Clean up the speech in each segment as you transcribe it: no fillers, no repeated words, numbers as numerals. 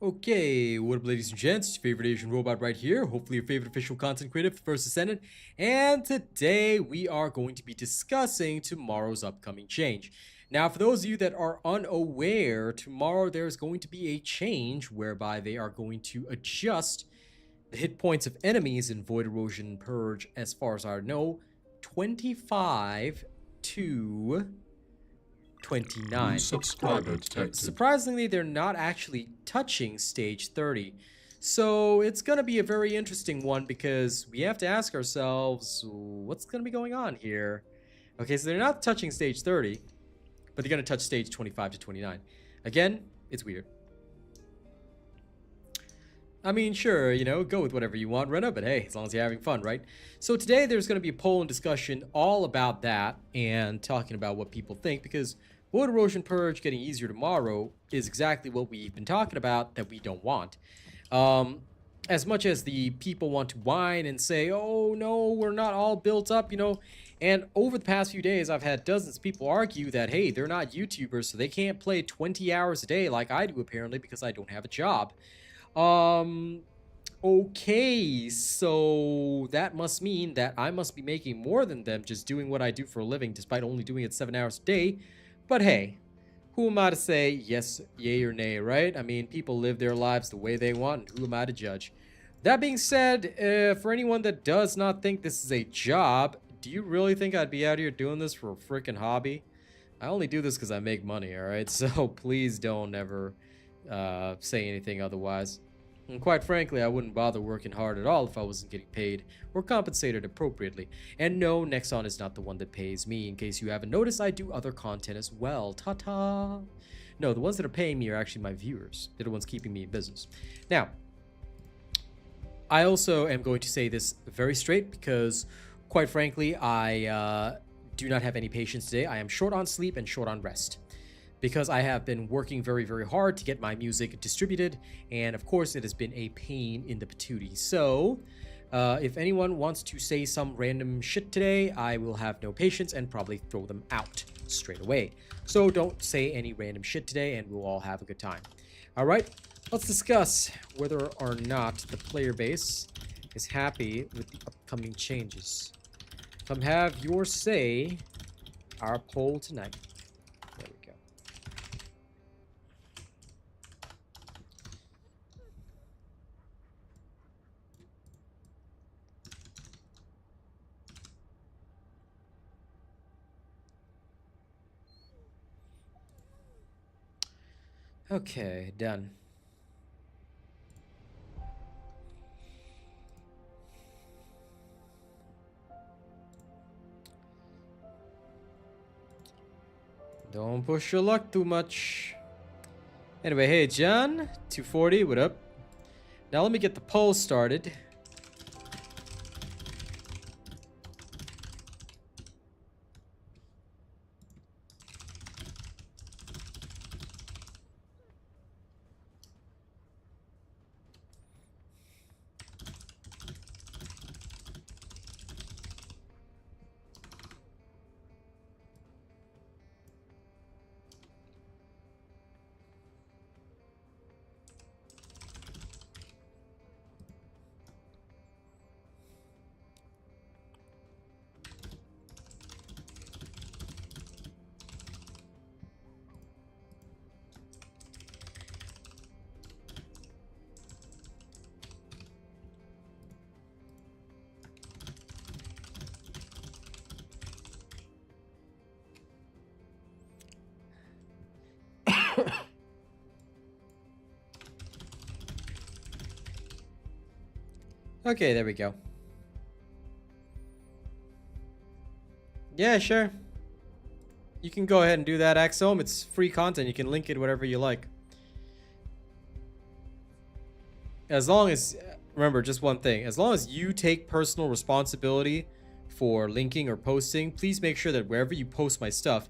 Okay, what up, ladies and gents? It's your favorite Asian robot right here. Hopefully your favorite official content creator for the first Descendant. And today we are going to be discussing tomorrow's upcoming change. Now, for those of you that are unaware, tomorrow there's going to be a change whereby they are going to adjust the hit points of enemies in Void Erosion Purge, as far as I know, 25 to 29. Subscriber detected. Surprisingly, they're not actually touching stage 30. So it's going to be a very interesting one because we have to ask ourselves, what's going to be going on here? Okay, so they're not touching stage 30, but they're going to touch stage 25 to 29. Again, it's weird. I mean, sure, you know, go with whatever you want, Rena, but hey, as long as you're having fun, right? So today there's going to be a poll and discussion all about that and talking about what people think, because Void Erosion Purge getting easier tomorrow is exactly what we've been talking about that we don't want. As much as the people want to whine and say, oh no, we're not all built up, you know, and over the past few days I've had dozens of people argue that, hey, they're not YouTubers, so they can't play 20 hours a day like I do apparently because I don't have a job. Okay, so that must mean that I must be making more than them just doing what I do for a living despite only doing it 7 hours a day. But hey, who am I to say yes, yay or nay, right? I mean, people live their lives the way they want, and who am I to judge? That being said, for anyone that does not think this is a job, do you really think I'd be out here doing this for a freaking hobby? I only do this because I make money, alright? So please don't ever say anything otherwise. And quite frankly, I wouldn't bother working hard at all if I wasn't getting paid or compensated appropriately. And no, Nexon is not the one that pays me. In case you haven't noticed, I do other content as well. Ta-ta! No, the ones that are paying me are actually my viewers. They're the ones keeping me in business. Now, I also am going to say this very straight because, quite frankly, I do not have any patience today. I am short on sleep and short on rest, because I have been working very, very hard to get my music distributed, and of course it has been a pain in the patootie. So, if anyone wants to say some random shit today, I will have no patience and probably throw them out straight away. So don't say any random shit today and we'll all have a good time. Alright, let's discuss whether or not the player base is happy with the upcoming changes. Come have your say, our poll tonight. Okay, done. Don't push your luck too much. Anyway, hey, John, 240, what up? Now let me get the poll started. Okay, there we go. Yeah, sure. You can go ahead and do that, Axome. It's free content. You can link it whatever you like. As long as, remember, just one thing. As long as you take personal responsibility for linking or posting, please make sure that wherever you post my stuff,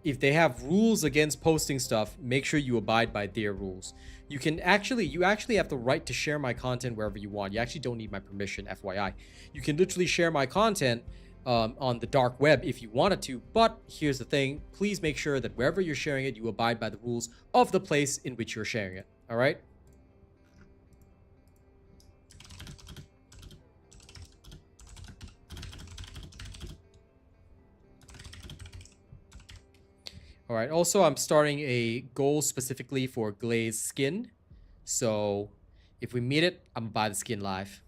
if they have rules against posting stuff, make sure you abide by their rules. You actually have the right to share my content wherever you want. You actually don't need my permission, FYI. You can literally share my content on the dark web if you wanted to, but here's the thing. Please make sure that wherever you're sharing it, you abide by the rules of the place in which you're sharing it. All right? All right. Also, I'm starting a goal specifically for glazed skin. So if we meet it, I'm gonna buy the skin live.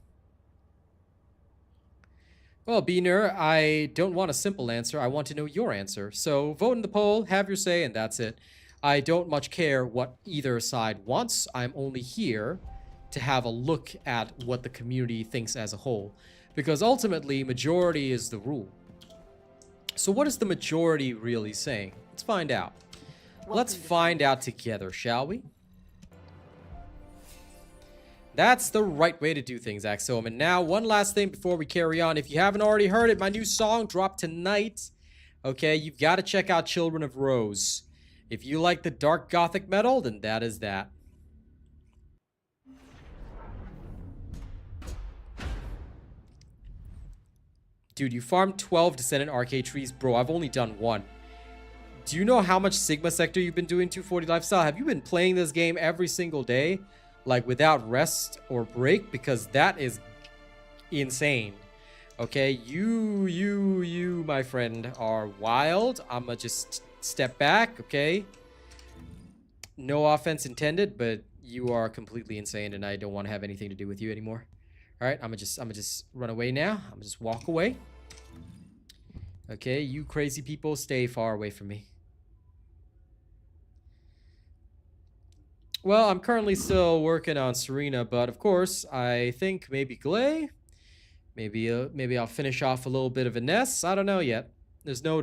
Well, Beaner, I don't want a simple answer. I want to know your answer. So vote in the poll, have your say, and that's it. I don't much care what either side wants. I'm only here to have a look at what the community thinks as a whole. Because ultimately, majority is the rule. So what is the majority really saying? Let's find out. Let's find out together, shall we? That's the right way to do things, Axiom. And now, one last thing before we carry on. If you haven't already heard it, my new song dropped tonight. Okay, you've got to check out Children of Rose. If you like the dark gothic metal, then that is that. Dude, you farmed 12 Descendant Arche trees. Bro, I've only done 1. Do you know how much Sigma Sector you've been doing 240 Lifestyle? Have you been playing this game every single day? Like, without rest or break? Because that is insane. Okay, you, my friend, are wild. I'ma just step back, okay? No offense intended, but you are completely insane, and I don't want to have anything to do with you anymore. All right, I'ma just run away now. I'ma just walk away. Okay, you crazy people, stay far away from me. Well, I'm currently still working on Serena, but of course, I think maybe Glay. Maybe I'll finish off a little bit of a Ness. I don't know yet. There's no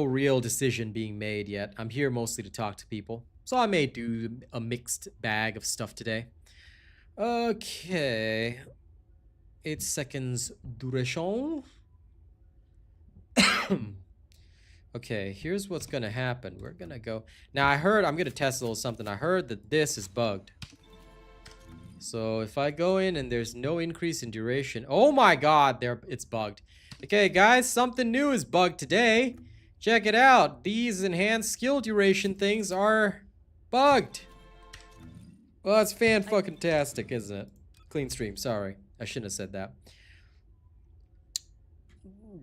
real decision being made yet. I'm here mostly to talk to people. So I may do a mixed bag of stuff today. Okay. 8 seconds duration. Okay, here's what's gonna happen. We're gonna go. Now I'm gonna test a little something. I heard that this is bugged. So if I go in and there's no increase in duration. Oh my god, it's bugged. Okay, guys, something new is bugged today. Check it out. These enhanced skill duration things are bugged. Well, that's fan-fucking-tastic, isn't it? Clean stream, sorry. I shouldn't have said that.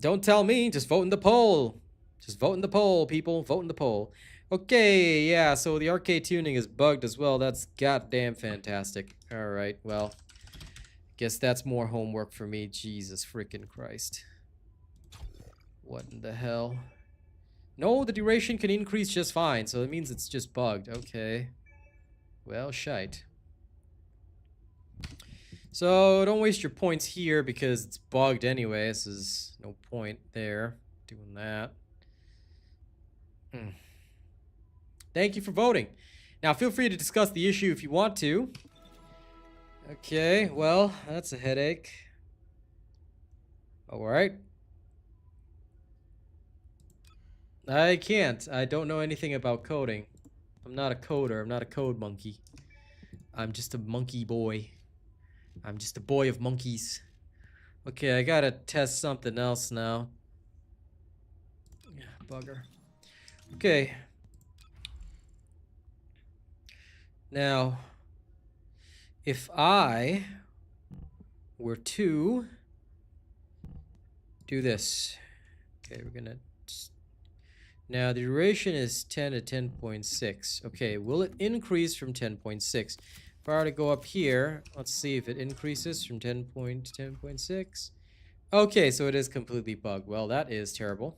Don't tell me, just vote in the poll. Just vote in the poll, people. Vote in the poll. Okay, yeah, so the arcade tuning is bugged as well. That's goddamn fantastic. Alright, well. Guess that's more homework for me. Jesus freaking Christ. What in the hell? No, the duration can increase just fine, so it means it's just bugged. Okay. Well, shite. So, don't waste your points here because it's bugged anyway. This is no point there doing that. Thank you for voting. Now, feel free to discuss the issue if you want to. Okay, well, that's a headache. Alright. I can't. I don't know anything about coding. I'm not a coder. I'm not a code monkey. I'm just a monkey boy. I'm just a boy of monkeys. Okay, I gotta test something else now. Bugger. Okay. Now, if I were to do this. Okay, we're gonna... Now, the duration is 10 to 10.6. Okay, will it increase from 10.6? If I were to go up here, let's see if it increases from 10 to 10.6. Okay, so it is completely bugged. Well, that is terrible.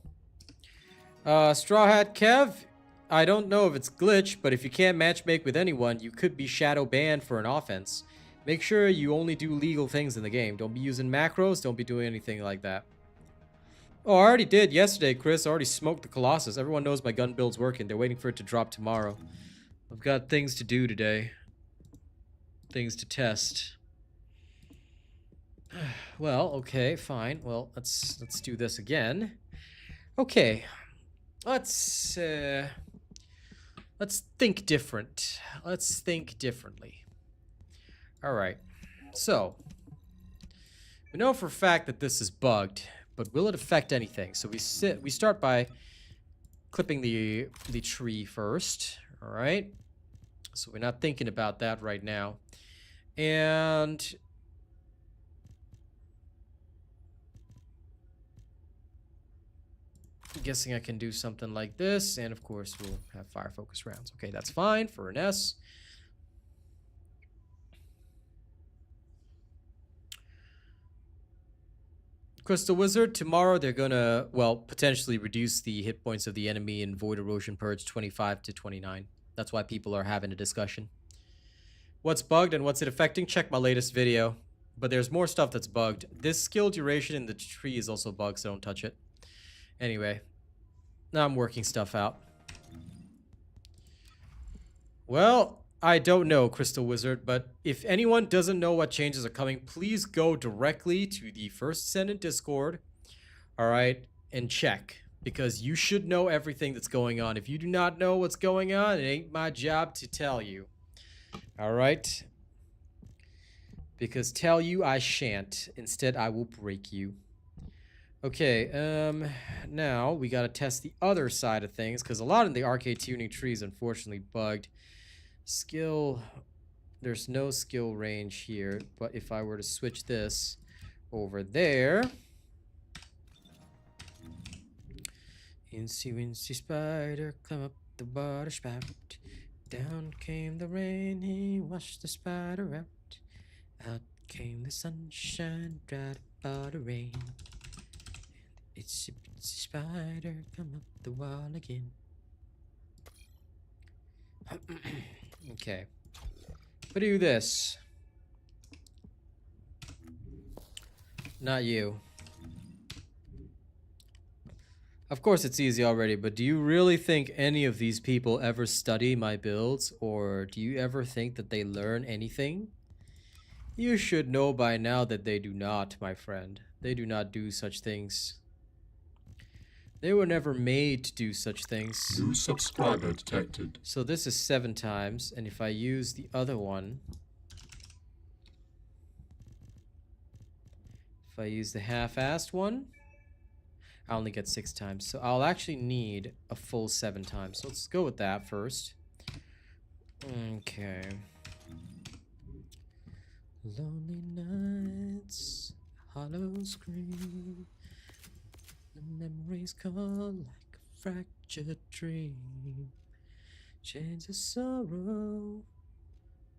Straw Hat Kev, I don't know if it's glitch, but if you can't matchmake with anyone, you could be shadow banned for an offense. Make sure you only do legal things in the game. Don't be using macros, don't be doing anything like that. Oh, I already did yesterday, Chris. I already smoked the Colossus. Everyone knows my gun build's working. They're waiting for it to drop tomorrow. I've got things to do today. Things to test. Well, okay, fine. Well, let's do this again. Okay. Let's think different. Let's think differently. All right. So, we know for a fact that this is bugged. But will it affect anything? So we start by clipping the tree first. All right. So we're not thinking about that right now. And I'm guessing I can do something like this, and of course we'll have fire focus rounds. Okay, that's fine for an S. Crystal Wizard, tomorrow they're gonna, well, potentially reduce the hit points of the enemy in Void Erosion Purge 25 to 29. That's why people are having a discussion. What's bugged and what's it affecting? Check my latest video. But there's more stuff that's bugged. This skill duration in the tree is also bugged, so don't touch it. Anyway, now I'm working stuff out. Well, I don't know, Crystal Wizard, but if anyone doesn't know what changes are coming, please go directly to the First Descendant Discord, alright, and check. Because you should know everything that's going on. If you do not know what's going on, it ain't my job to tell you. Alright? Because tell you I shan't. Instead, I will break you. Okay, now we gotta test the other side of things, because a lot of the Arche tuning tree is unfortunately bugged. Skill, there's no skill range here, but if I were to switch this over there. Incy wincy spider, climb up the water spout. Down came the rain, he washed the spider out. Out came the sunshine, dried up all the rain. It's a spider, come up the wall again. Okay. But do this. Not you. Of course it's easy already, but do you really think any of these people ever study my builds? Or do you ever think that they learn anything? You should know by now that they do not, my friend. They do not do such things. They were never made to do such things. New subscriber detected. So this is 7 times, and if I use the other one, if I use the half-assed one, I only get 6 times. So I'll actually need a full 7 times. So let's go with that first. Okay. Lonely nights, hollow scream. The memories call like a fractured dream. Chains of sorrow,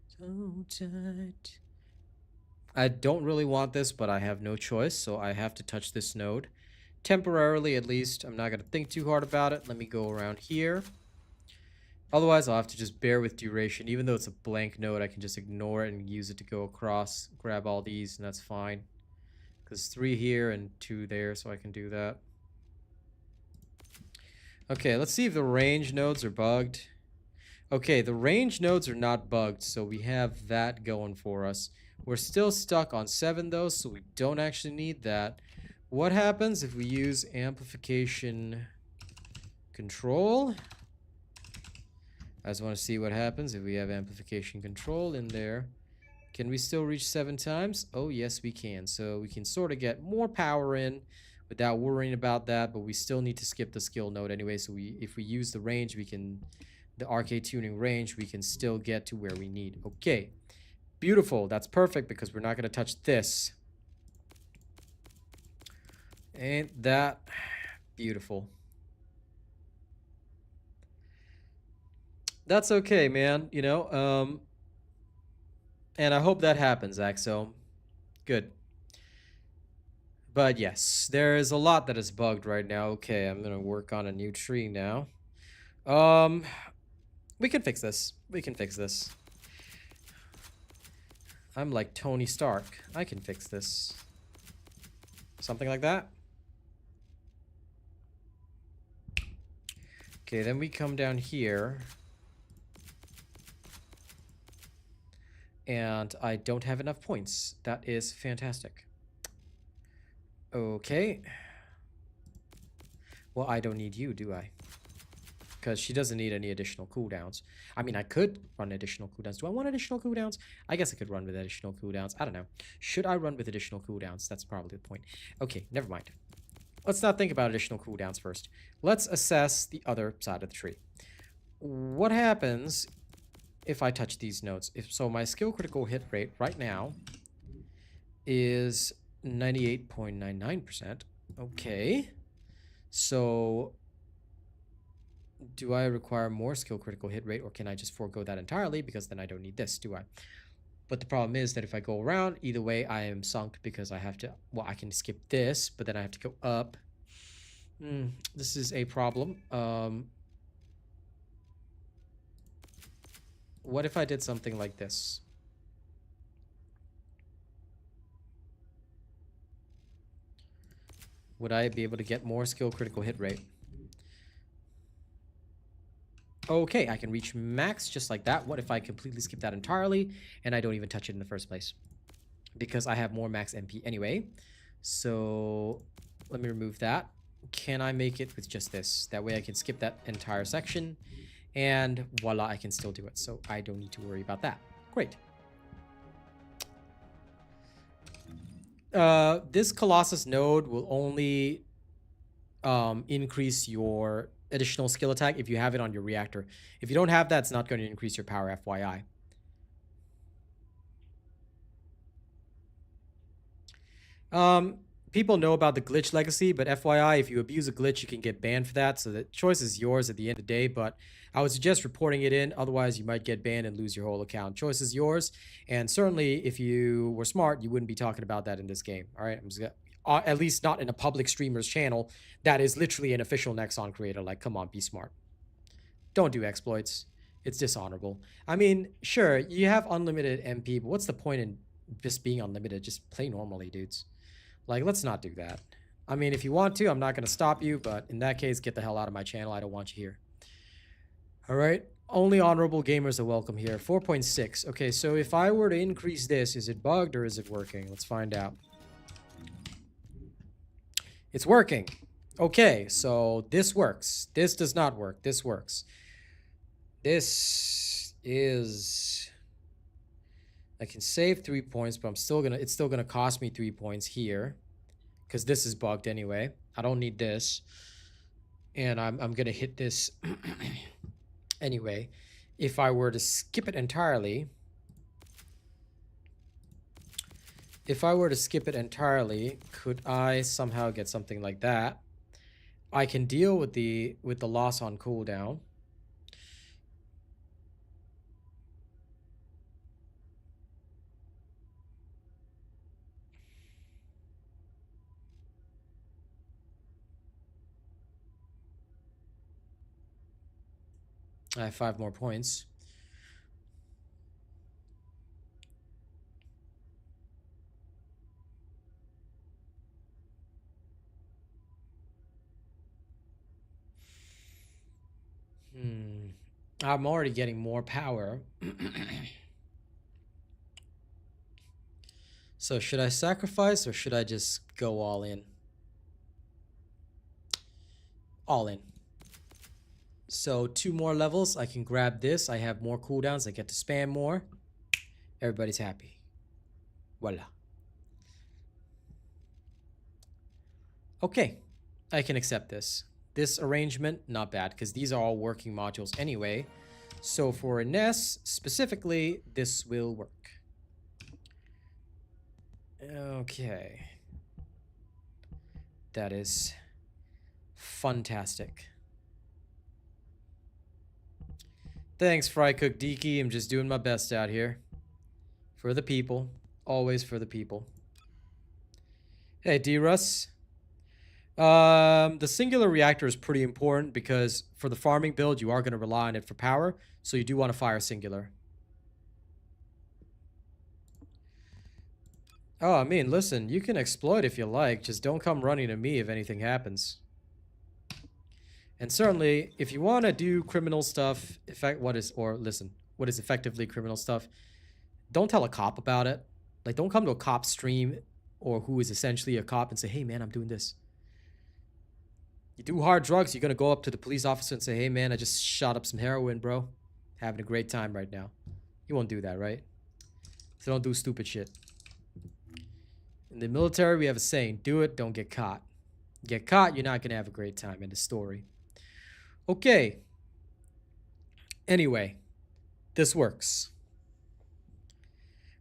so tight. I don't really want this, but I have no choice, so I have to touch this node. Temporarily, at least. I'm not going to think too hard about it. Let me go around here. Otherwise, I'll have to just bear with duration. Even though it's a blank node, I can just ignore it and use it to go across. Grab all these, and that's fine. Because 3 here and 2 there, so I can do that. Okay, let's see if the range nodes are bugged. Okay, the range nodes are not bugged, so we have that going for us. We're still stuck on 7, though, so we don't actually need that. What happens if we use amplification control? I just want to see what happens if we have amplification control in there. Can we still reach 7 times? Oh, yes, we can. So we can sort of get more power in without worrying about that, but we still need to skip the skill node anyway. So if we use the range, we can, the Arche tuning range, we can still get to where we need. Okay, beautiful. That's perfect because we're not going to touch this. Ain't that beautiful? That's okay, man. You know, and I hope that happens, Axo. Good. But yes, there is a lot that is bugged right now. Okay, I'm gonna work on a new tree now. We can fix this. We can fix this. I'm like Tony Stark. I can fix this. Something like that. Okay, then we come down here. And I don't have enough points. That is fantastic. Okay. Well, I don't need you, do I? Because she doesn't need any additional cooldowns. I mean, I could run additional cooldowns. Do I want additional cooldowns? I guess I could run with additional cooldowns. I don't know. Should I run with additional cooldowns? That's probably the point. Okay, never mind. Let's not think about additional cooldowns first. Let's assess the other side of the tree. What happens if I touch these nodes? So my skill critical hit rate right now is 98.99%. Okay. So do I require more skill critical hit rate, or can I just forego that entirely because then I don't need this, do I? But the problem is that if I go around, either way I am sunk because I have to, well, I can skip this, but then I have to go up. This is a problem. What if I did something like this? Would I be able to get more skill critical hit rate? Okay, I can reach max just like that. What if I completely skip that entirely and I don't even touch it in the first place? Because I have more max MP anyway. So let me remove that. Can I make it with just this? That way I can skip that entire section and voila, I can still do it. So I don't need to worry about that. Great. This Colossus node will only increase your additional skill attack if you have it on your reactor. If you don't have that, it's not going to increase your power, FYI. People know about the glitch legacy, but FYI, if you abuse a glitch, you can get banned for that. So the choice is yours at the end of the day, but I would suggest reporting it in. Otherwise, you might get banned and lose your whole account. Choice is yours. And certainly, if you were smart, you wouldn't be talking about that in this game. All right, I'm just gonna, at least not in a public streamer's channel that is literally an official Nexon creator. Like, come on, be smart. Don't do exploits. It's dishonorable. I mean, sure, you have unlimited MP, but what's the point in just being unlimited? Just play normally, dudes. Like, let's not do that. I mean, if you want to, I'm not going to stop you, but in that case, get the hell out of my channel. I don't want you here. All right. Only honorable gamers are welcome here. 4.6. Okay, so if I were to increase this, is it bugged or is it working? Let's find out. It's working. Okay, so this works. This does not work. This works. This is... I can save 3 points, but it's still gonna cost me 3 points here. Because this is bugged anyway. I don't need this. And I'm gonna hit this anyway. If I were to skip it entirely, could I somehow get something like that? I can deal with the loss on cooldown. I have 5 more points. I'm already getting more power. So should I sacrifice or should I just go all in? All in. So 2 more levels. I can grab this. I have more cooldowns. I get to spam more. Everybody's happy. Voila. Okay. I can accept this. This arrangement, not bad, because these are all working modules anyway. So for a NES, specifically, this will work. Okay. That is fantastic. Thanks, Fry Cook Deaky. I'm just doing my best out here. For the people. Always for the people. Hey, D-Russ. The singular reactor is pretty important because for the farming build, you are going to rely on it for power. So you do want to fire singular. Oh, I mean, listen, you can exploit if you like. Just don't come running to me if anything happens. And certainly, if you want to do criminal stuff, what is effectively criminal stuff, don't tell a cop about it. Like, don't come to a cop stream or who is essentially a cop and say, hey, man, I'm doing this. You do hard drugs, you're going to go up to the police officer and say, hey, man, I just shot up some heroin, bro. Having a great time right now. You won't do that, right? So don't do stupid shit. In the military, we have a saying, do it, don't get caught. Get caught, you're not going to have a great time. End of story. Okay. Anyway, this works.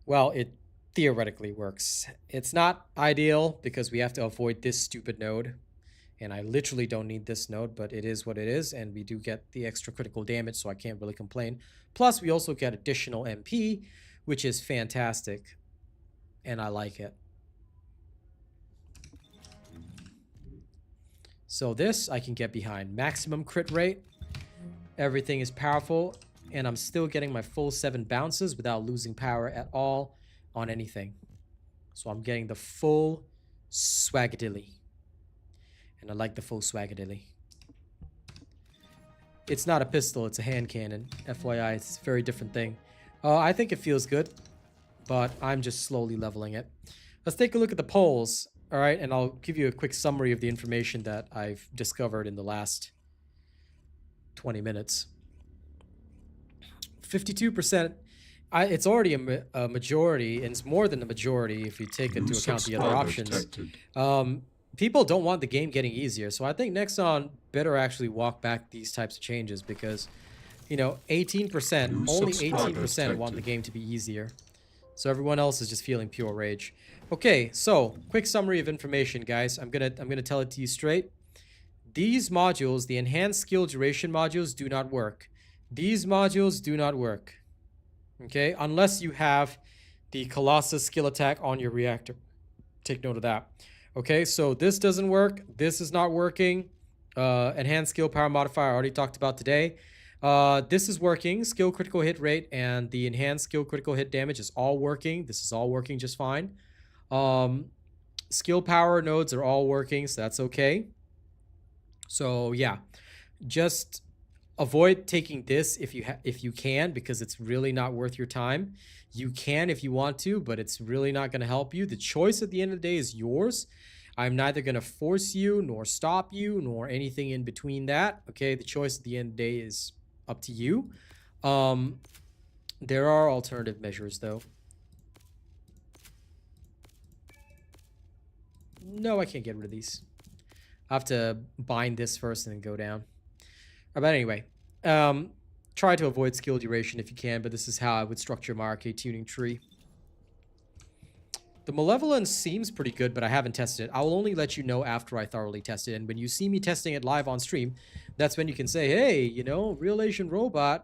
Well, it theoretically works. It's not ideal because we have to avoid this stupid node. And I literally don't need this node, but it is what it is. And we do get the extra critical damage, so I can't really complain. Plus, we also get additional MP, which is fantastic. And I like it. So this I can get behind. Maximum crit rate. Everything is powerful. And I'm still getting my full 7 bounces without losing power at all on anything. So I'm getting the full swagadilly. And I like the full swagadilly. It's not a pistol, it's a hand cannon. FYI, it's a very different thing. I think it feels good, but I'm just slowly leveling it. Let's take a look at the polls. All right, and I'll give you a quick summary of the information that I've discovered in the last 20 minutes. 52%, it's already a majority, and it's more than a majority if you take into account the other options. People don't want the game getting easier, so I think Nexon better actually walk back these types of changes because, you know, 18%, only 18% want the game to be easier. So everyone else is just feeling pure rage. Okay, so quick summary of information, guys. I'm gonna tell it to you straight. These modules, the enhanced skill duration modules, do not work. These modules do not work. Okay, unless you have the Colossus skill attack on your reactor. Take note of that. Okay, so this doesn't work. This is not working. Enhanced skill power modifier, I already talked about today. This is working. Skill critical hit rate and the enhanced skill critical hit damage is all working. This is all working just fine. Skill power nodes are all working, so that's okay. So yeah, just avoid taking this if you can, because it's really not worth your time. You can if you want to, but it's really not going to help you. The choice at the end of the day is yours. I'm neither going to force you, nor stop you, nor anything in between that. Okay, the choice at the end of the day is up to you. There are alternative measures, though. No, I can't get rid of these. I have to bind this first and then go down. But anyway, try to avoid skill duration if you can, but this is how I would structure my arcade tuning tree. The Malevolence seems pretty good, but I haven't tested it. I will only let you know after I thoroughly test it. And when you see me testing it live on stream, that's when you can say, hey, you know, RealAsianRobot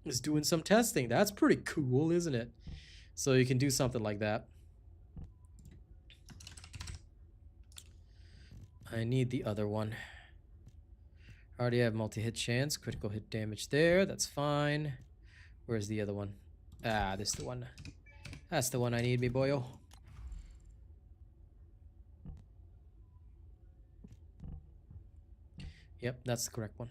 is doing some testing. That's pretty cool, isn't it? So you can do something like that. I need the other one. I already have multi-hit chance. Critical hit damage there. That's fine. Where's the other one? Ah, this is the one. That's the one I need, me boyo. Yep, that's the correct one.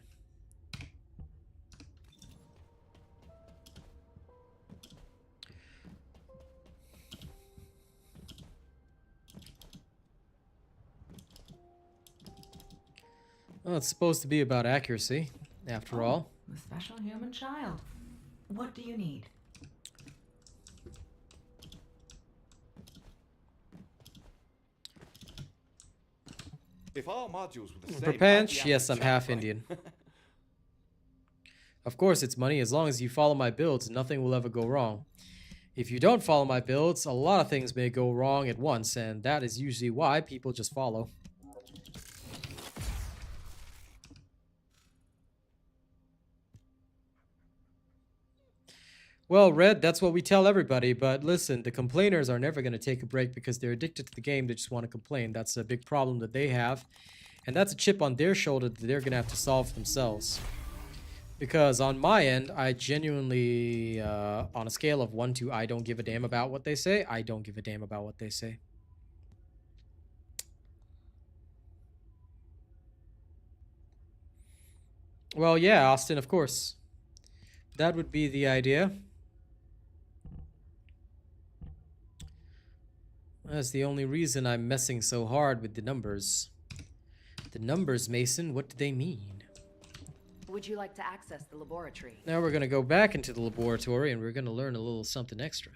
Well, it's supposed to be about accuracy, after all. The special human child. What do you need? If all modules were the same, Perpanch, yes, I'm half Indian. Of course, it's money. As long as you follow my builds, nothing will ever go wrong. If you don't follow my builds, a lot of things may go wrong at once, and that is usually why people just follow. Well, Red, that's what we tell everybody, but listen, the complainers are never going to take a break because they're addicted to the game. They just want to complain. That's a big problem that they have, and that's a chip on their shoulder that they're going to have to solve themselves. Because on my end, I genuinely, on a scale of 1 to I don't give a damn about what they say, I don't give a damn about what they say. Well, yeah, Austin, of course. That would be the idea. That's the only reason I'm messing so hard with the numbers. The numbers, Mason, what do they mean? Would you like to access the laboratory? Now we're going to go back into the laboratory and we're going to learn a little something extra.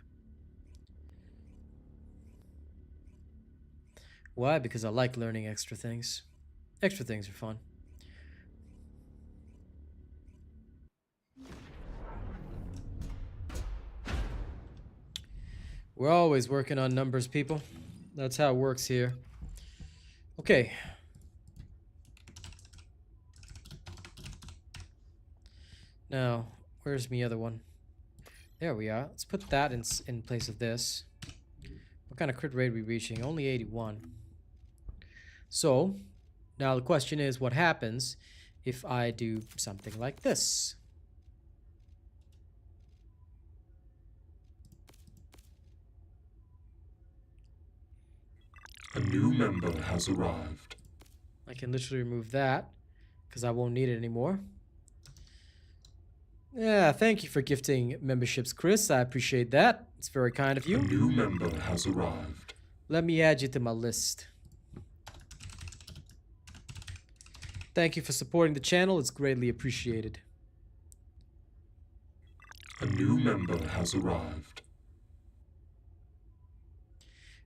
Why? Because I like learning extra things. Extra things are fun. We're always working on numbers, people. That's how it works here. Okay. Now, where's my other one? There we are. Let's put that in place of this. What kind of crit rate are we reaching? Only 81. So, now the question is, what happens if I do something like this? A new member has arrived. I can literally remove that because I won't need it anymore. Yeah, thank you for gifting memberships, Chris. I appreciate that. It's very kind of A you. new member has arrived. Let me add you to my list. Thank you for supporting the channel. It's greatly appreciated. A new member has arrived.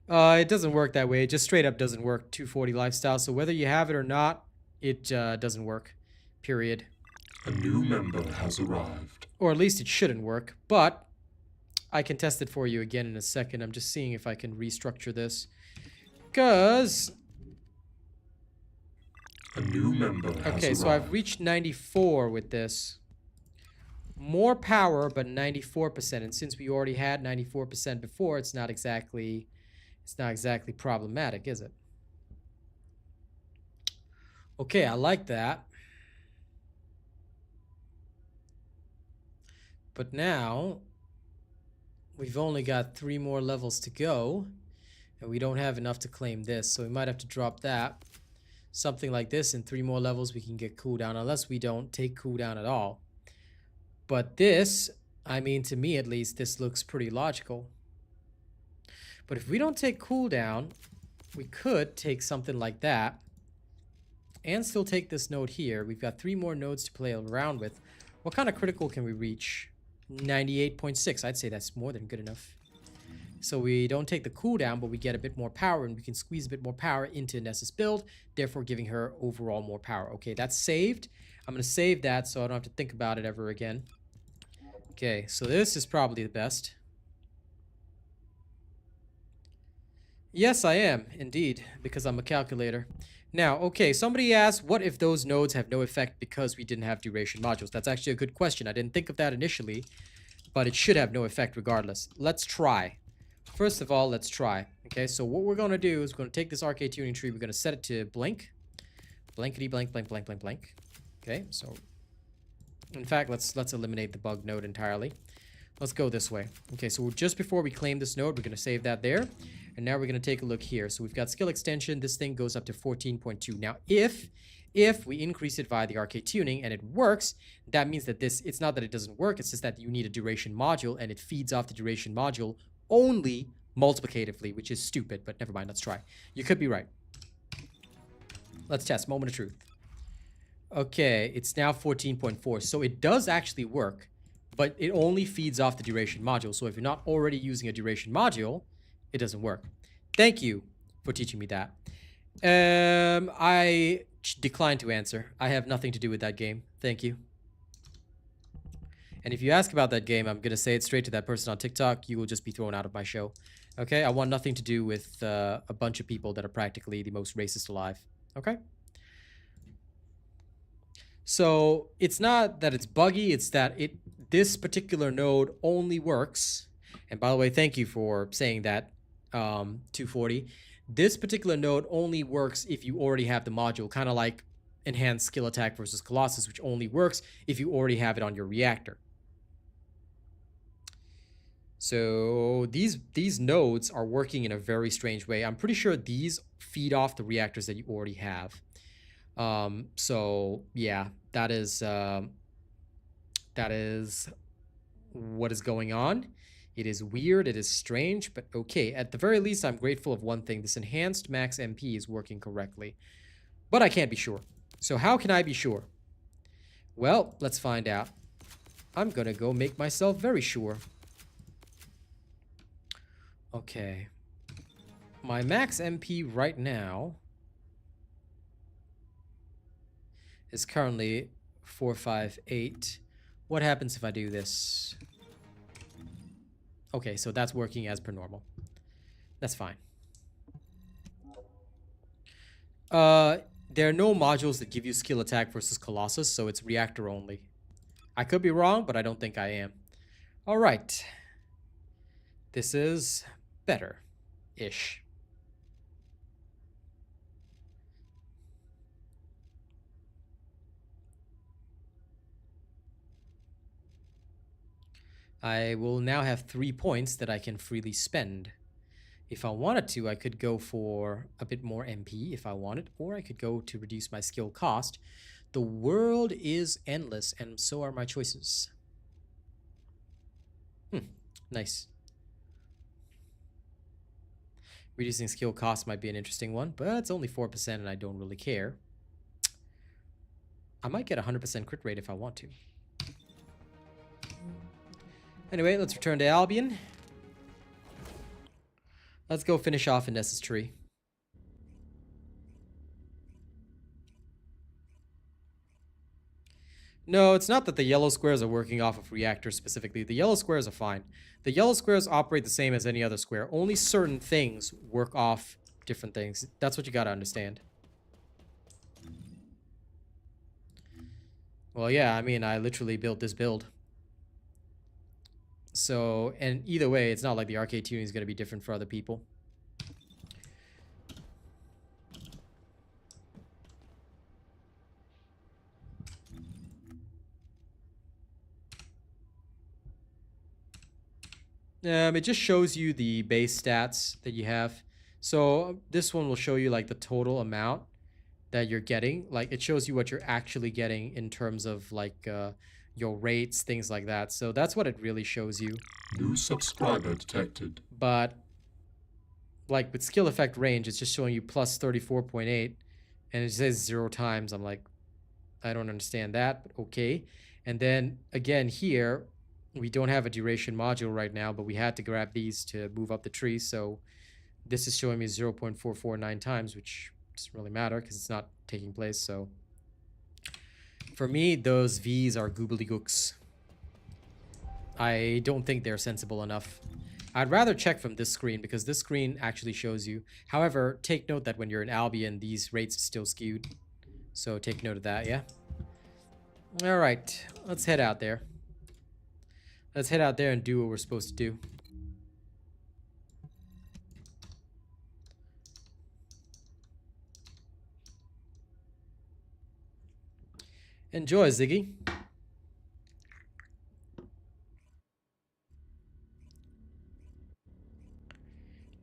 It doesn't work that way. It just straight up doesn't work. 240 lifestyle. So whether you have it or not, it doesn't work. Period. A new member has arrived. Or at least it shouldn't work. But I can test it for you again in a second. I'm just seeing if I can restructure this. Because... A new member has okay, arrived. so I've reached 94 with this. More power, but 94%. And since we already had 94% before, it's not exactly problematic, is it? Okay, I like that. But now we've only got 3 more levels to go, and we don't have enough to claim this, so we might have to drop that. Something like this, in 3 more levels we can get cooldown, unless we don't take cooldown at all. But this, I mean, to me at least, this looks pretty logical. But if we don't take cooldown, we could take something like that and still take this node here. We've got 3 more nodes to play around with. What kind of critical can we reach? 98.6. I'd say that's more than good enough. So we don't take the cooldown, but we get a bit more power, and we can squeeze a bit more power into Nessa's build, therefore giving her overall more power. Okay, that's saved. I'm going to save that so I don't have to think about it ever again. Okay, so this is probably the best. Yes, I am, indeed, because I'm a calculator. Now, okay, somebody asked, what if those nodes have no effect because we didn't have duration modules? That's actually a good question. I didn't think of that initially, but it should have no effect regardless. Let's try. First of all, let's try. Okay, so what we're going to do is we're going to take this Arche tuning tree. We're going to set it to blink. Blankety blank, blank, blank, blank, blank. Okay, so in fact, let's eliminate the bug node entirely. Let's go this way. Okay, so just before we claim this node, we're going to save that there. And now we're going to take a look here. So we've got skill extension. This thing goes up to 14.2. Now, if we increase it via the Arche tuning and it works, that means that it's not that it doesn't work. It's just that you need a duration module and it feeds off the duration module only multiplicatively, which is stupid, but never mind. Let's try. You could be right. Let's test. Moment of truth. Okay, it's now 14.4. So it does actually work, but it only feeds off the duration module. So if you're not already using a duration module, it doesn't work. Thank you for teaching me that. I decline to answer. I have nothing to do with that game. Thank you. And if you ask about that game, I'm going to say it straight to that person on TikTok. You will just be thrown out of my show. Okay? I want nothing to do with a bunch of people that are practically the most racist alive. Okay? So it's not that it's buggy. It's that this particular node only works. And by the way, thank you for saying that, 240. This particular node only works if you already have the module, kind of like enhanced skill attack versus Colossus, which only works if you already have it on your reactor. So these nodes are working in a very strange way. I'm pretty sure these feed off the reactors that you already have. So yeah, that is what is going on. It is weird, it is strange, but okay. At the very least, I'm grateful of one thing. This enhanced max MP is working correctly. But I can't be sure. So how can I be sure? Well, let's find out. I'm gonna go make myself very sure. Okay. My max MP right now is currently 458. What happens if I do this? Okay, so that's working as per normal. That's fine. There are no modules that give you skill attack versus Colossus, so it's reactor only. I could be wrong, but I don't think I am. All right. This is better-ish. I will now have 3 points that I can freely spend. If I wanted to, I could go for a bit more MP if I wanted, or I could go to reduce my skill cost. The world is endless, and so are my choices. Nice. Reducing skill cost might be an interesting one, but it's only 4% and I don't really care. I might get 100% crit rate if I want to. Anyway, let's return to Albion. Let's go finish off in Ness's tree. No, it's not that the yellow squares are working off of Reactor specifically. The yellow squares are fine. The yellow squares operate the same as any other square. Only certain things work off different things. That's what you gotta understand. Well, yeah, I mean, I literally built this build. So, and either way, it's not like the arcade tuning is gonna be different for other people. It just shows you the base stats that you have. So this one will show you like the total amount that you're getting. Like it shows you what you're actually getting in terms of like your rates, things like that. So that's what it really shows you. New subscriber detected. But like with skill effect range, it's just showing you plus 34.8 and it says 0 times. I'm like, I don't understand that, but okay. And then again here, we don't have a duration module right now, but we had to grab these to move up the tree. So this is showing me 0.449 times, which doesn't really matter because it's not taking place. So for me, those V's are goobly-gooks. I don't think they're sensible enough. I'd rather check from this screen because this screen actually shows you. However, take note that when you're in Albion, these rates are still skewed. So take note of that, yeah? All right, let's head out there. Let's head out there and do what we're supposed to do. Enjoy, Ziggy.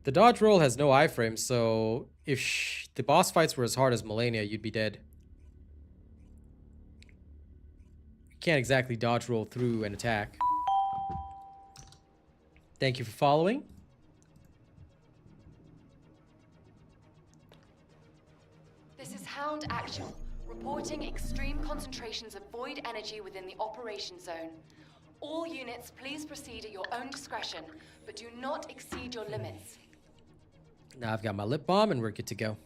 The dodge roll has no iframe, so if the boss fights were as hard as Millennia, you'd be dead. You can't exactly dodge roll through an attack. Thank you for following. This is Hound Actual, reporting extreme concentrations of void energy within the operation zone. All units, please proceed at your own discretion, but do not exceed your limits. Now I've got my lip balm and we're good to go.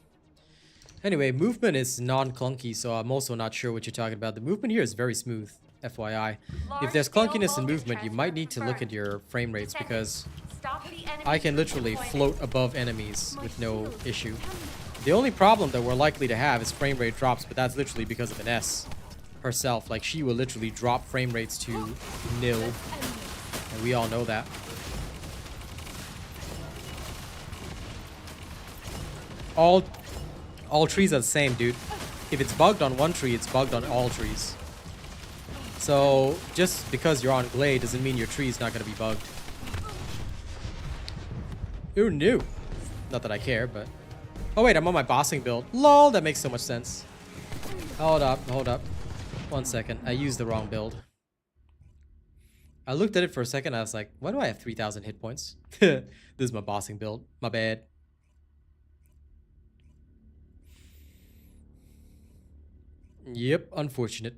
Anyway, movement is non-clunky, so I'm also not sure what you're talking about. The movement here is very smooth, FYI. If there's clunkiness in movement, you might need to look at your frame rates because I can literally float above enemies with no issue. The only problem that we're likely to have is frame rate drops, but that's literally because of Ness herself. Like, she will literally drop frame rates to nil, and we all know that. All trees are the same, dude. If it's bugged on one tree, it's bugged on all trees. So, just because you're on Glade doesn't mean your tree is not going to be bugged. Who knew? Not that I care, but... Oh wait, I'm on my bossing build. LOL, that makes so much sense. Hold up. 1 second. I used the wrong build. I looked at it for a second, I was like, why do I have 3,000 hit points? This is my bossing build. My bad. Yep, unfortunate.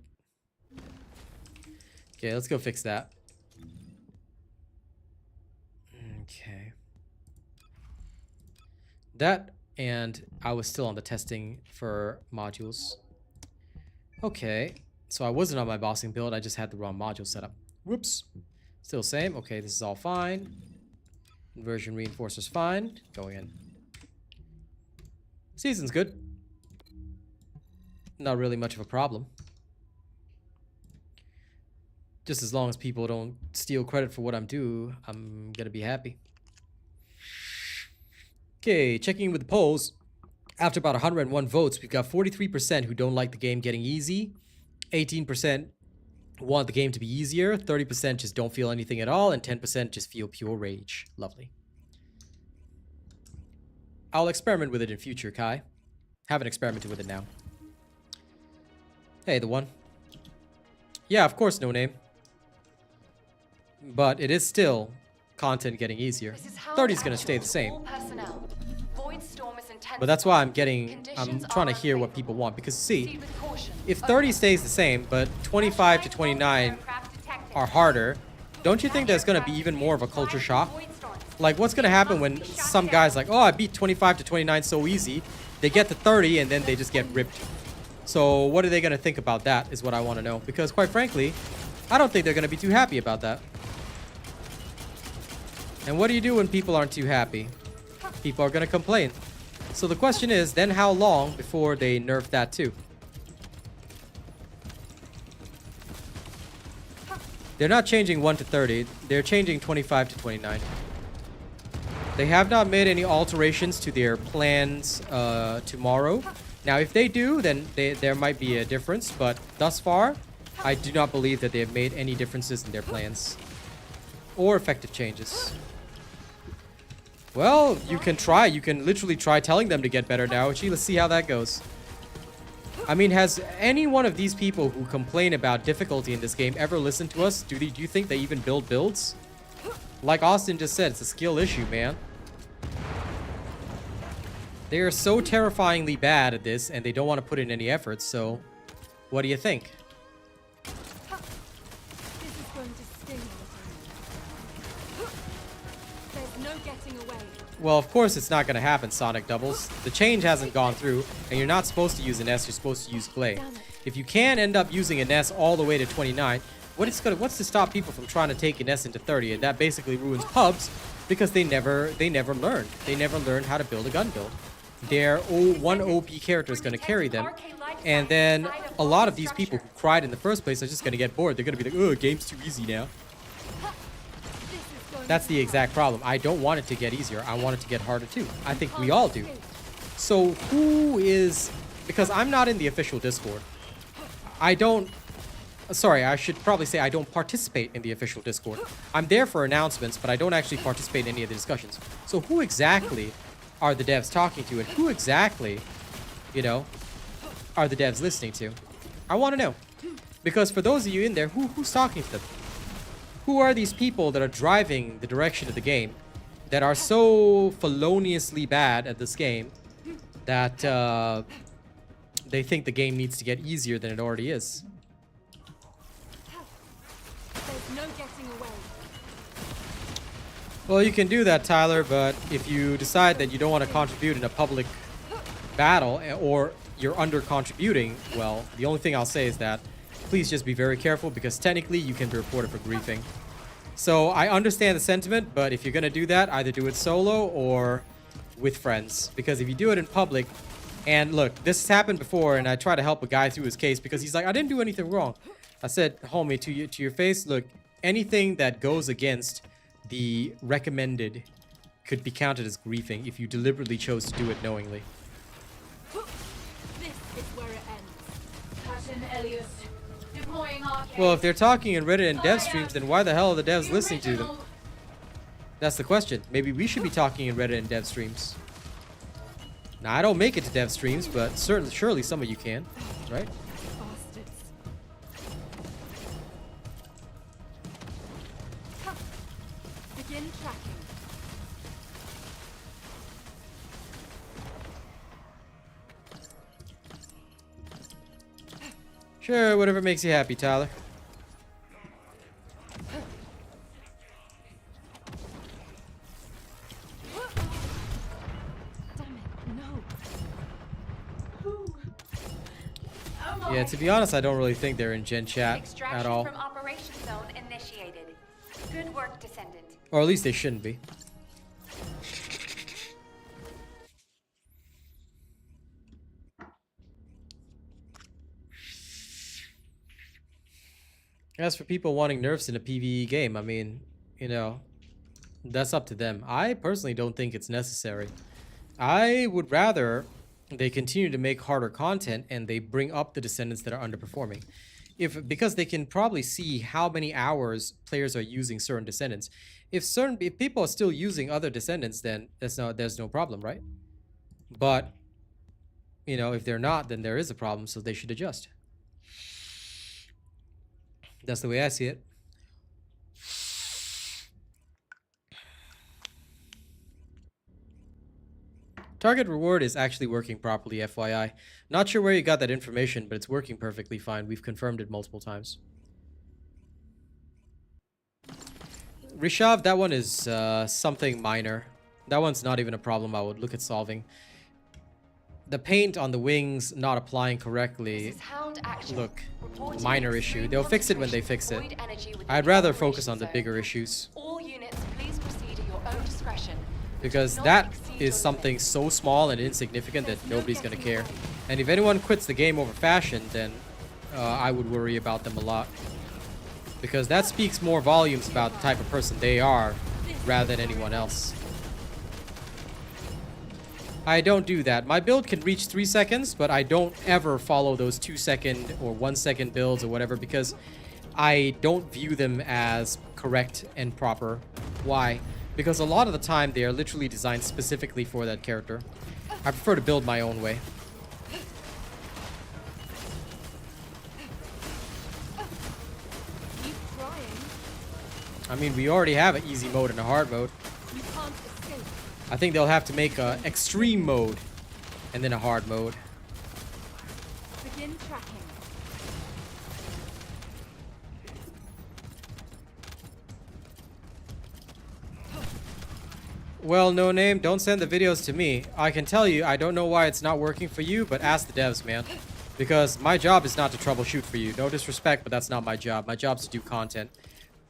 Okay, let's go fix that. Okay. That, and I was still on the testing for modules. Okay, so I wasn't on my bossing build, I just had the wrong module set up. Whoops. Still same. Okay, this is all fine. Inversion reinforcer's fine. Going in. Season's good. Not really much of a problem. Just as long as people don't steal credit for what I'm doing, I'm gonna be happy. Okay, checking with the polls. After about 101 votes, we've got 43% who don't like the game getting easy, 18% want the game to be easier, 30% just don't feel anything at all, and 10% just feel pure rage. Lovely. I'll experiment with it in future, Kai. Haven't experimented with it now. Hey, the one. Yeah, of course, no name. But it is still content getting easier. 30 is gonna stay the same. But that's why I'm trying to hear what people want. Because see, if 30 stays the same, but 25 to 29 are harder, don't you think there's gonna be even more of a culture shock? Like, what's gonna happen when some guy's like, oh, I beat 25 to 29 so easy. They get to 30 and then they just get ripped. So what are they gonna think about that is what I want to know. Because quite frankly, I don't think they're gonna be too happy about that. And what do you do when people aren't too happy? People are gonna complain. So the question is, then how long before they nerf that too? They're not changing 1 to 30, they're changing 25 to 29. They have not made any alterations to their plans tomorrow. Now, if they do, then there might be a difference, but thus far, I do not believe that they have made any differences in their plans or effective changes. Well, you can try. You can literally try telling them to get better now. Gee, let's see how that goes. I mean, has any one of these people who complain about difficulty in this game ever listened to us? Do you think they even build builds? Like Austin just said, it's a skill issue, man. They are so terrifyingly bad at this, and they don't want to put in any effort, so what do you think? This is going to sting a little. There's no getting away. Well, of course it's not going to happen, Sonic Doubles. The change hasn't gone through, and you're not supposed to use an S, you're supposed to use Clay. If you can end up using an S all the way to 29, what's to stop people from trying to take an S into 30? And that basically ruins pubs, because they never learned. They never learned how to build a gun build. Their one OP character is going to carry them, and then a lot of these people who cried in the first place are just going to get bored. They're going to be like, oh, game's too easy now. That's the exact problem. I don't want it to get easier. I want it to get harder too. I think we all do. So who is... Because I'm not in the official Discord. Sorry, I should probably say I don't participate in the official Discord. I'm there for announcements, but I don't actually participate in any of the discussions. So who exactly are the devs talking to, and who exactly, you know, are the devs listening to? I want to know. Because for those of you in there, who's talking to them? Who are these people that are driving the direction of the game, that are so feloniously bad at this game that they think the game needs to get easier than it already is? There's no getting away. Well, you can do that, Tyler, but if you decide that you don't want to contribute in a public battle, or you're under-contributing, well, the only thing I'll say is that please just be very careful, because technically you can be reported for griefing. So I understand the sentiment, but if you're going to do that, either do it solo or with friends. Because if you do it in public, and look, this has happened before, and I try to help a guy through his case because he's like, I didn't do anything wrong. I said, homie, to your face, look, anything that goes against the recommended could be counted as griefing if you deliberately chose to do it knowingly. This is where it ends. Captain Elias, deploying Arche. Well, if they're talking in Reddit and dev streams, then why the hell are the devs listening to them? That's the question. Maybe we should be talking in Reddit and dev streams. Now, I don't make it to dev streams, but surely some of you can, right? Bastards. Begin tracking. Sure, whatever makes you happy, Tyler. Damn it, no. Yeah, to be honest, I don't really think they're in Gen Chat Extraction at all. from Operation Zone initiated. Good work, Descendant. Or at least they shouldn't be. As for people wanting nerfs in a PvE game, I mean, you know, that's up to them. I personally don't think it's necessary. I would rather they continue to make harder content and they bring up the Descendants that are underperforming. Because they can probably see how many hours players are using certain Descendants. If people are still using other Descendants, then there's no problem, right? But you know, if they're not, then there is a problem, so they should adjust. That's the way I see it. Target reward is actually working properly, FYI. Not sure where you got that information, but it's working perfectly fine. We've confirmed it multiple times. Rishav, that one is something minor. That one's not even a problem I would look at solving. The paint on the wings not applying correctly, look, minor issue. They'll fix it when they fix it. I'd rather focus on the bigger issues. All units, please proceed at your own discretion. Because that is something so small and insignificant that nobody's gonna care. And if anyone quits the game over fashion, then I would worry about them a lot. Because that speaks more volumes about the type of person they are rather than anyone else. I don't do that. My build can reach 3 seconds, but I don't ever follow those 2-second or 1-second builds or whatever because I don't view them as correct and proper. Why? Because a lot of the time they are literally designed specifically for that character. I prefer to build my own way. Keep trying. I mean, we already have an easy mode and a hard mode. You can't escape. I think they'll have to make a extreme mode and then a hard mode. Begin tracking. Well, no name, don't send the videos to me. I can tell you, I don't know why it's not working for you, but ask the devs, man. Because my job is not to troubleshoot for you. No disrespect, but that's not my job. My job's to do content.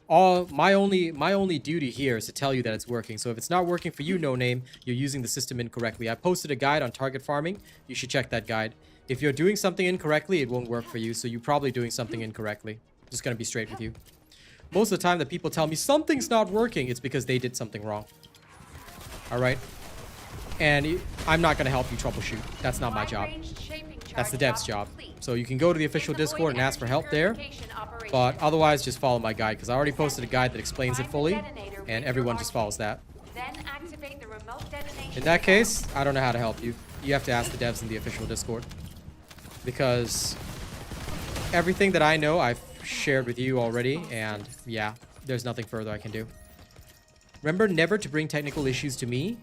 My only duty here is to tell you that it's working. So if it's not working for you, no name, you're using the system incorrectly. I posted a guide on target farming. You should check that guide. If you're doing something incorrectly, it won't work for you. So you're probably doing something incorrectly. Just gonna be straight with you. Most of the time that people tell me something's not working, it's because they did something wrong. All right, and I'm not gonna help you troubleshoot. That's not my job. That's the dev's job. So you can go to the official Discord and ask for help there, but otherwise just follow my guide because I already posted a guide that explains it fully, and everyone just follows that. In that case, I don't know how to help you. You have to ask the devs in the official Discord because everything that I know I've shared with you already, and yeah, there's nothing further I can do. Remember never to bring technical issues to me.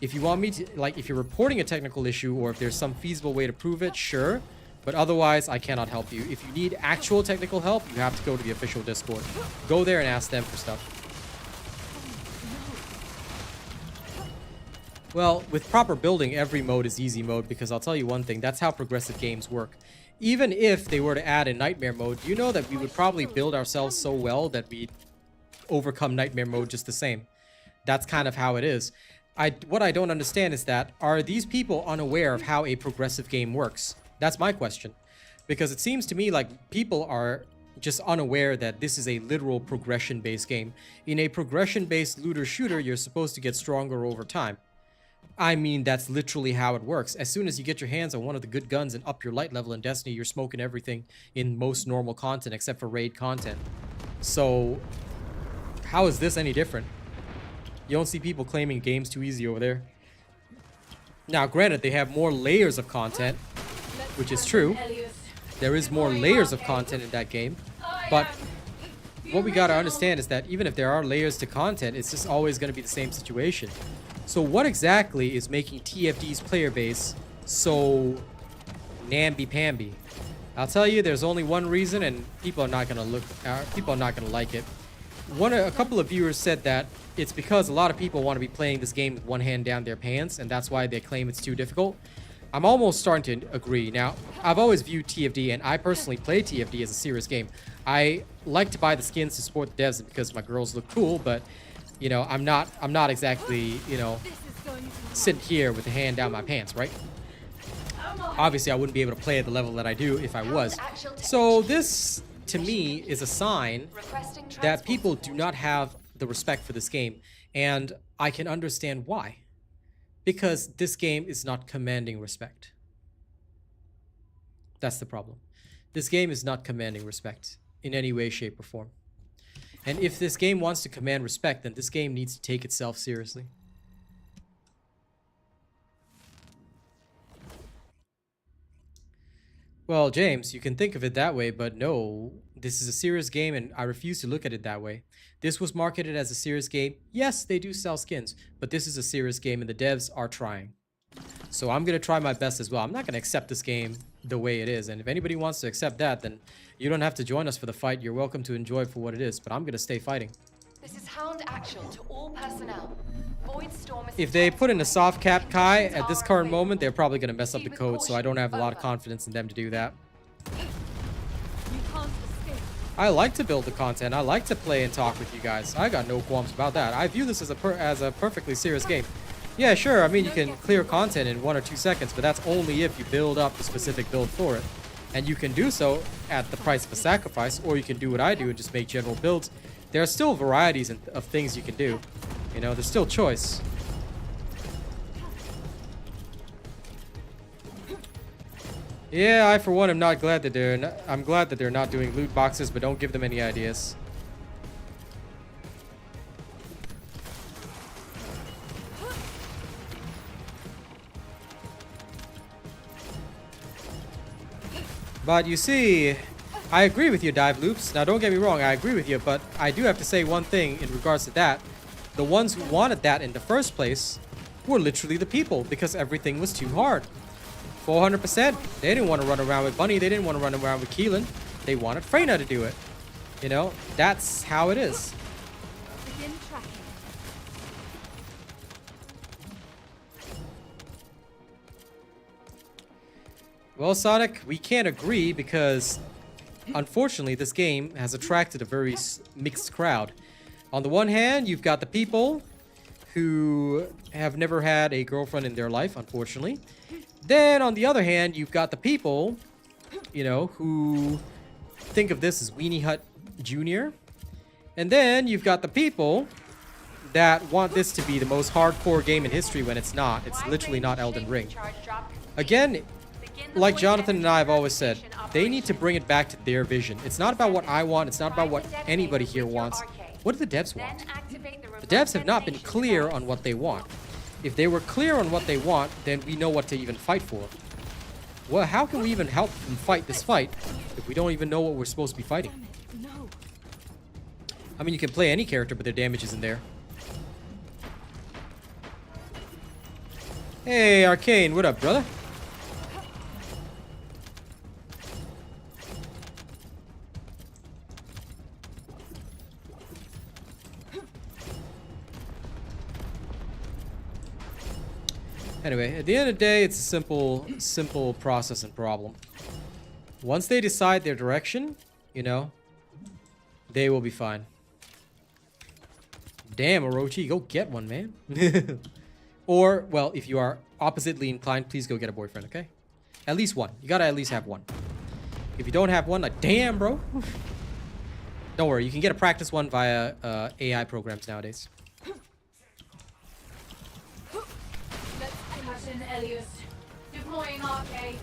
If you want me to, like, if you're reporting a technical issue or if there's some feasible way to prove it, sure. But otherwise, I cannot help you. If you need actual technical help, you have to go to the official Discord. Go there and ask them for stuff. Well, with proper building, every mode is easy mode because I'll tell you one thing, that's how progressive games work. Even if they were to add a nightmare mode, you know that we would probably build ourselves so well that we'd overcome nightmare mode just the same. That's kind of how it is. What I don't understand is that, are these people unaware of how a progressive game works? That's my question. Because it seems to me like people are just unaware that this is a literal progression-based game. In a progression-based looter shooter, you're supposed to get stronger over time. I mean, that's literally how it works. As soon as you get your hands on one of the good guns and up your light level in Destiny, you're smoking everything in most normal content except for raid content. So, how is this any different? You don't see people claiming game's too easy over there. Now, granted, they have more layers of content, which is true. There is more layers of content in that game. But what we gotta understand is that even if there are layers to content, it's just always gonna be the same situation. So what exactly is making TFD's player base so namby-pamby? I'll tell you, there's only one reason, and people are not gonna like it. A couple of viewers said that it's because a lot of people want to be playing this game with one hand down their pants, and that's why they claim it's too difficult. I'm almost starting to agree. Now, I've always viewed TFD, and I personally play TFD as a serious game. I like to buy the skins to support the devs because my girls look cool, but you know, I'm not exactly, you know, sitting here with a hand down my pants, right? Obviously, I wouldn't be able to play at the level that I do if I was. So this to me, is a sign Requesting that transport people support. do not have the respect for this game. And I can understand why. Because this game is not commanding respect. That's the problem. This game is not commanding respect in any way, shape, or form. And if this game wants to command respect, then this game needs to take itself seriously. Well, James, you can think of it that way, but no, this is a serious game and I refuse to look at it that way. This was marketed as a serious game. Yes, they do sell skins, but this is a serious game and the devs are trying. So I'm going to try my best as well. I'm not going to accept this game the way it is. And if anybody wants to accept that, then you don't have to join us for the fight. You're welcome to enjoy it for what it is, but I'm going to stay fighting. This is Hound Actual to all personnel. Void Storm is If they put in a soft cap Kai at this current available. moment, they're probably going to mess up Proceed the with code, so I don't have a lot of caution. confidence in them to do that. You can't escape. I like to build the content. I like to play and talk with you guys. I got no qualms about that. I view this as a perfectly serious game. Yeah, sure. I mean, you can clear content in 1 or 2 seconds, but that's only if you build up a specific build for it. And you can do so at the price of a sacrifice, or you can do what I do and just make general builds. There are still varieties of things you can do. You know, there's still choice. Yeah, I for one am not glad that I'm glad that they're not doing loot boxes, but don't give them any ideas. But you see, I agree with you, Dive Loops. Now, don't get me wrong, I agree with you, but I do have to say one thing in regards to that. The ones who wanted that in the first place were literally the people, because everything was too hard. 400%. They didn't want to run around with Bunny. They didn't want to run around with Keelan. They wanted Freyna to do it. You know, that's how it is. Begin tracking. Well, Sonic, we can't agree because, unfortunately, this game has attracted a very mixed crowd. On the one hand, you've got the people who have never had a girlfriend in their life, unfortunately. Then, on the other hand, you've got the people, you know, who think of this as Weenie Hut Jr. And then you've got the people that want this to be the most hardcore game in history when it's not. It's literally not Elden Ring. Again, like Jonathan and I have always said, they need to bring it back to their vision. It's not about what I want. It's not about what anybody here wants. What do the devs want? The devs have not been clear on what they want. If they were clear on what they want, then we know what to even fight for. Well, how can we even help them fight this fight if we don't even know what we're supposed to be fighting? No. I mean, you can play any character, but their damage isn't there. Hey, Arcane, what up, brother? Anyway, at the end of the day, it's a simple process and problem. Once they decide their direction, you know, they will be fine. Damn, Orochi, go get one, man. Or, well, if you are oppositely inclined, please go get a boyfriend, okay? At least one. You gotta at least have one. If you don't have one, like, damn, bro. Don't worry, you can get a practice one via AI programs nowadays. Deploying Arche.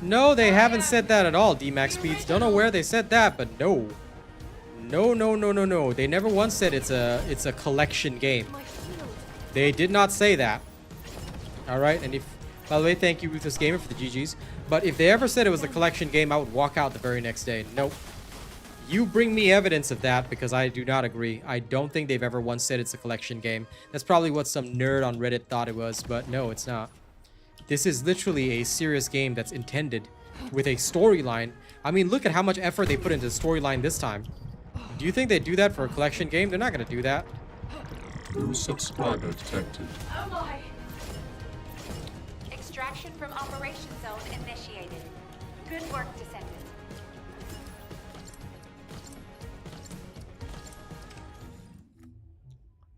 No, they haven't said that at all, D-Max Speeds. Don't know where they said that, but no. No, no, no, no, no. They never once said it's a collection game. My shield. They did not say that. Alright, and if... By the way, thank you, Ruthless Gamer, for the GGs. But if they ever said it was a collection game, I would walk out the very next day. Nope. You bring me evidence of that, because I do not agree. I don't think they've ever once said it's a collection game. That's probably what some nerd on Reddit thought it was, but no, it's not. This is literally a serious game that's intended with a storyline. I mean, look at how much effort they put into the storyline this time. Do you think they do that for a collection game? They're not going to do that. New subscriber detected. Oh my. Extraction from Operation Zone initiated. Good work, Descendant.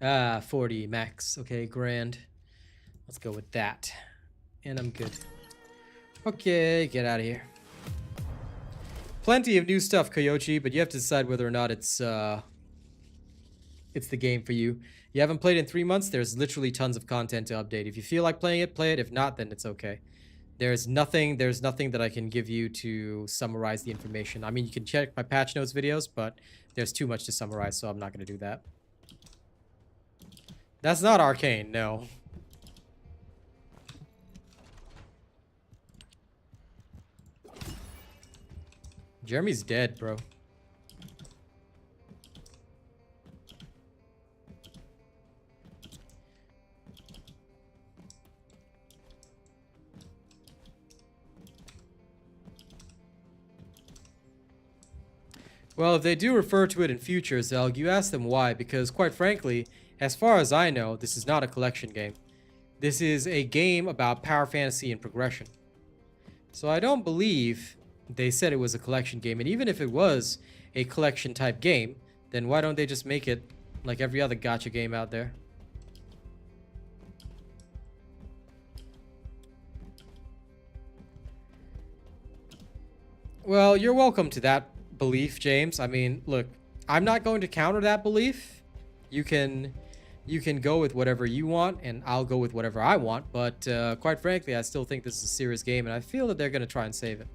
Ah, 40 max. Okay, grand. Let's go with that. And I'm good. Okay, get out of here. Plenty of new stuff, Koyochi, but you have to decide whether or not it's the game for you. You haven't played in 3 months, there's literally tons of content to update. If you feel like playing it, play it. If not, then it's okay. There's nothing that I can give you to summarize the information. I mean, you can check my patch notes videos, but there's too much to summarize, so I'm not going to do that. That's not Arcane, no. Jeremy's dead, bro. Well, if they do refer to it in future, Zelg, you ask them why, because quite frankly, as far as I know, this is not a collection game. This is a game about power fantasy and progression. So I don't believe they said it was a collection game, and even if it was a collection type game, then why don't they just make it like every other gacha game out there? Well, you're welcome to that belief, James. I mean, look, I'm not going to counter that belief. You can go with whatever you want, and I'll go with whatever I want, but quite frankly, I still think this is a serious game, and I feel that they're going to try and save it.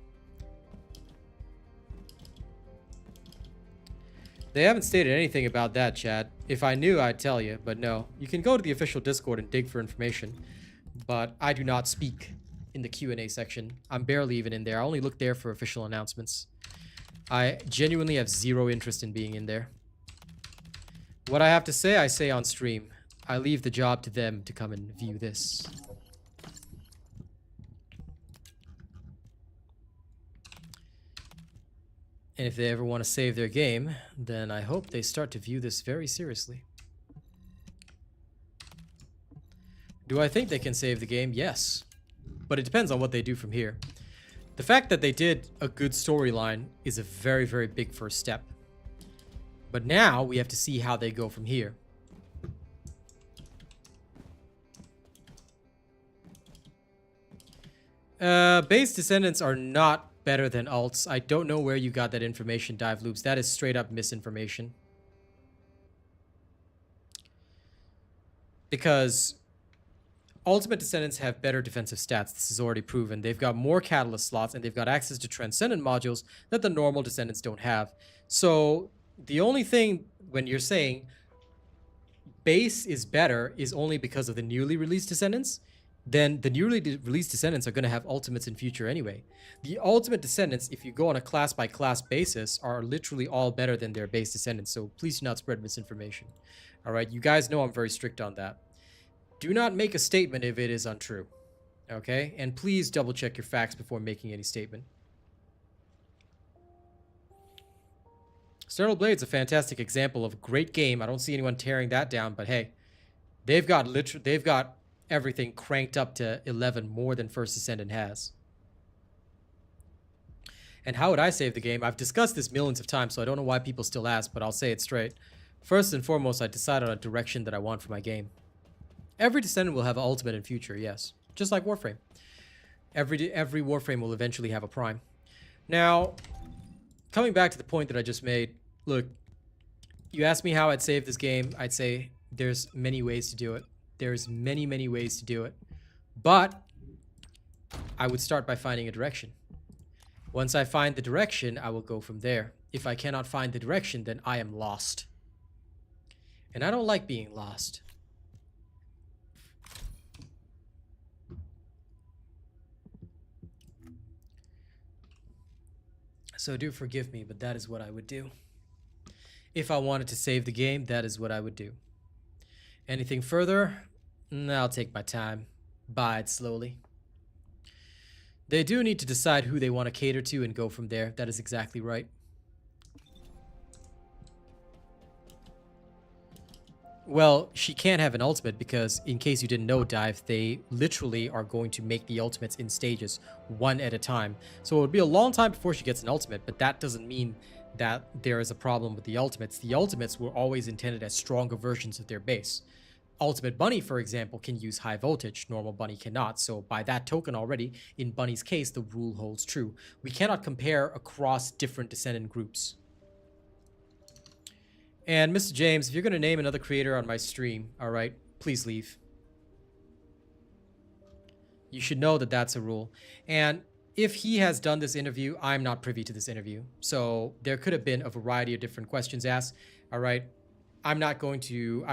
They haven't stated anything about that, Chad. If I knew, I'd tell you, but no. You can go to the official Discord and dig for information, but I do not speak in the Q&A section. I'm barely even in there. I only look there for official announcements. I genuinely have zero interest in being in there. What I have to say, I say on stream. I leave the job to them to come and view this. And if they ever want to save their game, then I hope they start to view this very seriously. Do I think they can save the game? Yes. But it depends on what they do from here. The fact that they did a good storyline is a very, very big first step. But now we have to see how they go from here. Base Descendants are not better than alts. I don't know where you got that information, Dive Loops. That is straight up misinformation. Because Ultimate Descendants have better defensive stats. This is already proven. They've got more Catalyst slots, and they've got access to Transcendent modules that the normal Descendants don't have. So the only thing when you're saying base is better is only because of the newly released Descendants, then the newly released Descendants are going to have ultimates in future anyway. The Ultimate Descendants, if you go on a class-by-class basis, are literally all better than their base Descendants, so please do not spread misinformation. Alright, you guys know I'm very strict on that. Do not make a statement if it is untrue. Okay? And please double-check your facts before making any statement. Startled Blade's a fantastic example of a great game. I don't see anyone tearing that down, but hey, they've got everything cranked up to 11 more than First Descendant has. And how would I save the game? I've discussed this millions of times, so I don't know why people still ask, but I'll say it straight. First and foremost, I decide on a direction that I want for my game. Every Descendant will have an ultimate in future, yes. Just like Warframe. Every Warframe will eventually have a prime. Now, coming back to the point that I just made, look, you asked me how I'd save this game. I'd say there's many ways to do it. There's many, many ways to do it. But I would start by finding a direction. Once I find the direction, I will go from there. If I cannot find the direction, then I am lost. And I don't like being lost. So do forgive me, but that is what I would do. If I wanted to save the game, that is what I would do. Anything further? I'll take my time. Buy it slowly. They do need to decide who they want to cater to and go from there. That is exactly right. Well, she can't have an ultimate because, in case you didn't know, Dive, they literally are going to make the ultimates in stages, one at a time. So it would be a long time before she gets an ultimate, but that doesn't mean that there is a problem with the ultimates. The ultimates were always intended as stronger versions of their base. Ultimate Bunny, for example, can use high voltage. Normal Bunny cannot. So by that token already, in Bunny's case, the rule holds true. We cannot compare across different Descendant groups. And Mr. James, if you're going to name another creator on my stream, all right, please leave. You should know that that's a rule. And if he has done this interview, I'm not privy to this interview. So there could have been a variety of different questions asked, all right? I'm not going to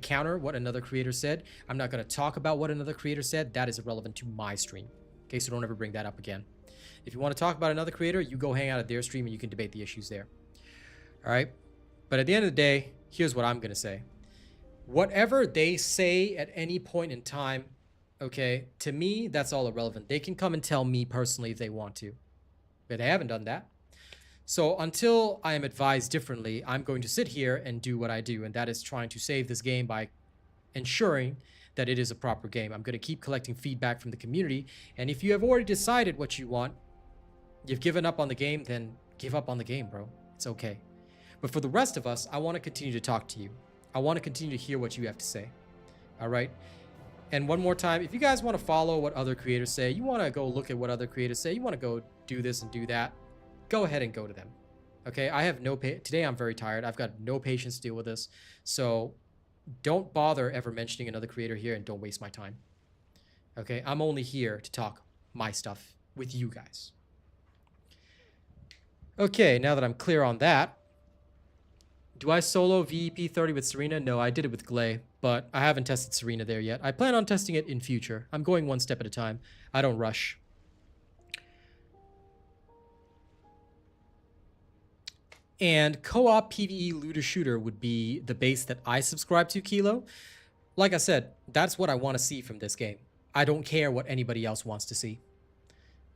counter what another creator said. I'm not going to talk about what another creator said. That is irrelevant to my stream. Okay, so don't ever bring that up again. If you want to talk about another creator, you go hang out at their stream and you can debate the issues there. All right? But at the end of the day, here's what I'm going to say. Whatever they say at any point in time, okay, to me, that's all irrelevant. They can come and tell me personally if they want to. But they haven't done that. So until I am advised differently, I'm going to sit here and do what I do, and that is trying to save this game by ensuring that it is a proper game. I'm going to keep collecting feedback from the community, and if you have already decided what you want, you've given up on the game, then give up on the game, bro. It's okay. But for the rest of us, I want to continue to talk to you. I want to continue to hear what you have to say. All right? And one more time, if you guys want to follow what other creators say, you want to go look at what other creators say, you want to go do this and do that, go ahead and go to them. Okay, I have no today I'm very tired. I've got no patience to deal with this. So don't bother ever mentioning another creator here and don't waste my time. Okay, I'm only here to talk my stuff with you guys. Okay, now that I'm clear on that, do I solo VEP 30 with Serena? No, I did it with Glay, but I haven't tested Serena there yet. I plan on testing it in future. I'm going one step at a time. I don't rush. And co-op PvE looter shooter would be the base that I subscribe to, Kilo. Like I said, that's what I want to see from this game. I don't care what anybody else wants to see.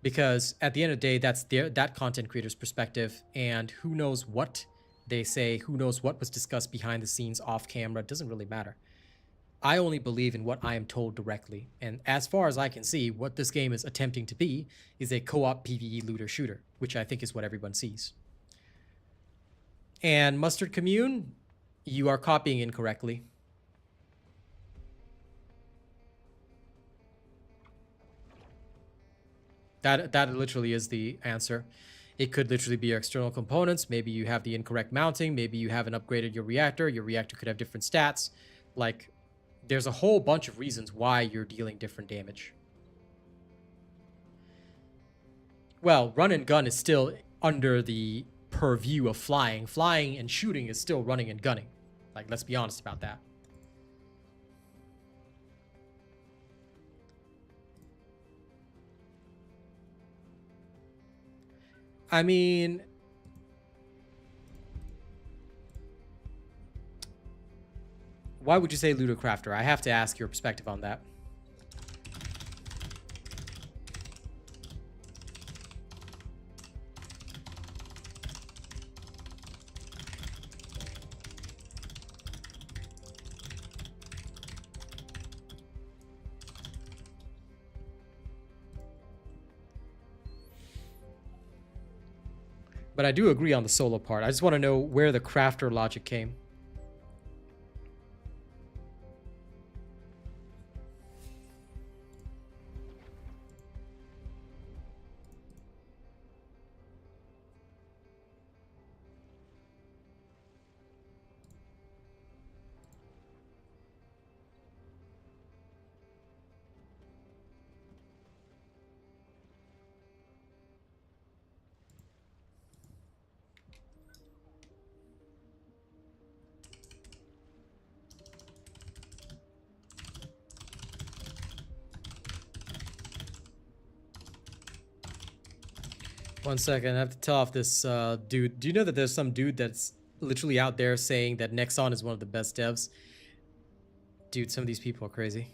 Because at the end of the day, that's that content creator's perspective, and who knows what they say, who knows what was discussed behind the scenes off camera, it doesn't really matter. I only believe in what I am told directly, and as far as I can see, what this game is attempting to be is a co-op PvE looter shooter, which I think is what everyone sees. And Mustard Commune, you are copying incorrectly. That literally is the answer. It could literally be your external components. Maybe you have the incorrect mounting. Maybe you haven't upgraded your reactor. Your reactor could have different stats. Like, there's a whole bunch of reasons why you're dealing different damage. Well, run and gun is still under the purview of flying. Flying and shooting is still running and gunning. Like, let's be honest about that. I mean, why would you say Looter Crafter? I have to ask your perspective on that. But I do agree on the solo part. I just want to know where the crafter logic came. One second, I have to tell off this dude. Do you know that there's some dude that's literally out there saying that Nexon is one of the best devs? Dude, some of these people are crazy.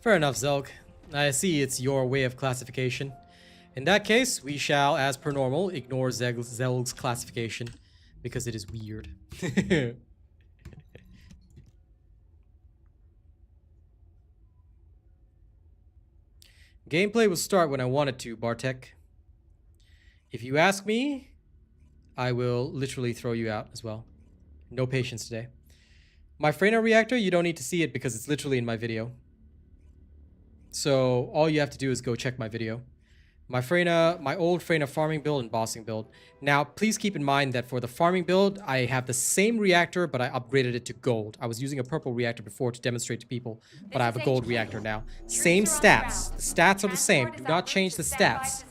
Fair enough, Zelg. I see it's your way of classification. In that case, we shall, as per normal, ignore Zelg's classification because it is weird. Gameplay will start when I want it to, Bartek. If you ask me, I will literally throw you out as well. No patience today. My Freyna reactor, you don't need to see it because it's literally in my video. So all you have to do is go check my video. My old Freyna farming build and bossing build. Now, please keep in mind that for the farming build, I have the same reactor, but I upgraded it to gold. I was using a purple reactor before to demonstrate to people, but I have a gold reactor now. Same stats. The stats are the same. Do not change the stats.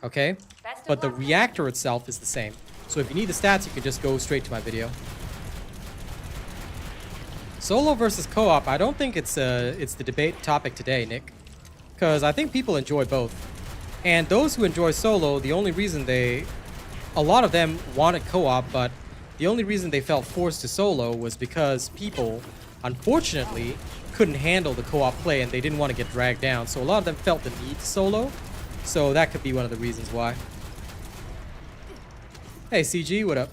Okay? But the reactor itself is the same. So if you need the stats, you can just go straight to my video. Solo versus co-op, I don't think it's the debate topic today, Nick. Because I think people enjoy both. And those who enjoy solo, the only reason a lot of them wanted co-op, but the only reason they felt forced to solo was because people, unfortunately, couldn't handle the co-op play and they didn't want to get dragged down. So a lot of them felt the need to solo. So that could be one of the reasons why. Hey, CG, what up?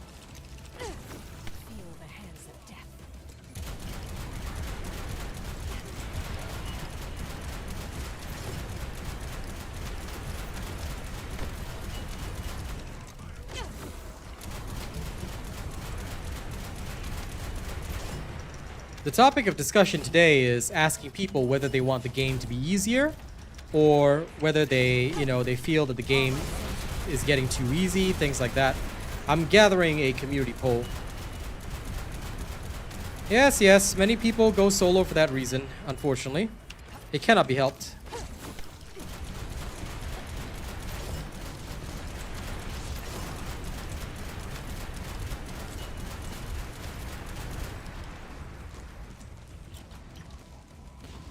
The topic of discussion today is asking people whether they want the game to be easier or whether they feel that the game is getting too easy, things like that. I'm gathering a community poll. Yes, many people go solo for that reason, unfortunately. It cannot be helped.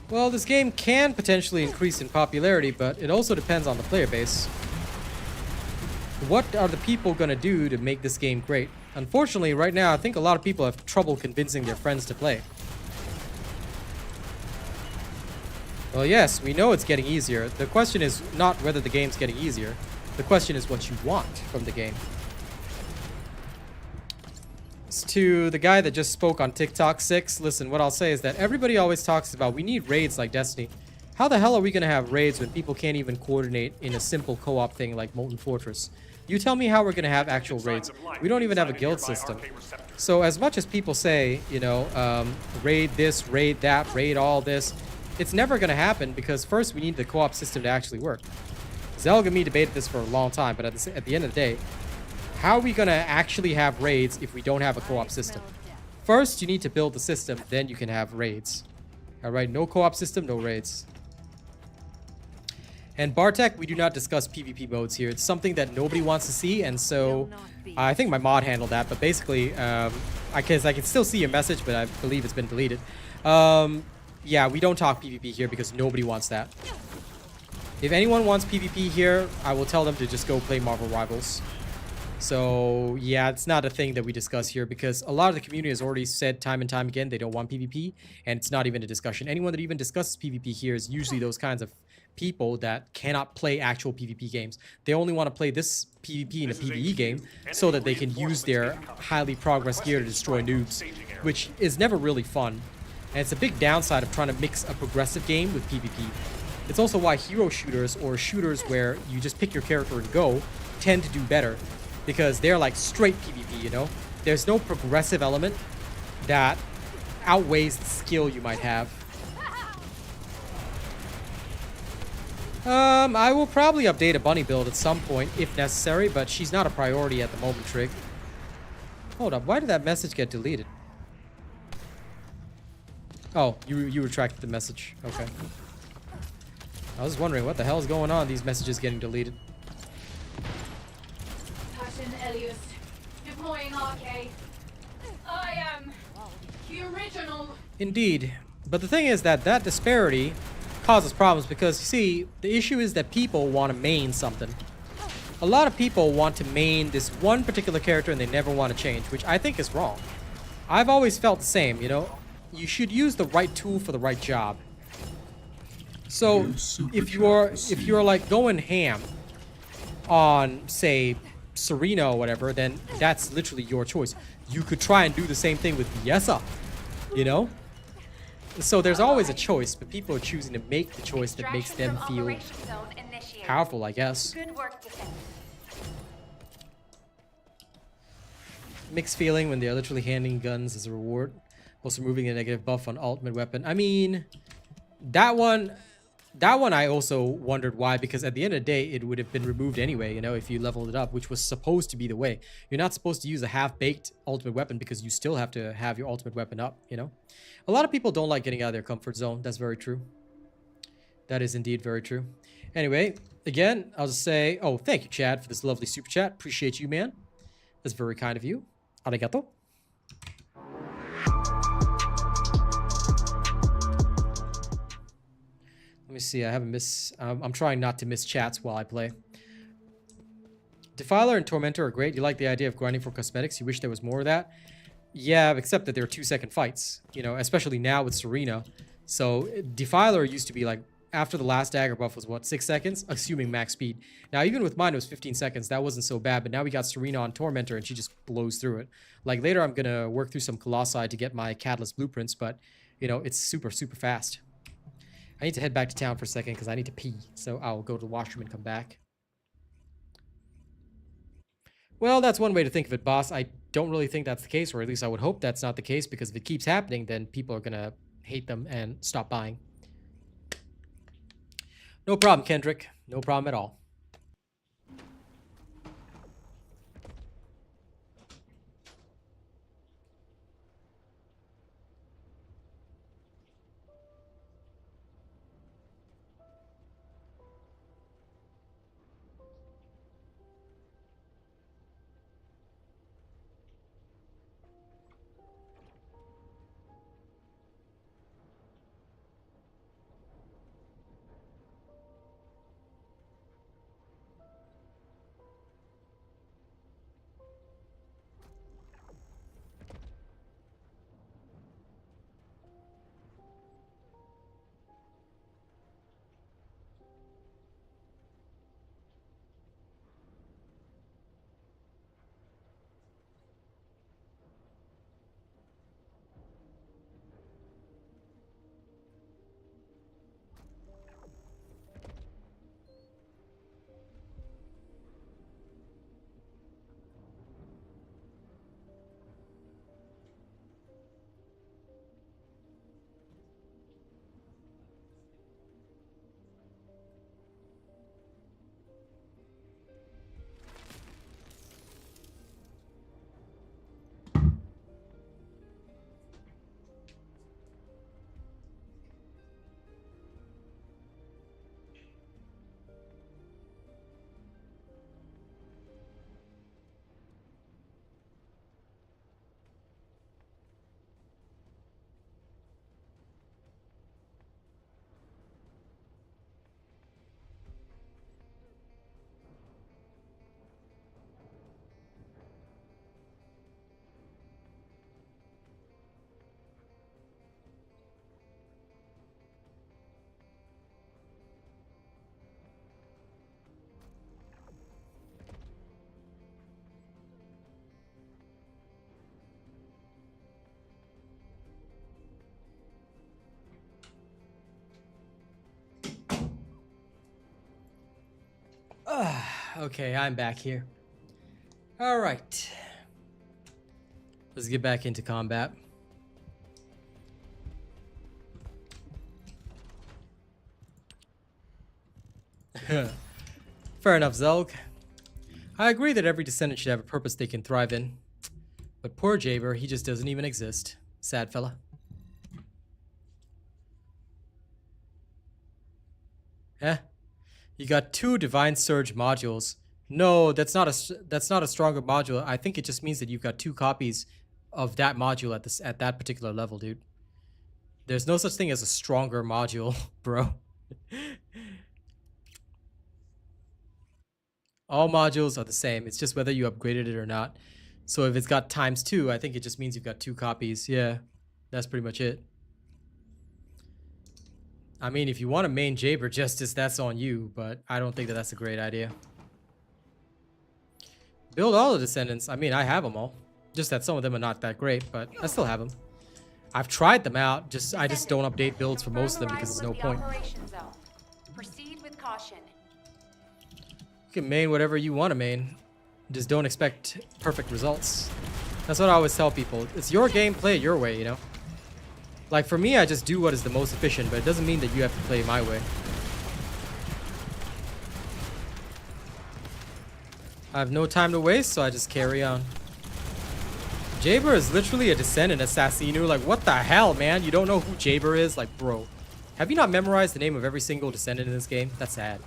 Well, this game can potentially increase in popularity, but it also depends on the player base. What are the people gonna do to make this game great? Unfortunately, right now, I think a lot of people have trouble convincing their friends to play. Well, yes, we know it's getting easier. The question is not whether the game's getting easier. The question is what you want from the game. To the guy that just spoke on TikTok 6, listen, what I'll say is that everybody always talks about we need raids like Destiny. How the hell are we going to have raids when people can't even coordinate in a simple co-op thing like Molten Fortress? You tell me how we're going to have actual raids. We don't even have a guild system. So as much as people say, raid this, raid that, raid all this, it's never going to happen because first we need the co-op system to actually work. Zelg and me debated this for a long time, but at the end of the day, how are we going to actually have raids if we don't have a co-op system? First, you need to build the system, then you can have raids. Alright, no co-op system, no raids. And Bartek, we do not discuss PvP modes here. It's something that nobody wants to see, and so I think my mod handled that, but basically, I can still see your message, but I believe it's been deleted. Yeah, we don't talk PvP here because nobody wants that. If anyone wants PvP here, I will tell them to just go play Marvel Rivals. So, yeah, it's not a thing that we discuss here because a lot of the community has already said time and time again they don't want PvP, and it's not even a discussion. Anyone that even discusses PvP here is usually those kinds of people that cannot play actual PvP games. They only want to play this PvP in a PvE game so that they can use their highly progressed gear to destroy noobs, which is never really fun. And it's a big downside of trying to mix a progressive game with PvP. It's also why hero shooters or shooters where you just pick your character and go tend to do better. Because they're like straight PvP, you know? There's no progressive element that outweighs the skill you might have. I will probably update a bunny build at some point, if necessary, but she's not a priority at the moment, Trig. Hold up, why did that message get deleted? Oh, you retracted the message. Okay. I was wondering what the hell is going on, these messages getting deleted. Elias, deploying Arche. I am the original. Indeed. But the thing is that disparity causes problems because, you see, the issue is that people want to main something. A lot of people want to main this one particular character and they never want to change, which I think is wrong. I've always felt the same, you know? You should use the right tool for the right job. So if you're like going ham on, say, Serena or whatever, then that's literally your choice. You could try and do the same thing with Yesa, you know? So there's always a choice, but people are choosing to make the choice that makes them feel powerful, I guess. Good work, Descendant. Mixed feeling when they're literally handing guns as a reward. Also removing a negative buff on ultimate weapon. I mean, that one I also wondered why, because at the end of the day, it would have been removed anyway, you know, if you leveled it up, which was supposed to be the way. You're not supposed to use a half-baked ultimate weapon because you still have to have your ultimate weapon up, you know? A lot of people don't like getting out of their comfort zone. That's very true. That is indeed very true. Anyway, again, I'll just say, oh, thank you, Chad, for this lovely super chat. Appreciate you, man. That's very kind of you. Arigato. Let me see. I haven't missed. I'm trying not to miss chats while I play. Defiler and Tormentor are great. You like the idea of grinding for cosmetics. You wish there was more of that. Yeah, except that they're 2-second fights. You know, especially now with Serena. So Defiler used to be like, after the last dagger buff was what, 6 seconds? Assuming max speed. Now, even with mine, it was 15 seconds. That wasn't so bad. But now we got Serena on Tormentor, and she just blows through it. Like, later I'm going to work through some Colossi to get my Catalyst blueprints. But, you know, it's super, super fast. I need to head back to town for a second because I need to pee. So I'll go to the washroom and come back. Well, that's one way to think of it, boss. I don't really think that's the case, or at least I would hope that's not the case, because if it keeps happening, then people are going to hate them and stop buying. No problem, Kendrick. No problem at all. Okay, I'm back here. All right. Let's get back into combat. Fair enough, Zelg. I agree that every descendant should have a purpose they can thrive in. But poor Jaber, he just doesn't even exist. Sad fella. Eh? You got 2 Divine Surge modules. No, that's not a stronger module. I think it just means that you've got 2 copies of that module at that particular level, dude. There's no such thing as a stronger module, bro. All modules are the same. It's just whether you upgraded it or not. So if it's got ×2, I think it just means you've got 2 copies. Yeah, that's pretty much it. I mean, if you want to main Jaber Justice, that's on you, but I don't think that that's a great idea. Build all the Descendants. I mean, I have them all. Just that some of them are not that great, but I still have them. I've tried them out. I just don't update builds for most of them because there's no point. Proceed with caution. You can main whatever you want to main. Just don't expect perfect results. That's what I always tell people. It's your game, play it your way, you know? Like for me, I just do what is the most efficient, but it doesn't mean that you have to play my way. I have no time to waste, so I just carry on. Jaber is literally a Descendant Assassinu. Like, what the hell, man? You don't know who Jaber is? Like, bro. Have you not memorized the name of every single Descendant in this game? That's sad.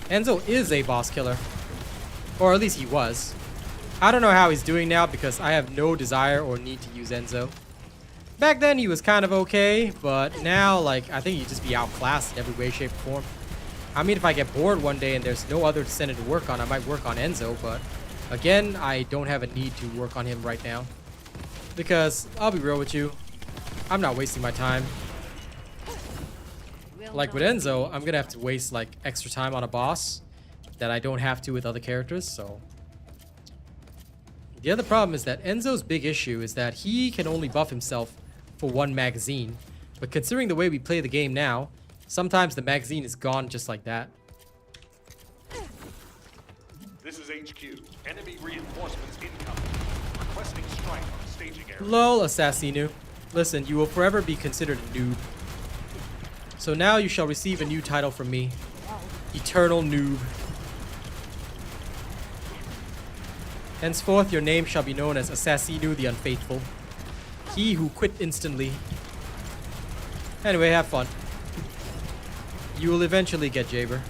Enzo is a boss killer. Or at least he was. I don't know how he's doing now because I have no desire or need to use Enzo. Back then he was kind of okay, but now, like, I think he'd just be outclassed in every way, shape, or form. I mean, if I get bored one day and there's no other Descendant to work on, I might work on Enzo, but again, I don't have a need to work on him right now. Because, I'll be real with you, I'm not wasting my time. Like with Enzo, I'm gonna have to waste like extra time on a boss that I don't have to with other characters, so. The other problem is that Enzo's big issue is that he can only buff himself for one magazine. But considering the way we play the game now, sometimes the magazine is gone just like that. This is HQ. Enemy reinforcements incoming. Requesting strike on staging area. Lol, Assassinu. Listen, you will forever be considered a noob. So now you shall receive a new title from me. Eternal Noob. Henceforth your name shall be known as Assassinu the Unfaithful. He who quit instantly. Anyway, have fun. You will eventually get Jaber.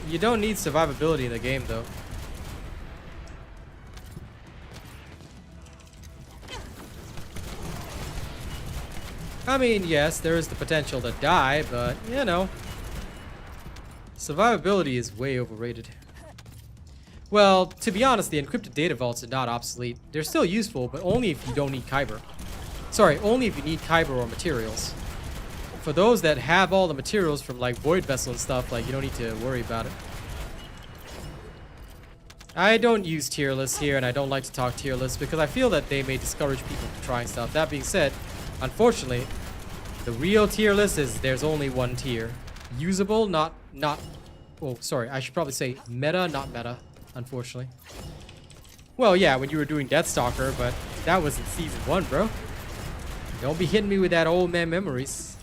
You don't need survivability in the game though. I mean, yes, there is the potential to die, but, you know. Survivability is way overrated. Well, to be honest, the encrypted data vaults are not obsolete. They're still useful, but only if you don't need Kyber. Sorry, only if you need Kyber or materials. For those that have all the materials from, like, Void Vessel and stuff, like, you don't need to worry about it. I don't use tier lists here, and I don't like to talk tier lists because I feel that they may discourage people from trying stuff. That being said, unfortunately, the real tier list is there's only one tier. Usable, not, oh, sorry, I should probably say meta, not meta, unfortunately. Well, yeah, when you were doing Deathstalker, but that was in Season 1, bro. Don't be hitting me with that old man memories.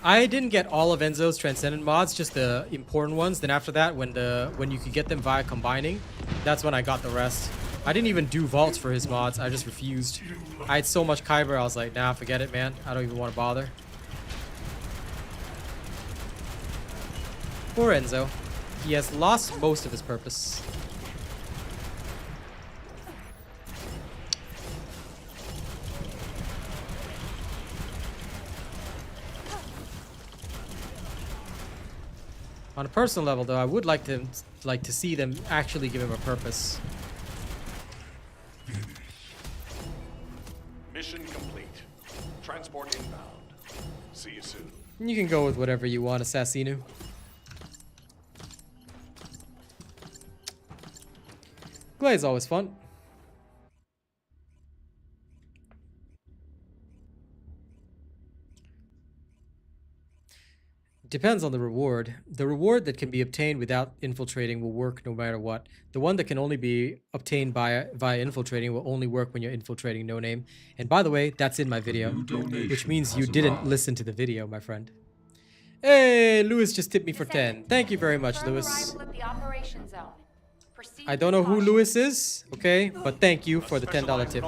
I didn't get all of Enzo's Transcendent mods, just the important ones. Then after that, when you could get them via combining, that's when I got the rest. I didn't even do vaults for his mods. I just refused. I had so much Kyber, I was like, nah, forget it, man. I don't even want to bother. Poor Enzo. He has lost most of his purpose. On a personal level, though, I would like to see them actually give him a purpose. Mission complete. Transport inbound. See you soon. You can go with whatever you want, Assassinu. Glade's always fun. Depends on the reward. The reward that can be obtained without infiltrating will work no matter what. The one that can only be obtained via infiltrating will only work when you're infiltrating No Name. And by the way, that's in my video, which means you didn't listen to the video, my friend. Hey, Lewis just tipped me for 10. Thank you very much, Lewis. I don't know who Lewis is, okay, but thank you for the $10 tip.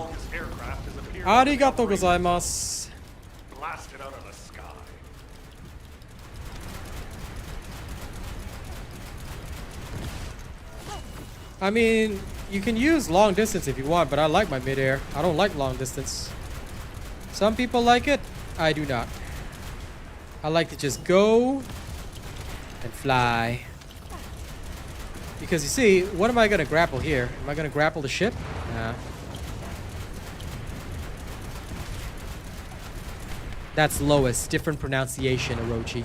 Arigatou gozaimasu. Blasted out of the sky. I mean, you can use long distance if you want, but I like my midair. I don't like long distance. Some people like it. I do not. I like to just go and fly. Because you see, what am I going to grapple here? Am I going to grapple the ship? Nah. That's Lois. Different pronunciation, Orochi.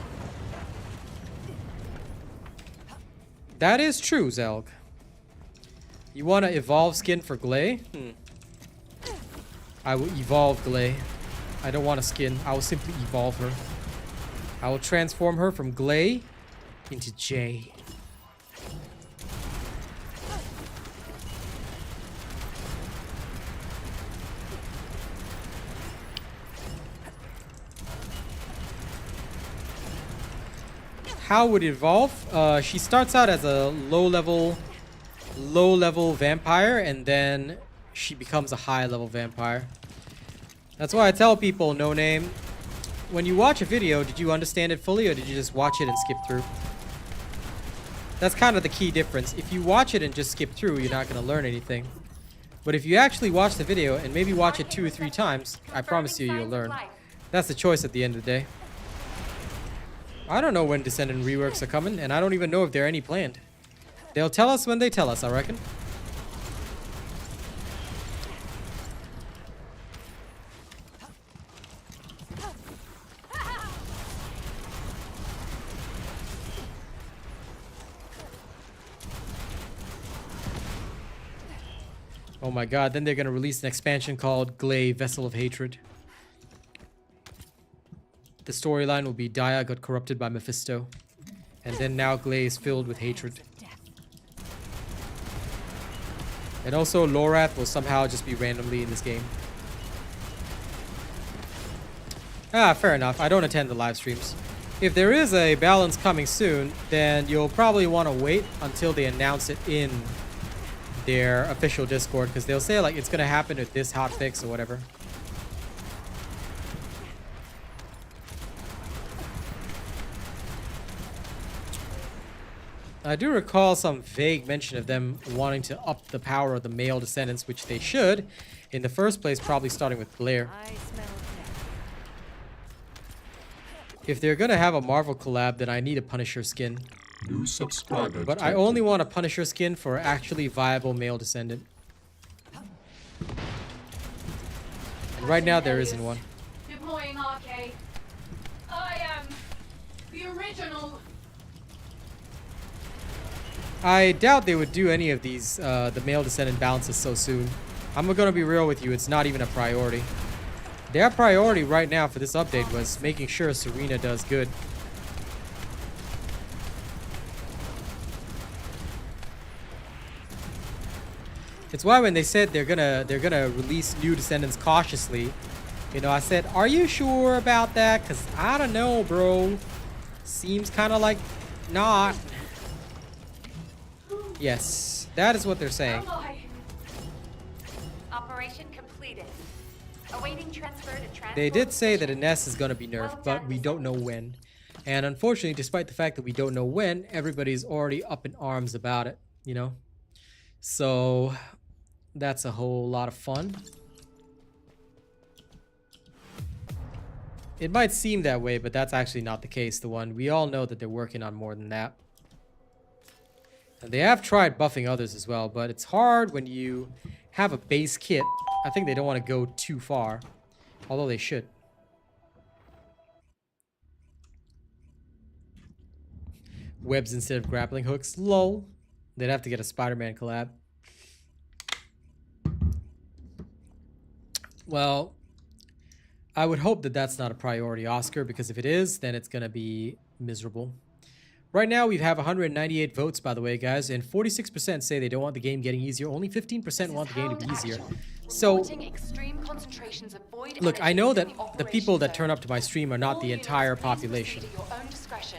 That is true, Zelg. You want to evolve skin for Glay? I will evolve Glay. I don't want a skin. I will simply evolve her. I will transform her from Glay into Jay. How would it evolve? She starts out as a low-level vampire, and then she becomes a high-level vampire. That's why I tell people, no name, when you watch a video, did you understand it fully, or did you just watch it and skip through? That's kind of the key difference. If you watch it and just skip through, you're not going to learn anything. But if you actually watch the video and maybe watch it 2 or 3 times, I promise you, you'll learn. That's the choice at the end of the day. I don't know when Descendant reworks are coming, and I don't even know if there are any planned. They'll tell us when they tell us, I reckon. Oh my god, then they're gonna release an expansion called Glay, Vessel of Hatred. The storyline will be Dia got corrupted by Mephisto. And then now Glay is filled with hatred. And also Lorath will somehow just be randomly in this game. Ah, fair enough. I don't attend the live streams. If there is a balance coming soon, then you'll probably want to wait until they announce it in their official Discord, because they'll say like it's gonna happen with this hotfix or whatever. I do recall some vague mention of them wanting to up the power of the male descendants, which they should. In the first place, probably starting with Blair. If they're gonna have a Marvel collab, then I need a Punisher skin. New subscriber But I only want a Punisher skin for actually viable male descendant. And right now, there isn't one. Deploying Arche. I am the original. I doubt they would do any of these, the male descendant balances so soon. I'm gonna be real with you, it's not even a priority. Their priority right now for this update was making sure Serena does good. It's why when they said they're gonna release new descendants cautiously, you know, I said, are you sure about that? Cause I don't know, bro. Seems kind of like not. Yes, that is what they're saying. Operation completed. Awaiting transfer to transport. They did say that Ines is going to be nerfed, but we don't know when. And unfortunately, despite the fact that we don't know when, everybody's already up in arms about it, you know? So, that's a whole lot of fun. It might seem that way, but that's actually not the case. We all know that they're working on more than that. They have tried buffing others as well, but it's hard when you have a base kit. I think they don't want to go too far, although they should. Webs instead of grappling hooks. Lol. They'd have to get a Spider-Man collab. Well, I would hope that that's not a priority, Oscar, because if it is, then it's going to be miserable. Right now, we have 198 votes, by the way, guys, and 46% say they don't want the game getting easier. Only 15% want the game to be easier. So, look, I know that the people that turn up to my stream are not the entire population.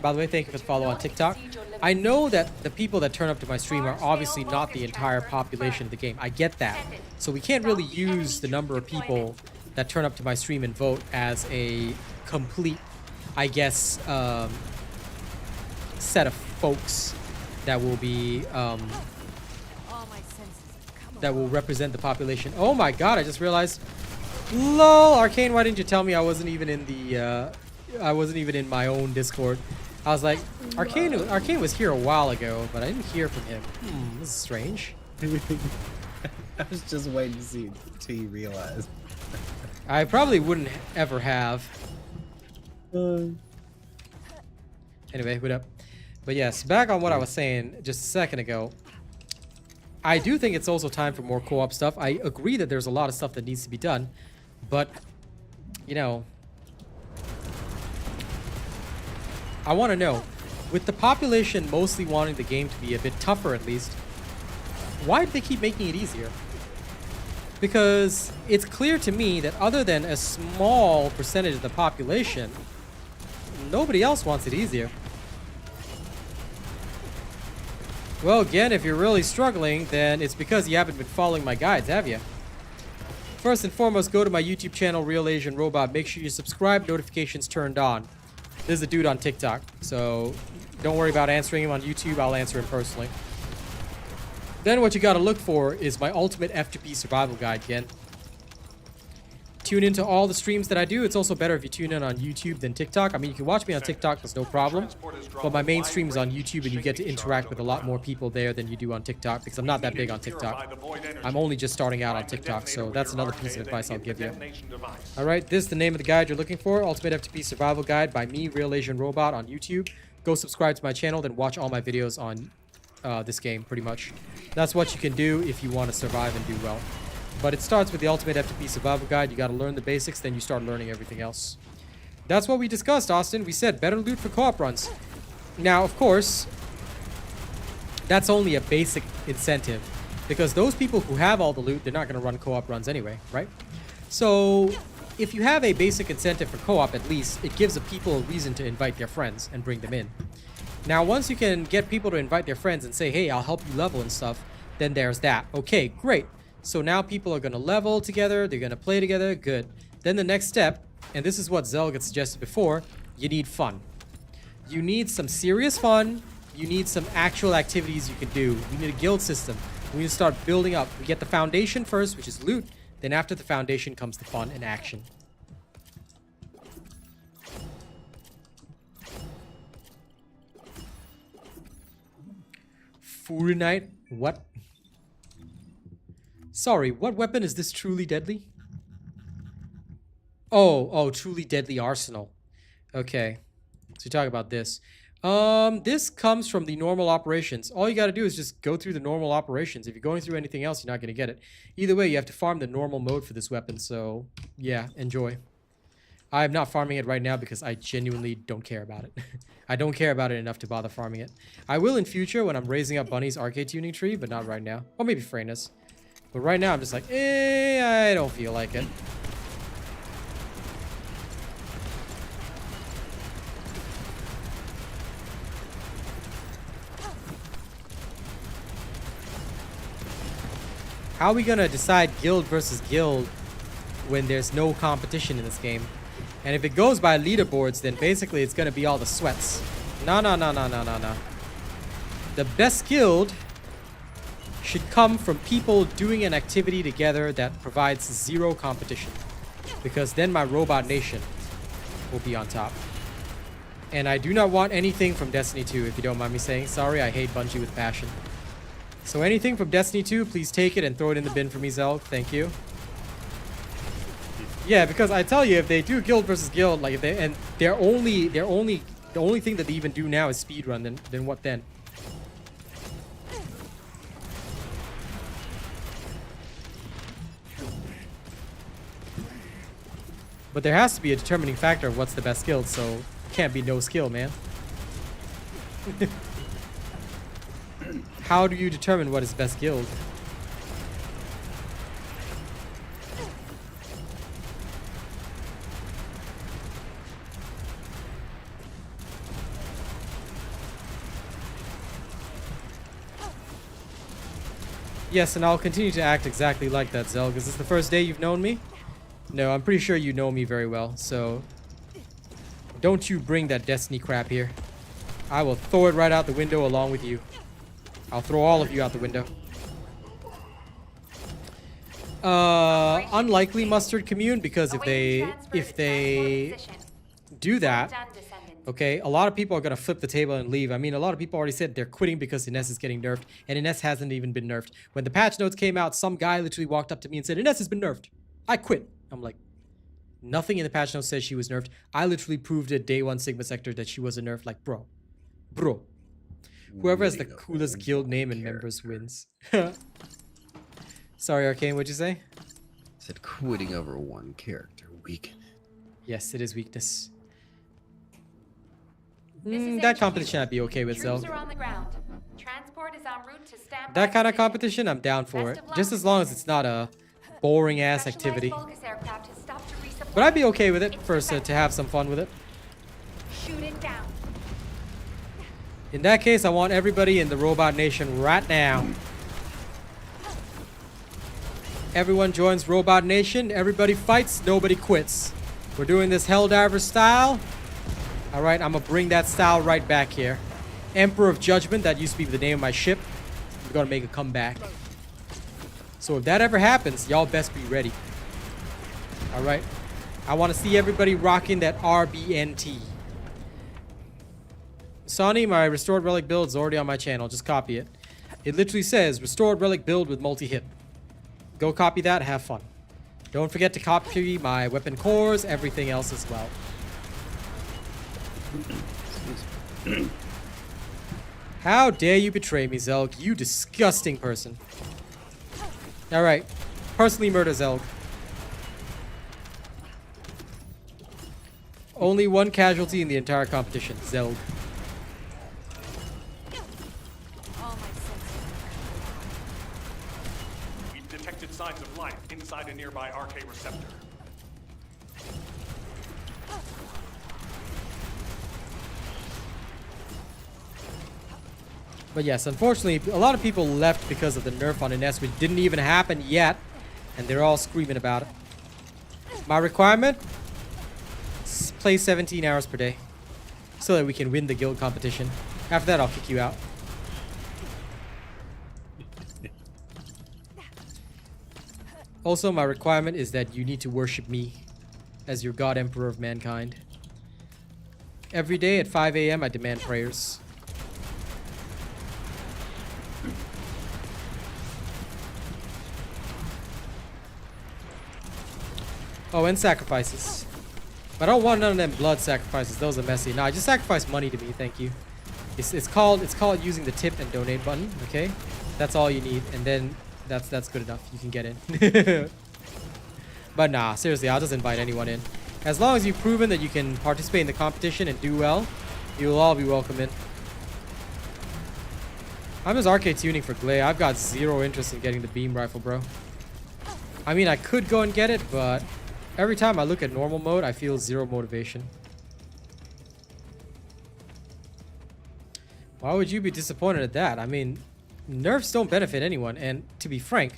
By the way, thank you for the follow on TikTok. I know that the people that turn up to my stream are obviously not the entire population of the game. I get that. So we can't really use the number of people that turn up to my stream and vote as a complete, I guess, set of folks that will be that will represent the population. Oh my god, I just realized. Lol, Arcane, why didn't you tell me I wasn't even in the I wasn't even in my own Discord? I was like, Arcane was here a while ago, but I didn't hear from him. This is strange. I was just waiting to see till you realize. I probably wouldn't ever have. Anyway, what up? But yes, back on what I was saying just a second ago. I do think it's also time for more co-op stuff. I agree that there's a lot of stuff that needs to be done, but you know, I want to know, with the population mostly wanting the game to be a bit tougher at least, why do they keep making it easier? Because it's clear to me that other than a small percentage of the population, nobody else wants it easier. Well, again, if you're really struggling, then it's because you haven't been following my guides, have you? First and foremost, go to my YouTube channel, RealAsianRobot. Make sure you subscribe, notifications turned on. There's a dude on TikTok, so don't worry about answering him on YouTube. I'll answer him personally. Then what you gotta look for is my ultimate F2P survival guide again. Tune into all the streams that I do. It's also better if you tune in on YouTube than TikTok. I mean, you can watch me on TikTok, there's no problem. But my main stream is on YouTube, and you get to interact with a lot more people there than you do on TikTok, because I'm not that big on TikTok. I'm only just starting out on TikTok, so that's another piece of advice I'll give you. Alright, this is the name of the guide you're looking for. Ultimate FTP Survival Guide by me, RealAsianRobot, on YouTube. Go subscribe to my channel, then watch all my videos on this game, pretty much. That's what you can do if you want to survive and do well. But it starts with the Ultimate FTP Survival Guide. You got to learn the basics, then you start learning everything else. That's what we discussed, Austin. We said better loot for co-op runs. Now, of course, that's only a basic incentive, because those people who have all the loot, they're not going to run co-op runs anyway, right? So if you have a basic incentive for co-op, at least, it gives the people a reason to invite their friends and bring them in. Now, once you can get people to invite their friends and say, hey, I'll help you level and stuff, then there's that. Okay, great. So now people are going to level together, they're going to play together, good. Then the next step, and this is what Zelg had suggested before, you need fun. You need some serious fun, you need some actual activities you can do. You need a guild system. We need to start building up. We get the foundation first, which is loot, then after the foundation comes the fun and action. Furinite? What? Sorry, what weapon is this truly deadly? Oh, truly deadly arsenal. Okay. So talk about this. This comes from the normal operations. All you gotta do is just go through the normal operations. If you're going through anything else, you're not gonna get it. Either way, you have to farm the normal mode for this weapon, so yeah, enjoy. I'm not farming it right now because I genuinely don't care about it. I don't care about it enough to bother farming it. I will in future when I'm raising up Bunny's arcade tuning tree, but not right now. Or maybe Freyna's. But right now I'm just like, I don't feel like it. How are we gonna decide guild versus guild when there's no competition in this game? And if it goes by leaderboards, then basically it's gonna be all the sweats. No. The best guild should come from people doing an activity together that provides zero competition. Because then my robot nation will be on top. And I do not want anything from Destiny 2, if you don't mind me saying. Sorry, I hate Bungie with passion. So anything from Destiny 2, please take it and throw it in the bin for me, Zelg. Thank you. Yeah, because I tell you, if they do guild versus guild, like if they, and the only thing that they even do now is speedrun, then what then? But there has to be a determining factor of what's the best guild, so it can't be no skill, man. How do you determine what is best guild? Yes, and I'll continue to act exactly like that, Zelg. Is this the first day you've known me? No, I'm pretty sure you know me very well, so don't you bring that Destiny crap here. I will throw it right out the window along with you. I'll throw all of you out the window. Unlikely Mustard Commune, because if they do that, Okay, a lot of people are gonna flip the table and leave. I mean, a lot of people already said they're quitting because Ines is getting nerfed, and Ines hasn't even been nerfed. When the patch notes came out, some guy literally walked up to me and said, Ines has been nerfed. I quit. I'm like, nothing in the patch notes says she was nerfed. I literally proved it day one Sigma Sector that she wasn't nerfed. Like, bro. Whoever has the coolest guild name and members wins. Sorry, Arcane, what'd you say? Said quitting over one character weaken. Yes, it is weakness. This is That HQ. competition I'd be okay with, Troops Zelg. are on the ground. Transport is en route to stand by That kind of position. competition, I'm down for it. Best of luck. Just as long as it's not a boring ass Specialized activity. Vulgus aircraft has stopped to resupply. But I'd be okay with it first to have some fun with it. Shoot it down. In that case, I want everybody in the Robot Nation right now. Everyone joins Robot Nation. Everybody fights. Nobody quits. We're doing this Helldiver style. All right, I'm gonna bring that style right back here. Emperor of Judgment, that used to be the name of my ship. We're gonna make a comeback. So if that ever happens, y'all best be ready. All right. I want to see everybody rocking that RBNT. Sonny, my restored relic build is already on my channel. Just copy it. It literally says restored relic build with multi-hit. Go copy that. Have fun. Don't forget to copy my weapon cores, everything else as well. How dare you betray me, Zelg? You disgusting person. Alright. Personally murder Zelg. Only one casualty in the entire competition. Zelg. We've detected signs of life inside a nearby Arche receptor. But yes, unfortunately, a lot of people left because of the nerf on Ines, which didn't even happen yet. And they're all screaming about it. My requirement? Play 17 hours per day. So that we can win the guild competition. After that, I'll kick you out. Also, my requirement is that you need to worship me as your God Emperor of mankind. Every day at 5 a.m. I demand prayers. Oh, and sacrifices. But I don't want none of them blood sacrifices. Those are messy. Nah, just sacrifice money to me, thank you. It's called using the tip and donate button, okay? That's all you need, and then that's good enough. You can get in. But nah, seriously, I'll just invite anyone in. As long as you've proven that you can participate in the competition and do well, you'll all be welcome in. I'm just arcade tuning for Glay. I've got zero interest in getting the beam rifle, bro. I mean, I could go and get it, but every time I look at normal mode, I feel zero motivation. Why would you be disappointed at that? I mean, nerfs don't benefit anyone, and to be frank,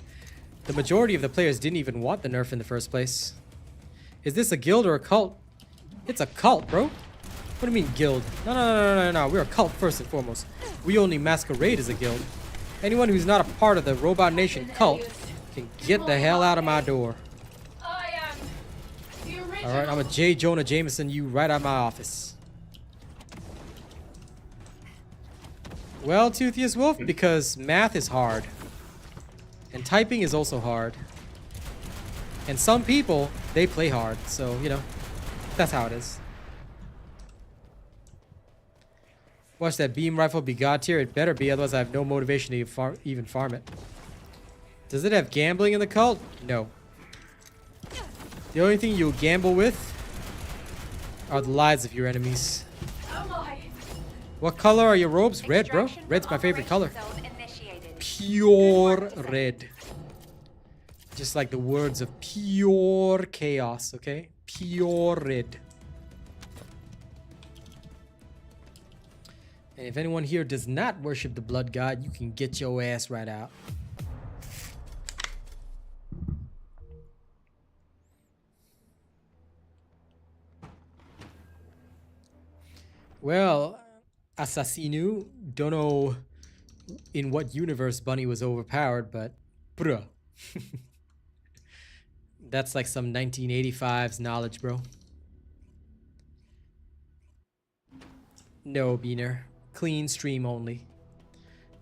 the majority of the players didn't even want the nerf in the first place. Is this a guild or a cult? It's a cult, bro. What do you mean guild? No. We're a cult first and foremost. We only masquerade as a guild. Anyone who's not a part of the Robot Nation cult can get the hell out of my door. I am the original. Alright, I'm a J. Jonah Jameson you right out of my office. Well, Toothiest Wolf, because math is hard. And typing is also hard. And some people, they play hard. So, you know, that's how it is. Watch that beam rifle be god tier. It better be, otherwise I have no motivation to even farm it. Does it have gambling in the cult? No. The only thing you'll gamble with are the lives of your enemies. Am I? What color are your robes? Red, bro. Extraction Red's from my favorite color. Operation Zone initiated. Pure red. Just like the words of pure chaos, okay? Pure red. And if anyone here does not worship the blood god, you can get your ass right out. Well, Assassinu, don't know in what universe Bunny was overpowered, but bruh. That's like some 1985's knowledge, bro. No, Beaner. Clean stream only.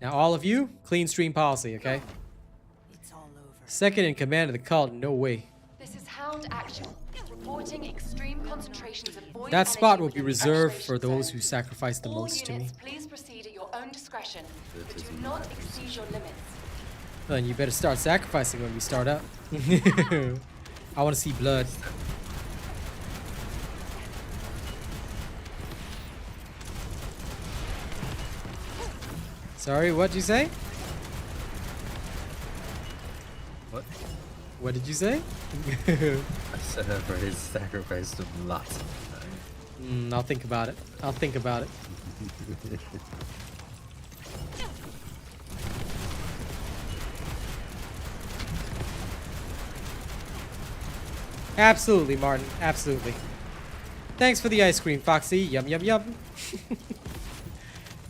Now, all of you, clean stream policy, okay? It's all over. Second in command of the cult, no way. This is Hound Actual, reporting extreme concentrations of void That spot energy will be within the reserved operation for those zone. who sacrifice the All most to me. units, please proceed at your own discretion, but do not exceed your limits. Then you better start sacrificing when we start up. I want to see blood. Sorry, what'd you say? What? What did you say? I said I've already sacrificed lots of time. I'll think about it. I'll think about it. Absolutely, Martin. Absolutely. Thanks for the ice cream, Foxy. Yum, yum, yum.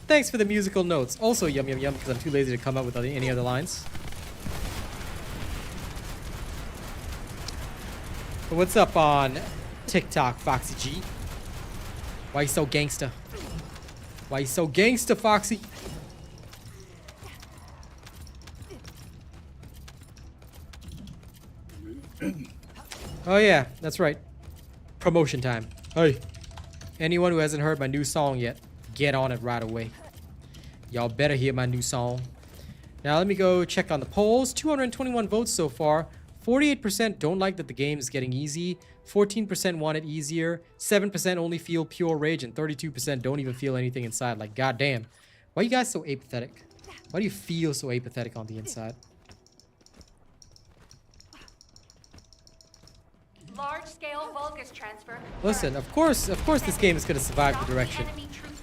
Thanks for the musical notes. Also, yum, yum, yum, because I'm too lazy to come up with any other lines. But what's up on TikTok, Foxy G? Why you so gangsta? Why you so gangsta, Foxy? Oh yeah, that's right. Promotion time. Hey, anyone who hasn't heard my new song yet, get on it right away. Y'all better hear my new song. Now let me go check on the polls. 221 votes so far. 48% don't like that the game is getting easy. 14% want it easier. 7% only feel pure rage, and 32% don't even feel anything inside. Like, goddamn. Why are you guys so apathetic? Why do you feel so apathetic on the inside? Large-scale Vulgus transfer. Listen, of course this game is going to survive the direction.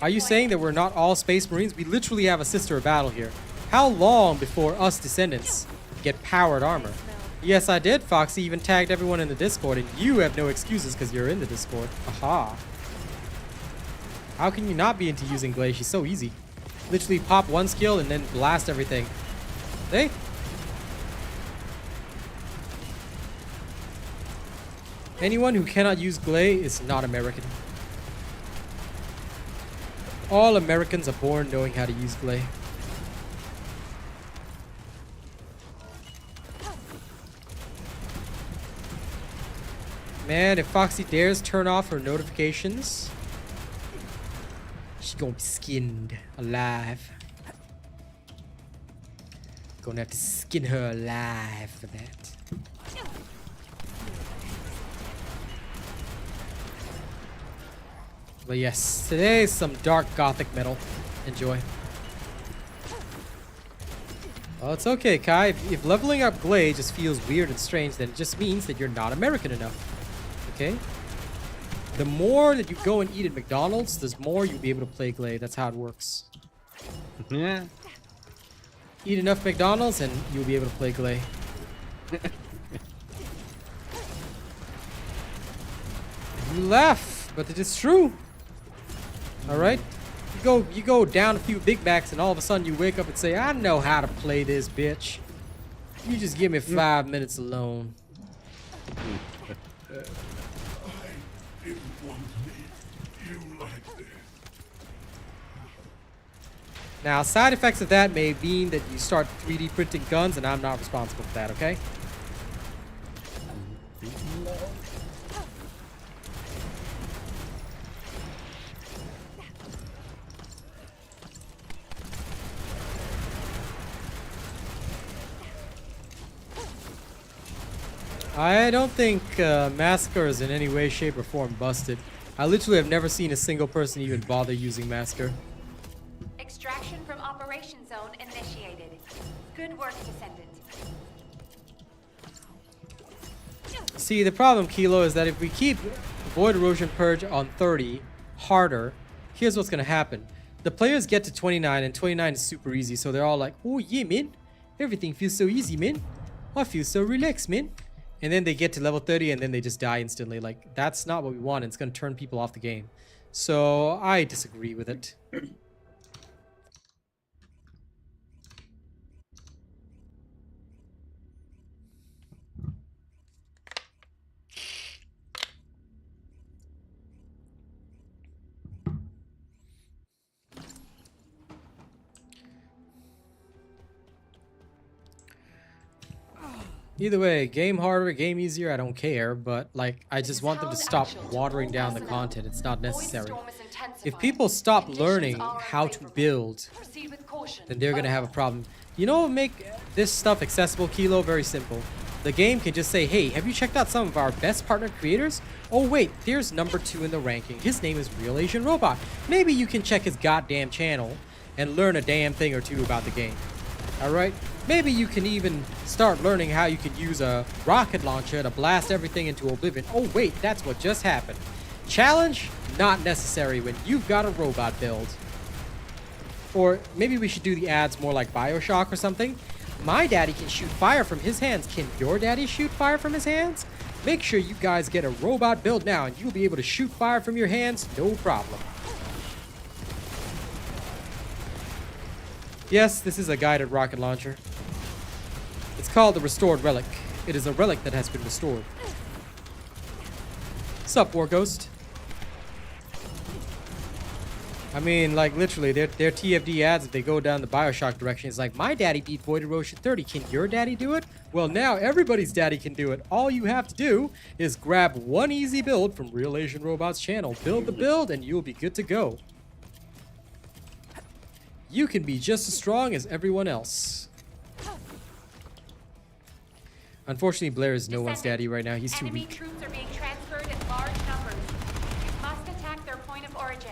Are you saying that we're not all Space Marines? We literally have a sister battle here. How long before us Descendants get powered armor? Yes, I did, Foxy. Even tagged everyone in the Discord, and you have no excuses because you're in the Discord. Aha. How can you not be into using Glaze? She's so easy. Literally pop one skill and then blast everything. Hey? Anyone who cannot use Glay is not American. All Americans are born knowing how to use Glay. Man, if Foxy dares turn off her notifications, she's gonna be skinned alive. Gonna have to skin her alive for that. But yes, today is some dark gothic metal. Enjoy. Well, it's okay, Kai. If leveling up Glade just feels weird and strange, then it just means that you're not American enough. Okay? The more that you go and eat at McDonald's, the more you'll be able to play Glade. That's how it works. Yeah. Eat enough McDonald's and you'll be able to play Glade. You laugh, but it is true. Alright? You go down a few Big Macs and all of a sudden you wake up and say, I know how to play this, bitch. You just give me 5 minutes alone. Now, side effects of that may mean that you start 3D printing guns, and I'm not responsible for that, okay? I don't think Massacre is in any way, shape, or form busted. I literally have never seen a single person even bother using Massacre. Extraction from operation zone initiated. Good work, Descendant. See, the problem, Kilo, is that if we keep Void Erosion Purge on 30 harder, here's what's gonna happen. The players get to 29, and 29 is super easy, so they're all like, oh yeah, man. Everything feels so easy, man. I feel so relaxed, man. And then they get to level 30 and then they just die instantly. Like, that's not what we want. It's going to turn people off the game. So, I disagree with it. Either way, game harder, game easier, I don't care, but like I It just is want them to Hound stop Actual to watering all down the personnel. content. It's not Void necessary. storm is If intensifying. people stop Conditions learning are how to unfavorable. build, Proceed with caution. then they're gonna have a problem. You know what would make this stuff accessible, Kilo? Very simple. The game can just say, hey, have you checked out some of our best partner creators? Oh wait, there's number 2 in the ranking. His name is RealAsianRobot. Maybe you can check his goddamn channel and learn a damn thing or two about the game. Alright? Maybe you can even start learning how you can use a rocket launcher to blast everything into oblivion. Oh wait, that's what just happened. Challenge? Not necessary when you've got a robot build. Or maybe we should do the ads more like BioShock or something. My daddy can shoot fire from his hands. Can your daddy shoot fire from his hands? Make sure you guys get a robot build now and you'll be able to shoot fire from your hands, no problem. Yes, this is a guided rocket launcher. It's called the Restored Relic. It is a relic that has been restored. Sup, War Ghost? I mean, like, literally, their TFD ads, if they go down the BioShock direction, it's like, my daddy beat Void Erosion 30. Can your daddy do it? Well, now everybody's daddy can do it. All you have to do is grab one easy build from RealAsianRobot's channel. Build the build, and you'll be good to go. You can be just as strong as everyone else. Unfortunately, Blair is no one's daddy right now. He's too Enemy weak. troops are being transferred in large numbers. You must attack their point of origin.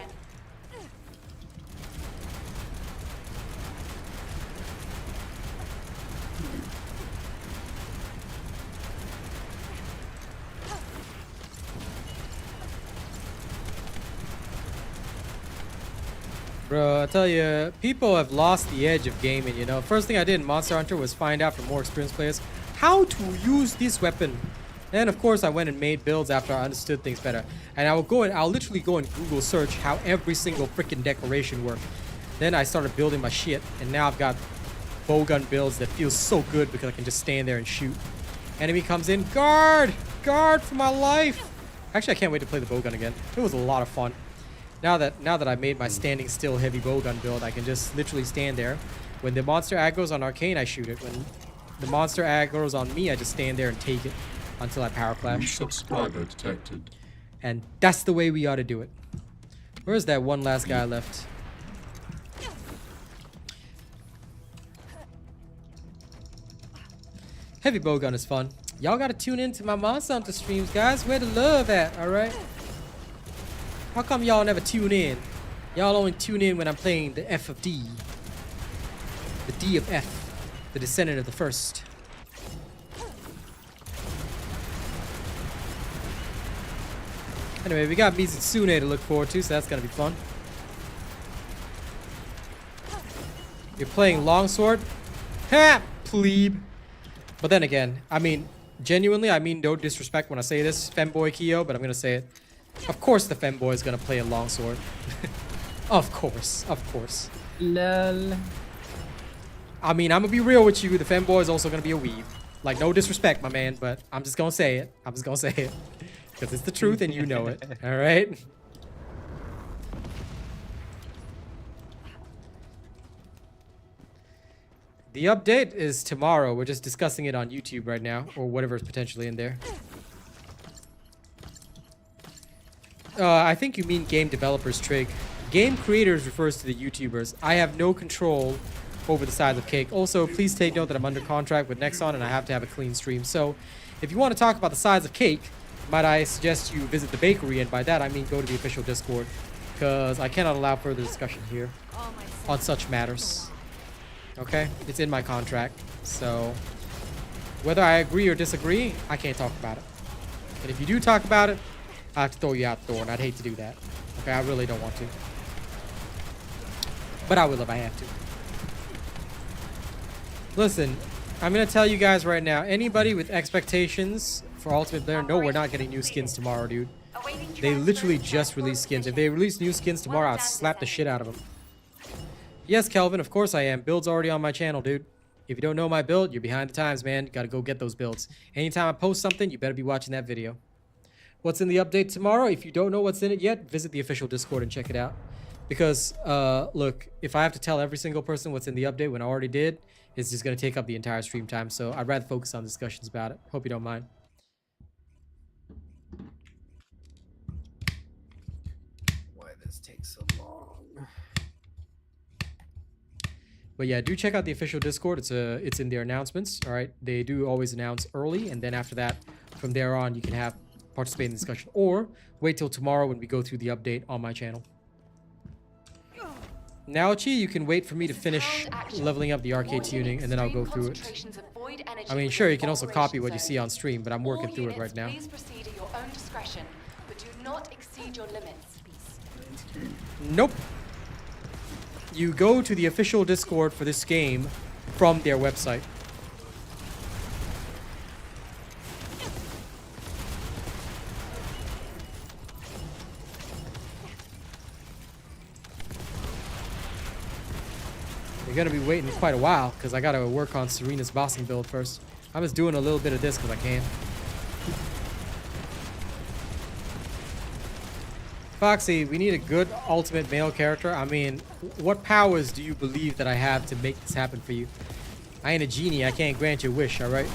Bro, I tell you, people have lost the edge of gaming, you know. First thing I did in Monster Hunter was find out from more experienced players how to use this weapon. And of course, I went and made builds after I understood things better. And I'll literally go and Google search how every single freaking decoration worked. Then I started building my shit, and now I've got bowgun builds that feel so good because I can just stand there and shoot. Enemy comes in, guard! Guard for my life! Actually, I can't wait to play the bowgun again. It was a lot of fun. Now that I made my standing still heavy bowgun build, I can just literally stand there. When the monster aggro's on Arcane, I shoot it. When the monster aggro's on me, I just stand there and take it until I power New clash. subscriber detected. And that's the way we ought to do it. Where's that one last guy left? Heavy bowgun is fun. Y'all gotta tune into my Monster Hunter streams, guys. Where the love at, alright? How come y'all never tune in? Y'all only tune in when I'm playing the F of D. The D of F. The Descendant of the First. Anyway, we got Mizitsune to look forward to, so that's gonna be fun. You're playing Longsword? Ha! Plebe. But then again, I mean, genuinely, I mean no disrespect when I say this, femboy Kyo, but I'm gonna say it. Of course the femboy is gonna play a longsword. Of course, of course. Lol. I mean, I'm gonna be real with you, the femboy is also gonna be a weeb. Like, no disrespect, my man, but I'm just gonna say it. I'm just gonna say it. Because it's the truth and you know it, alright? The update is tomorrow. We're just discussing it on YouTube right now, or whatever's potentially in there. I think you mean game developers, Trig. Game creators refers to the YouTubers. I have no control over the size of cake. Also, please take note that I'm under contract with Nexon and I have to have a clean stream. So, if you want to talk about the size of cake, might I suggest you visit the bakery, and by that I mean go to the official Discord, because I cannot allow further discussion here on such matters. Okay? It's in my contract. So, whether I agree or disagree, I can't talk about it. And if you do talk about it, I have to throw you out the door, and I'd hate to do that. Okay, I really don't want to. But I will if I have to. Listen, I'm going to tell you guys right now, anybody with expectations for Ultimate Blair, no, we're not getting new skins tomorrow, dude. They literally just released skins. If they release new skins tomorrow, I'd slap the shit out of them. Yes, Kelvin, of course I am. Build's already on my channel, dude. If you don't know my build, you're behind the times, man. You gotta go get those builds. Anytime I post something, you better be watching that video. What's in the update tomorrow? If you don't know what's in it yet, visit the official Discord and check it out. Because, look, if I have to tell every single person what's in the update when I already did, it's just going to take up the entire stream time. So I'd rather focus on discussions about it. Hope you don't mind. Why this takes so long? But yeah, do check out the official Discord. It's in their announcements. All right, they do always announce early, and then after that, from there on, you can participate in the discussion, or wait till tomorrow when we go through the update on my channel. Now, Chi, you can wait for me to finish leveling up the arcade tuning, and then I'll go through it. I mean, sure, you can also copy what you see on stream, but I'm working through it right now. Please proceed at your own discretion, but do not exceed your limits. Nope. You go to the official Discord for this game from their website. You're gonna be waiting quite a while because I gotta work on Serena's bossing build first. I'm just doing a little bit of this because I can. Foxy, we need a good ultimate male character. I mean, what powers do you believe that I have to make this happen for you? I ain't a genie. I can't grant your wish, alright?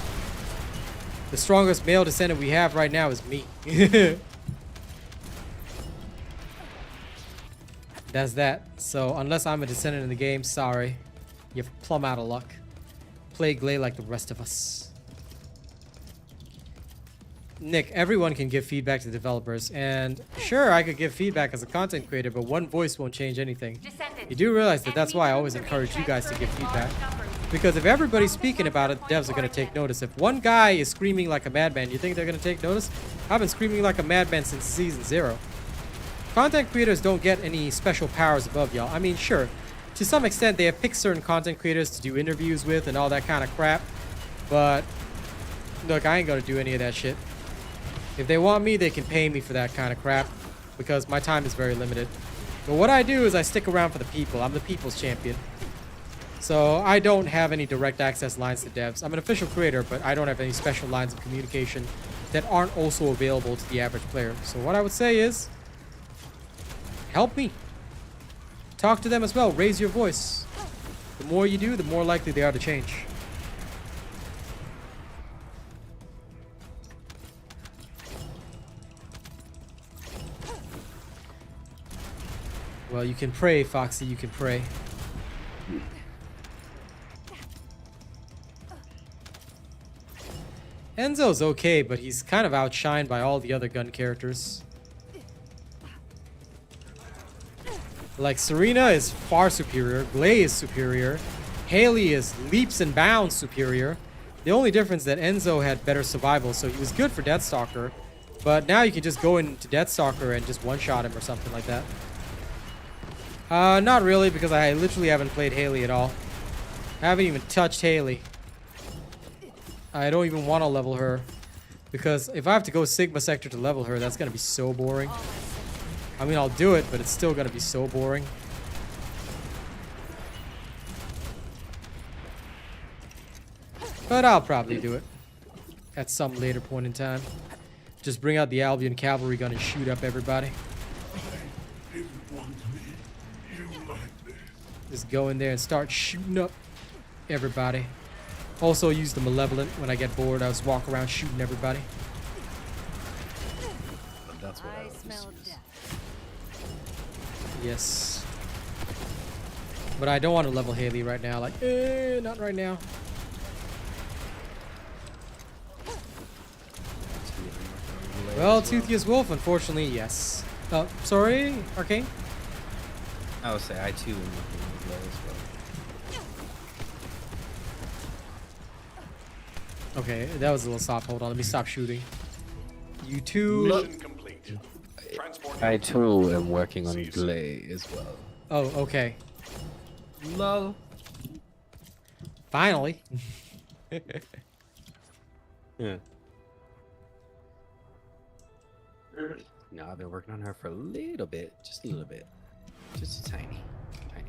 The strongest male descendant we have right now is me. That's that. So, unless I'm a descendant in the game, sorry. You're plumb out of luck. Play Glay like the rest of us. Nick, everyone can give feedback to developers, and sure, I could give feedback as a content creator, but one voice won't change anything. You do realize that that's why I always encourage you guys to give feedback. Because if everybody's speaking about it, devs are going to take notice. If one guy is screaming like a madman, you think they're going to take notice? I've been screaming like a madman since season 0. Content creators don't get any special powers above y'all. I mean, sure, to some extent, they have picked certain content creators to do interviews with and all that kind of crap. But, look, I ain't going to do any of that shit. If they want me, they can pay me for that kind of crap, because my time is very limited. But what I do is I stick around for the people. I'm the people's champion. So I don't have any direct access lines to devs. I'm an official creator, but I don't have any special lines of communication that aren't also available to the average player. So what I would say is, help me. Talk to them as well. Raise your voice. The more you do, the more likely they are to change. Well, you can pray, Foxy. You can pray. Enzo's okay, but he's kind of outshined by all the other gun characters. Like, Serena is far superior, Glay is superior, Haley is leaps and bounds superior. The only difference is that Enzo had better survival, so he was good for Deathstalker, but now you can just go into Deathstalker and just one-shot him or something like that. Not really, because I literally haven't played Haley at all. I haven't even touched Haley. I don't even want to level her, because if I have to go Sigma Sector to level her, that's going to be so boring. I mean, I'll do it, but it's still going to be so boring. But I'll probably do it at some later point in time. Just bring out the Albion cavalry gun and shoot up everybody. Just go in there and start shooting up everybody. Also use the Malevolent when I get bored. I just walk around shooting everybody. That's what I smell death. Yes. But I don't want to level Haley right now. Like, not right now. Well, Toothiest Wolf, unfortunately, yes. Sorry, Arcane? I would say I too am looking at Glay as well. Okay, that was a little soft. Hold on, let me stop shooting. You too. Mission complete. Transport. I too am working on Glay as well. Oh, okay. Lol. Finally. Yeah. No, I've been working on her for a little bit. Just a little bit. Just a tiny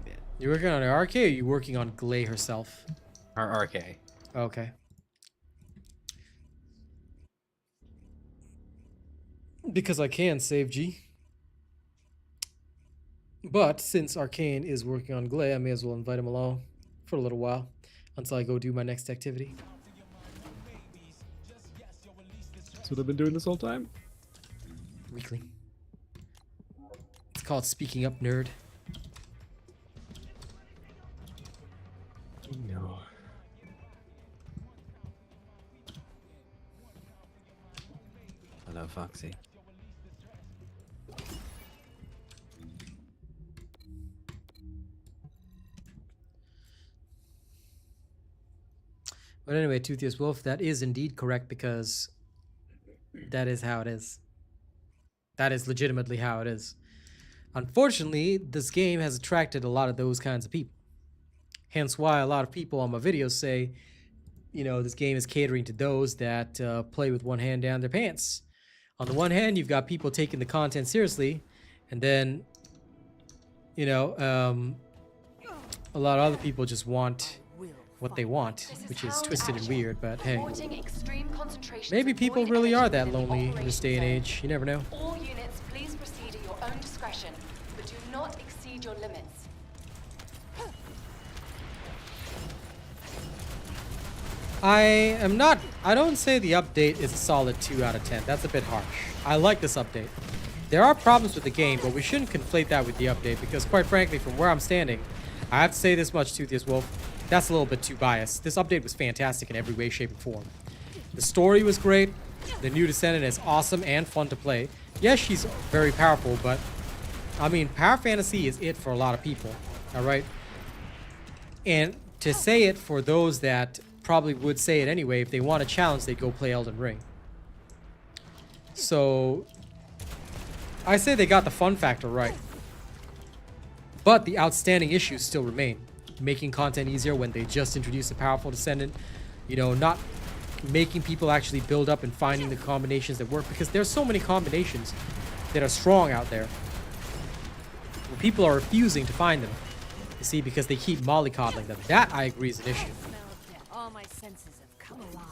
bit. You working on Arche, or are you working on Glay herself? Her Arche. Okay. Because I can save G. But since Arcane is working on Glay, I may as well invite him along for a little while. until I go do my next activity. That's what I've been doing this whole time. Weekly. It's called Speaking Up, Nerd. No. Hello, Foxy. But anyway, Toothiest Wolf, that is indeed correct because that is how it is. That is legitimately how it is. Unfortunately, this game has attracted a lot of those kinds of people. Hence why a lot of people on my videos say, you know, this game is catering to those that play with one hand down their pants. On the one hand, you've got people taking the content seriously, and then, you know, a lot of other people just want what they want, which is twisted and weird, but hey. Maybe people really are that lonely in this day and age. You never know. All units, please proceed at your own discretion, but do not exceed your limits. I don't say the update is a solid 2 out of 10. That's a bit harsh. I like this update. There are problems with the game, but we shouldn't conflate that with the update because quite frankly, from where I'm standing, I have to say this much, Toothiest Wolf, that's a little bit too biased. This update was fantastic in every way, shape, and form. The story was great. The new Descendant is awesome and fun to play. Yes, she's very powerful, but I mean, power fantasy is it for a lot of people, all right? And to say it for those that probably would say it anyway, if they want a challenge, they'd go play Elden Ring. So I say they got the fun factor right. But the outstanding issues still remain. Making content easier when they just introduced a powerful Descendant. You know, not making people actually build up and finding the combinations that work, because there's so many combinations that are strong out there. Well, people are refusing to find them. You see, because they keep mollycoddling them. That, I agree, is an issue. All my senses have come alive.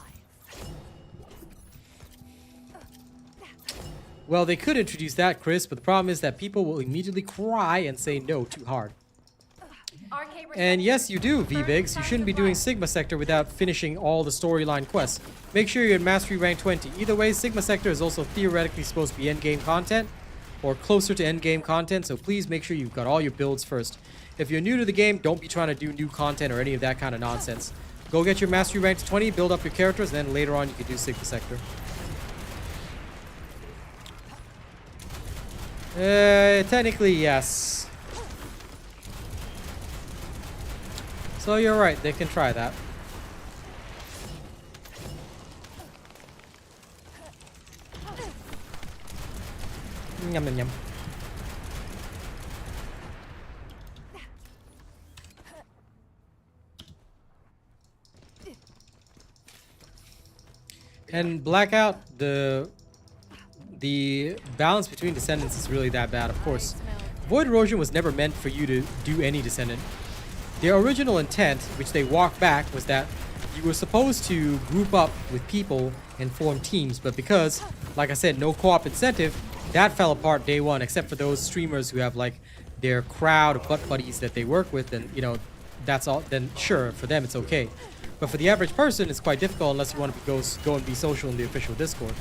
Well, they could introduce that, Chris, but the problem is that people will immediately cry and say no too hard. And yes, you do, VBigs. You shouldn't be doing Sigma Sector without finishing all the storyline quests. Make sure you're at Mastery Rank 20. Either way, Sigma Sector is also theoretically supposed to be endgame content, or closer to endgame content, so please make sure you've got all your builds first. If you're new to the game, don't be trying to do new content or any of that kind of nonsense. Go get your Mastery Rank to 20, build up your characters, and then later on you can do Sigma Sector. Technically, yes. So you're right, they can try that. Yum, yum, yum. And Blackout, the balance between Descendants is really that bad, of course. Void Erosion was never meant for you to do any Descendant. Their original intent, which they walked back, was that you were supposed to group up with people and form teams, but because, like I said, no co-op incentive, that fell apart day one, except for those streamers who have like their crowd of butt buddies that they work with, and you know, that's all, then sure, for them it's okay. But for the average person, it's quite difficult unless you want to go and be social in the official Discord.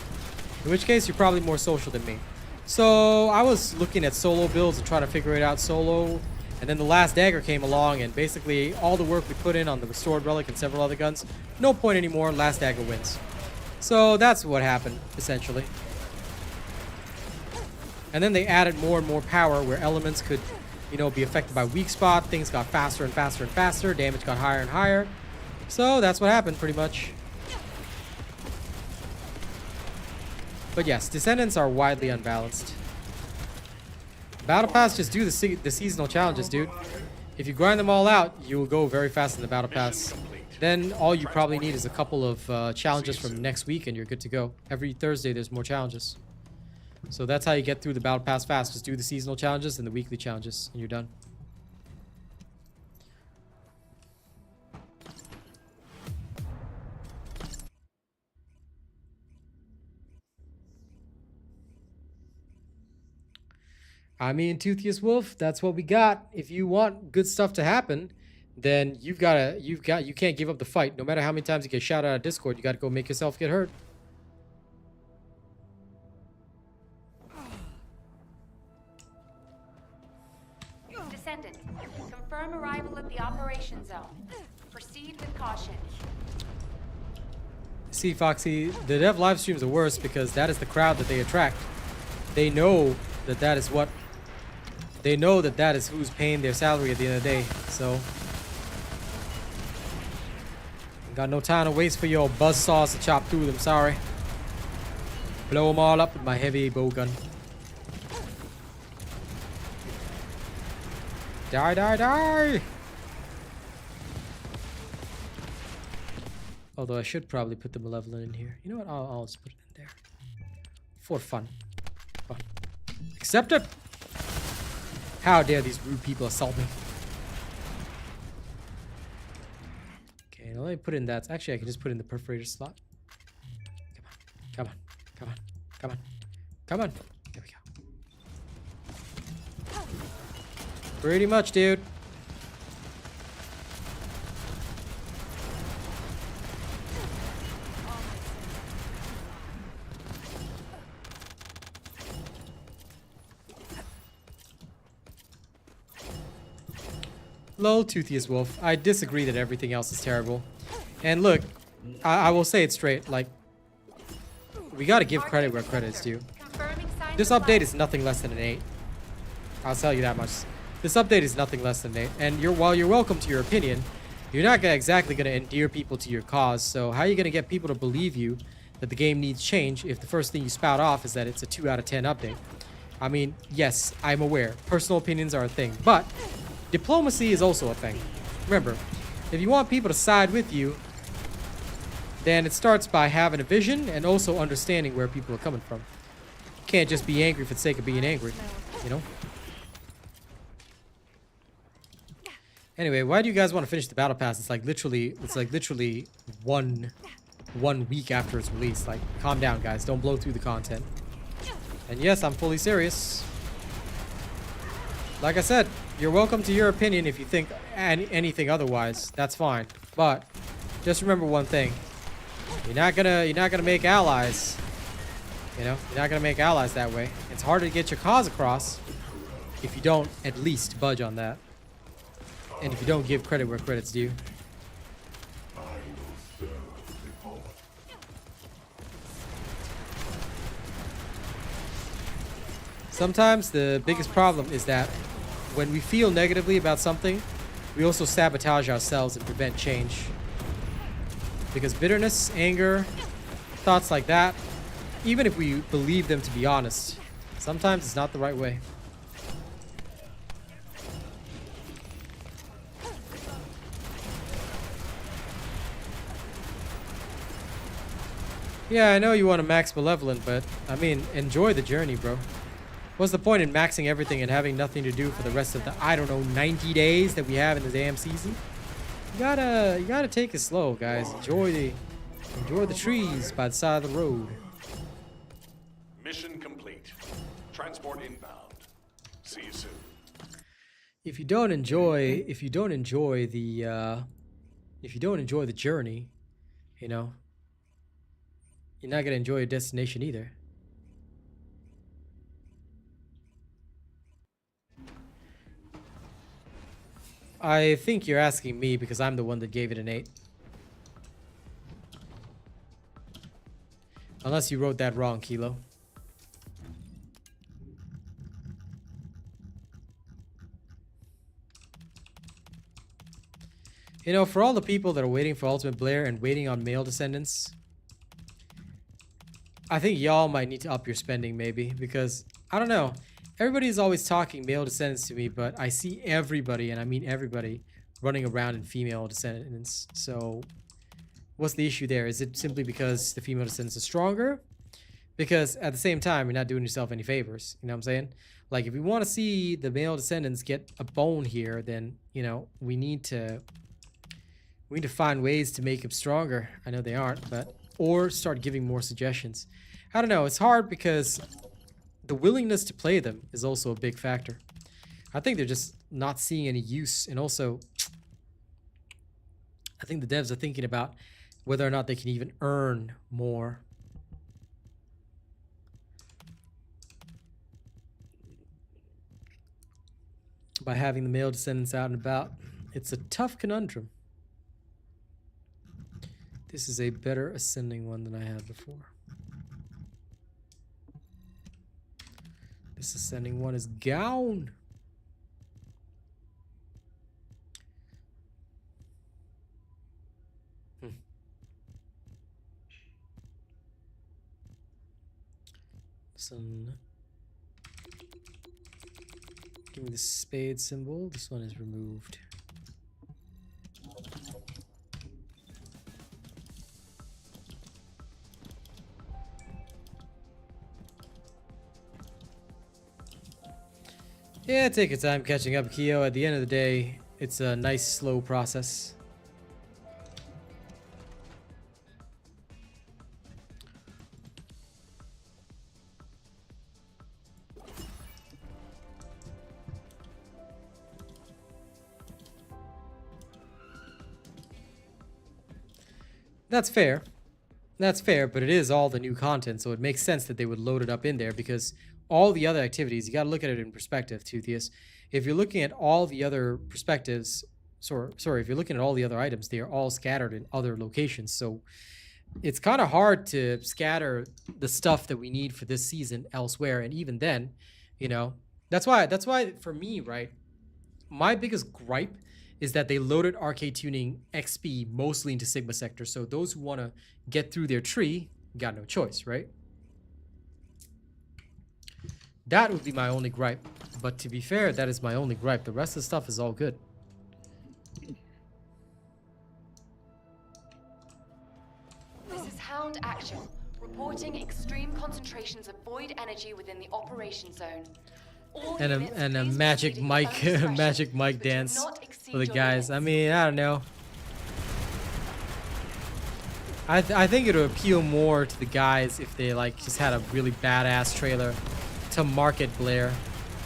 In which case, you're probably more social than me. So I was looking at solo builds and trying to figure it out solo. And then the last dagger came along, and basically all the work we put in on the restored relic and several other guns, no point anymore, last dagger wins. So that's what happened, essentially. And then they added more and more power where elements could, you know, be affected by weak spot, things got faster and faster and faster, damage got higher and higher. So that's what happened, pretty much. But yes, Descendants are widely unbalanced. Battle Pass, just do the seasonal challenges, dude. If you grind them all out, you will go very fast in the Battle Pass. Then all you probably need is a couple of challenges from next week and you're good to go. Every Thursday there's more challenges. So that's how you get through the Battle Pass fast. Just do the seasonal challenges and the weekly challenges and you're done. I mean, Toothiest Wolf, that's what we got. If you want good stuff to happen, then you can't give up the fight. No matter how many times you get shouted out of Discord, you gotta go make yourself get hurt. Descendant, confirm arrival at the operation zone. Proceed with caution. See, Foxy, the dev live streams are worse because that is the crowd that they attract. They know that that is what... They know that that is who's paying their salary at the end of the day, so... Got no time to waste for your buzzsaws to chop through them, sorry. Blow them all up with my heavy bow gun. Die, die, die! Although I should probably put the Malevolent in here. You know what? I'll just put it in there. For fun. Fun. Accept it! How dare these rude people assault me. Okay, now let me put in that. Actually, I can just put in the perforator slot. Come on. Come on. Come on. Come on. There we go. Pretty much, dude. Lol, Toothiest Wolf. I disagree that everything else is terrible. And look, I will say it straight, like, we gotta give credit where credit is due. This update is nothing less than an 8. I'll tell you that much. This update is nothing less than an 8. And while you're welcome to your opinion, you're not exactly gonna endear people to your cause. So how are you gonna get people to believe you that the game needs change if the first thing you spout off is that it's a 2 out of 10 update? I mean, yes, I'm aware. Personal opinions are a thing, but diplomacy is also a thing. Remember, if you want people to side with you, then it starts by having a vision and also understanding where people are coming from. You can't just be angry for the sake of being angry, you know? Anyway, why do you guys want to finish the battle pass? It's like literally one week after it's released. Like, calm down, guys. Don't blow through the content. And yes, I'm fully serious. Like I said, you're welcome to your opinion if you think anything otherwise. That's fine. But just remember one thing: you're not gonna make allies. You know, you're not gonna make allies that way. It's harder to get your cause across if you don't at least budge on that, and if you don't give credit where credit's due. Sometimes the biggest problem is that when we feel negatively about something, we also sabotage ourselves and prevent change. Because bitterness, anger, thoughts like that, even if we believe them to be honest, sometimes it's not the right way. Yeah, I know you want to max Malevolent, but I mean, enjoy the journey, bro. What's the point in maxing everything and having nothing to do for the rest of the, I don't know, 90 days that we have in the damn season? You gotta take it slow, guys. Enjoy the trees by the side of the road. Mission complete. Transport inbound. See you soon. If you don't enjoy the journey, you know, you're not gonna enjoy your destination either. I think you're asking me because I'm the one that gave it an 8. Unless you wrote that wrong, Kilo. You know, for all the people that are waiting for Ultimate Blair and waiting on male descendants, I think y'all might need to up your spending maybe, because, I don't know, everybody is always talking male descendants to me, but I see everybody, and I mean everybody, running around in female descendants. So, what's the issue there? Is it simply because the female descendants are stronger? Because at the same time, you're not doing yourself any favors. You know what I'm saying? Like, if we want to see the male descendants get a bone here, then, you know, we need to find ways to make them stronger. I know they aren't, but, or start giving more suggestions. I don't know. It's hard because the willingness to play them is also a big factor. I think they're just not seeing any use, and also I think the devs are thinking about whether or not they can even earn more. By having the male descendants out and about. It's a tough conundrum. This is a better ascending one than I had before. This ascending one is gone. Give me the spade symbol. This one is removed. Yeah, take your time catching up, Kyo. At the end of the day, it's a nice, slow process. That's fair. That's fair, but it is all the new content, so it makes sense that they would load it up in there because all the other activities, you got to look at it in perspective, Toothius. If you're looking at all the other perspectives, sorry, if you're looking at all the other items, they are all scattered in other locations. So it's kind of hard to scatter the stuff that we need for this season elsewhere. And even then, you know, that's why for me, right, my biggest gripe is that they loaded Arche Tuning XP mostly into Sigma Sector. So those who want to get through their tree got no choice, right? That would be my only gripe. But to be fair, that is my only gripe. The rest of the stuff is all good. This is Hound Action, reporting extreme concentrations of void energy within the operation zone. All units, And a please magic proceed at your mic, own discretion, magic mic but do dance not exceed for the your guys. I limits. mean, I don't know. I think it would appeal more to the guys if they like just had a really badass trailer to market Blair.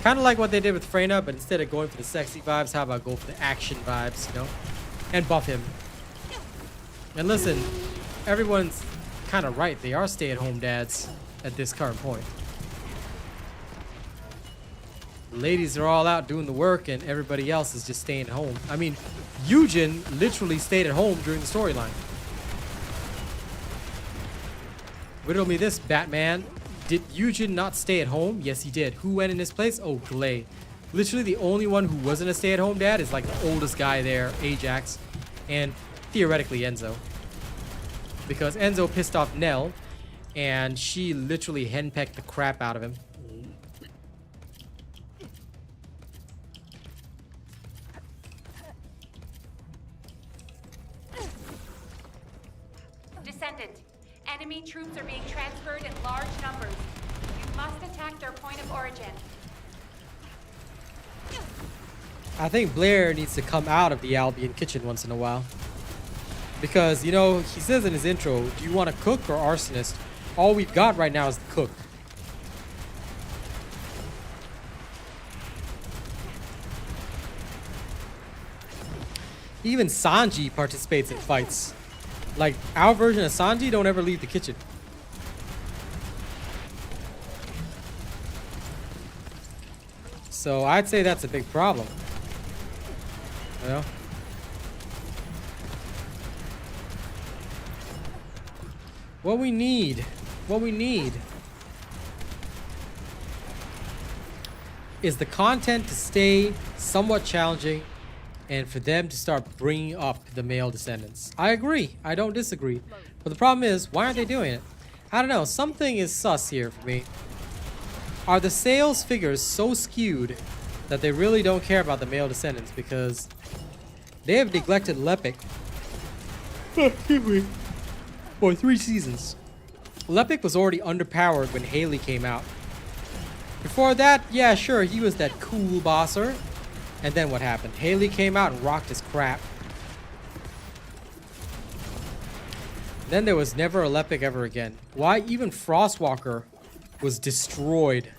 Kind of like what they did with Freyna, but instead of going for the sexy vibes, how about go for the action vibes, you know? And buff him. And listen, everyone's kind of right. They are stay-at-home dads at this current point. The ladies are all out doing the work and everybody else is just staying at home. I mean, Eugen literally stayed at home during the storyline. Riddle me this, Batman. Did Eugen not stay at home? Yes, he did. Who went in his place? Oh, Glay. Literally the only one who wasn't a stay-at-home dad is like the oldest guy there, Ajax, and theoretically Enzo. Because Enzo pissed off Nell, and she literally henpecked the crap out of him. Descendant, enemy troops are being transferred in large numbers. You must attack their point of origin. I think Blair needs to come out of the Albion kitchen once in a while. Because, you know, he says in his intro, do you want a cook or arsonist? All we've got right now is the cook. Even Sanji participates in fights. Like, our version of Sanji don't ever leave the kitchen. So I'd say that's a big problem. You know? What we need is the content to stay somewhat challenging and for them to start bringing up the male descendants. I agree. I don't disagree. But the problem is, why aren't they doing it? I don't know. Something is sus here for me. Are the sales figures so skewed that they really don't care about the male descendants because they have neglected Lepic for 3 seasons. Lepic was already underpowered when Haley came out. Before that, yeah, sure, he was that cool bosser. And then what happened? Haley came out and rocked his crap. Then there was never a Lepic ever again. Why? Even Frostwalker was destroyed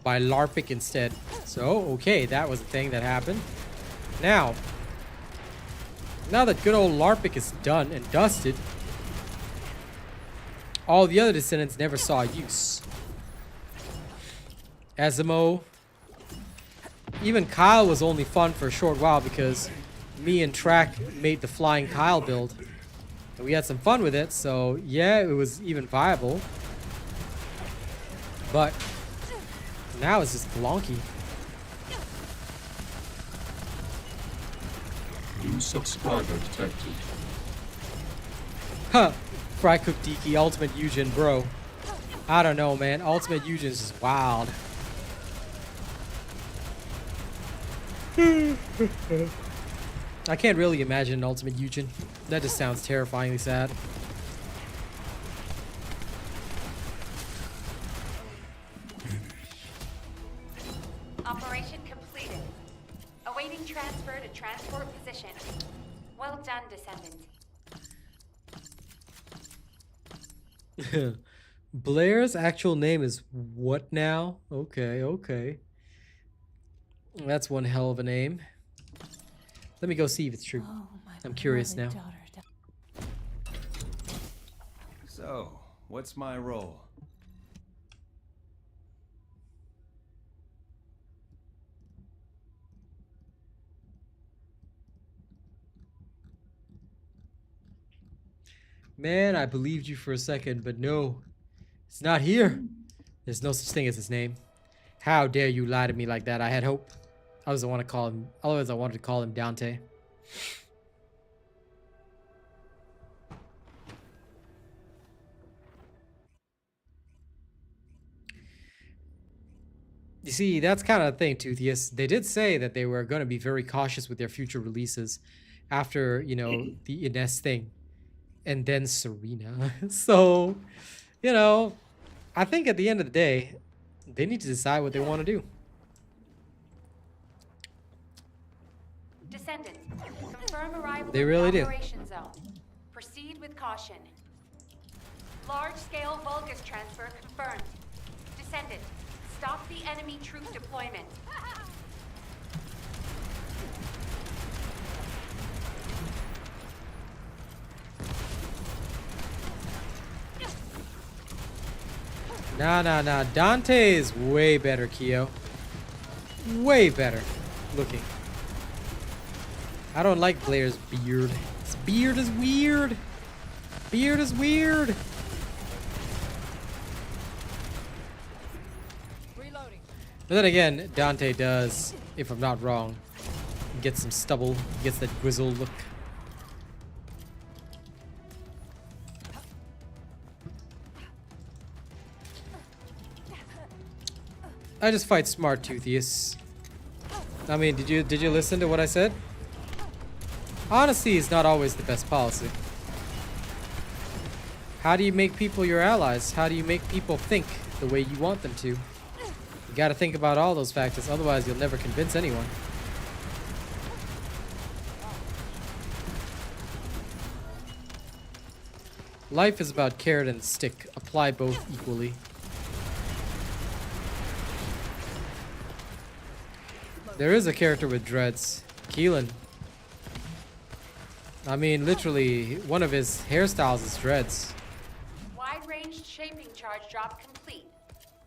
by Larpic instead. So, okay, that was a thing that happened. Now, Now that good old Larpic is done and dusted, all the other Descendants never saw use. Asimo, even Kyle was only fun for a short while because me and Track made the Flying Kyle build. And we had some fun with it, so yeah, it was even viable. But now it's just glonky. New subscriber detected. Huh. Fry Cook Diki, Ultimate Eugen, bro. I don't know, man. Ultimate Eugen is just wild. I can't really imagine an Ultimate Eugen. That just sounds terrifyingly sad. Operation completed. Awaiting transfer to transport position. Well done, Descendant. Blair's actual name is what now? Okay, okay. That's one hell of a name. Let me go see if it's true. I'm curious now. So, what's my role? Man, I believed you for a second, but no. It's not here. There's no such thing as his name. How dare you lie to me like that? I had hope. Otherwise I wanted to call him Dante. You see, that's kind of the thing, Toothius. They did say that they were going to be very cautious with their future releases after, you know, the Ines thing. And then Serena. So, you know, I think at the end of the day, they need to decide what they want to do. Descendant, confirm arrival They really in the do. operation zone. Proceed with caution. Large-scale Vulgus transfer confirmed. Descendant, stop the enemy troop deployment. Nah. Dante is way better, Kyo. Way better looking. I don't like Blair's beard. His beard is weird. Beard is weird. Reloading. But then again, Dante does, if I'm not wrong, get some stubble, gets that grizzled look. I just fight smart, Toothius. I mean, did you listen to what I said? Honesty is not always the best policy. How do you make people your allies? How do you make people think the way you want them to? You gotta think about all those factors, otherwise you'll never convince anyone. Life is about carrot and stick. Apply both equally. There is a character with dreads. Keelan. I mean, literally, one of his hairstyles is dreads. Wide-range shaping charge drop complete.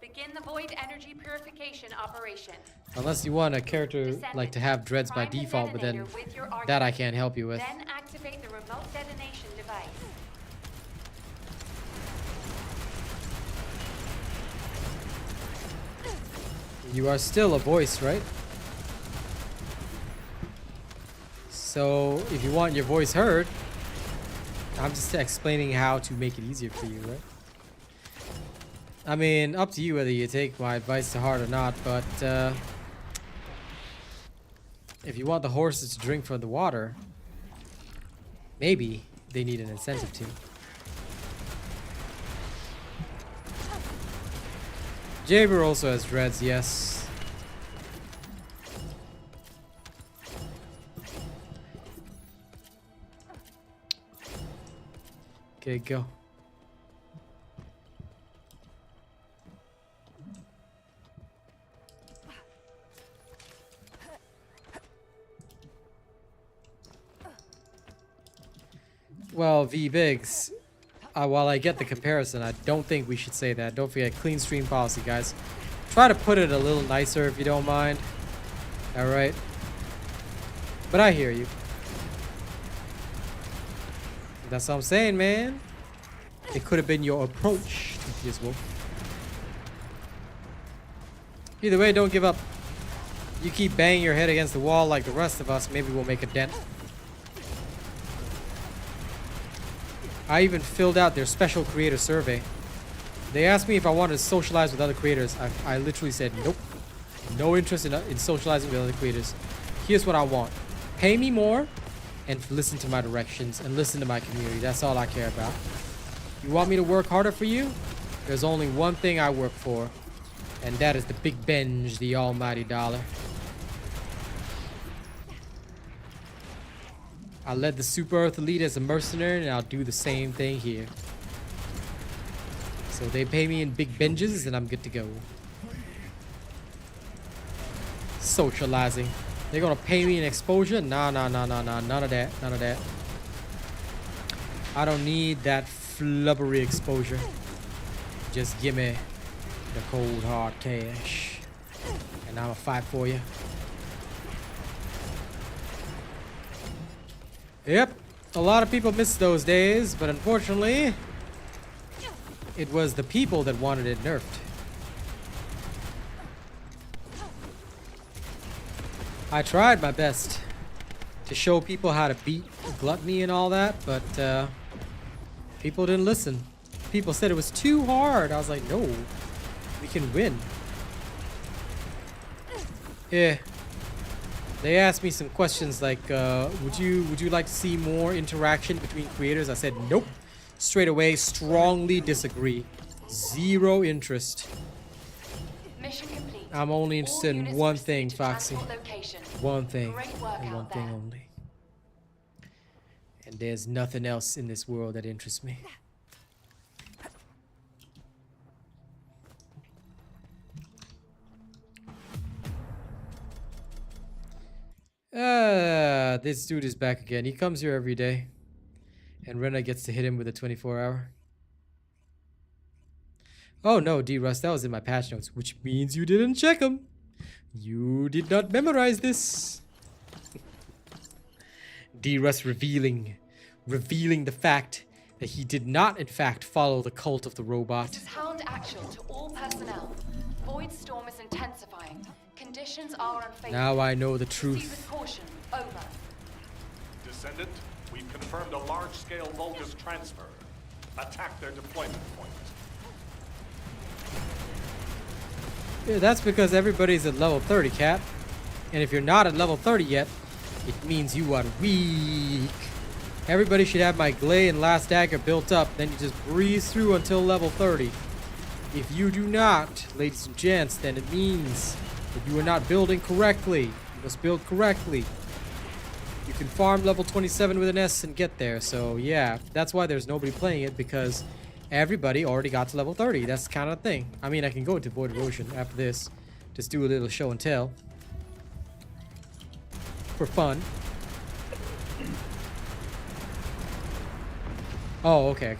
Begin the void energy purification operation. Unless you want a character Descendant, like to have dreads by prime the default, but then detonator with your Arche. that I can't help you with. Then activate the remote detonation device. You are still a voice, right? So, if you want your voice heard, I'm just explaining how to make it easier for you, right? I mean, up to you whether you take my advice to heart or not, but if you want the horses to drink from the water, maybe they need an incentive to. Jaber also has dreads, yes. Okay, go. Well, V Biggs, while I get the comparison, I don't think we should say that. Don't forget, clean stream policy, guys. Try to put it a little nicer if you don't mind. Alright? But I hear you. That's what I'm saying, man. It could have been your approach to this wolf. Either way, don't give up. You keep banging your head against the wall like the rest of us, maybe we'll make a dent. I even filled out their special creator survey. They asked me if I wanted to socialize with other creators. I literally said nope. No interest in socializing with other creators. Here's what I want. Pay me more and listen to my directions and listen to my community. That's all I care about. You want me to work harder for you? There's only one thing I work for, and that is the Big Benj, the almighty dollar. I led the Super Earth Elite as a mercenary, and I'll do the same thing here. So they pay me in big benches, and I'm good to go. Socializing. They're gonna pay me in exposure? Nah. None of that. None of that. I don't need that flubbery exposure. Just give me the cold hard cash, and I'ma fight for you. Yep, a lot of people miss those days, but unfortunately, it was the people that wanted it nerfed. I tried my best to show people how to beat gluttony and all that, but people didn't listen. People said it was too hard. I was like, no, we can win. Yeah. They asked me some questions like, would you like to see more interaction between creators? I said, nope. Straight away, strongly disagree. Zero interest. Mission complete. I'm only interested in one thing, Foxy. Location. One thing. Great work And one out thing there. only. And there's nothing else in this world that interests me. This dude is back again. He comes here every day. And Rena gets to hit him with a 24-hour. Oh no, D-Rust, that was in my patch notes, which means you didn't check them. You did not memorize this. D-Rust revealing the fact that he did not, in fact, follow the cult of the robot. This is Hound Actual to all personnel. Void storm is intensifying. Conditions are unfavorable. Now I know the Proceed truth. with caution. Over. Descendant, we've confirmed a large-scale Vulgus transfer. Attack their deployment point. Yeah, that's because everybody's at level 30, Cap. And if you're not at level 30 yet, it means you are weak. Everybody should have my Glay and Last Dagger built up, then you just breeze through until level 30. If you do not, ladies and gents, then it means that you are not building correctly. You must build correctly. You can farm level 27 with an S and get there, so yeah, that's why there's nobody playing it, because everybody already got to level 30. That's the kind of thing. I mean, I can go into Void Erosion after this, just do a little show and tell. For fun. Oh, okay.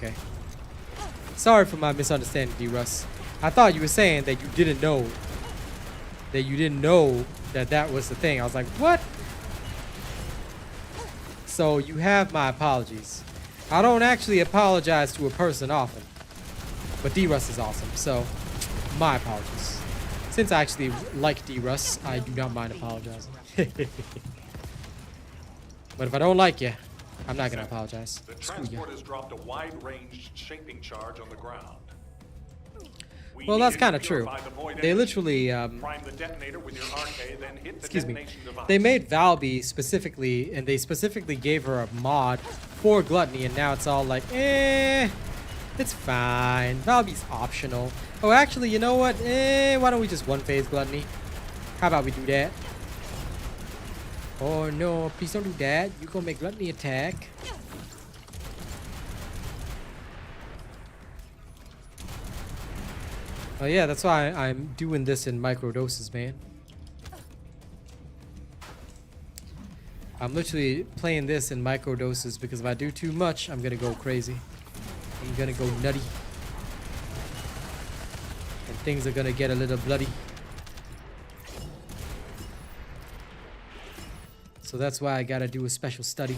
Sorry for my misunderstanding, D-Russ. I thought you were saying that you didn't know. That you didn't know that that was the thing. I was like, what? So you have my apologies. I don't actually apologize to a person often. But D-Russ is awesome, so my apologies. Since I actually like D-Russ, I do not mind apologizing. But if I don't like you, I'm not going to apologize. The Screw you. transport has dropped a wide-range shaping charge on the ground. We Well, that's need kind to of true. purify the void They energy. literally, Prime the detonator with your Arche, then hit the excuse me, detonation device. they made Valby specifically, and they specifically gave her a mod for Gluttony, and now it's all like, it's fine. Valby's optional. Oh, actually, you know what? Why don't we just one-phase Gluttony? How about we do that? Oh no, please don't do that. You gonna make Gluttony attack. Oh yeah, that's why I'm doing this in micro doses, man. I'm literally playing this in micro doses because if I do too much, I'm gonna go crazy. I'm gonna go nutty. And things are gonna get a little bloody. So that's why I gotta do a special study.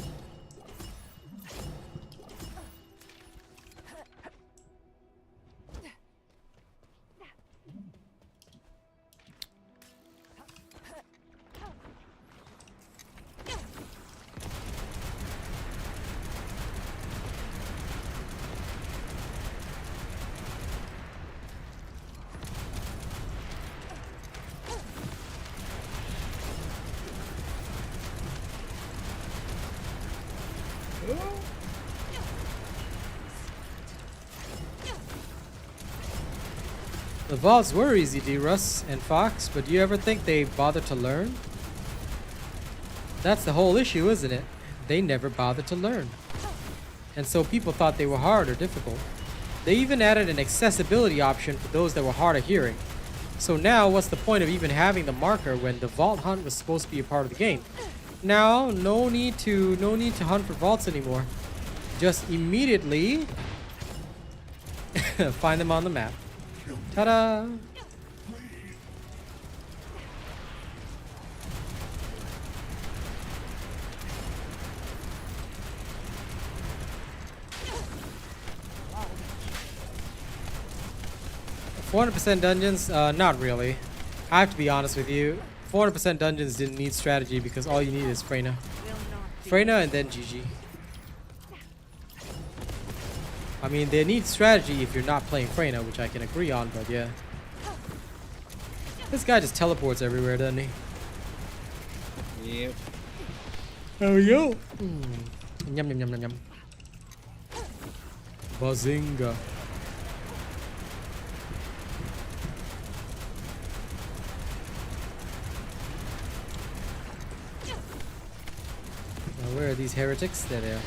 The vaults were easy, D-Russ and Fox, but do you ever think they bothered to learn? That's the whole issue, isn't it? They never bothered to learn. And so people thought they were hard or difficult. They even added an accessibility option for those that were hard of hearing. So now, what's the point of even having the marker when the vault hunt was supposed to be a part of the game? Now, no need to hunt for vaults anymore. Just immediately find them on the map. Ta-da! $400% dungeons? Not really. I have to be honest with you. 400% dungeons didn't need strategy because all you need is Freyna. Freyna and then GG. I mean, they need strategy if you're not playing Freyna, which I can agree on, but yeah. This guy just teleports everywhere, doesn't he? Yep. Oh, yo! Yum, yum, yum, yum, yum. Bazinga. Now, where are these heretics? There they are.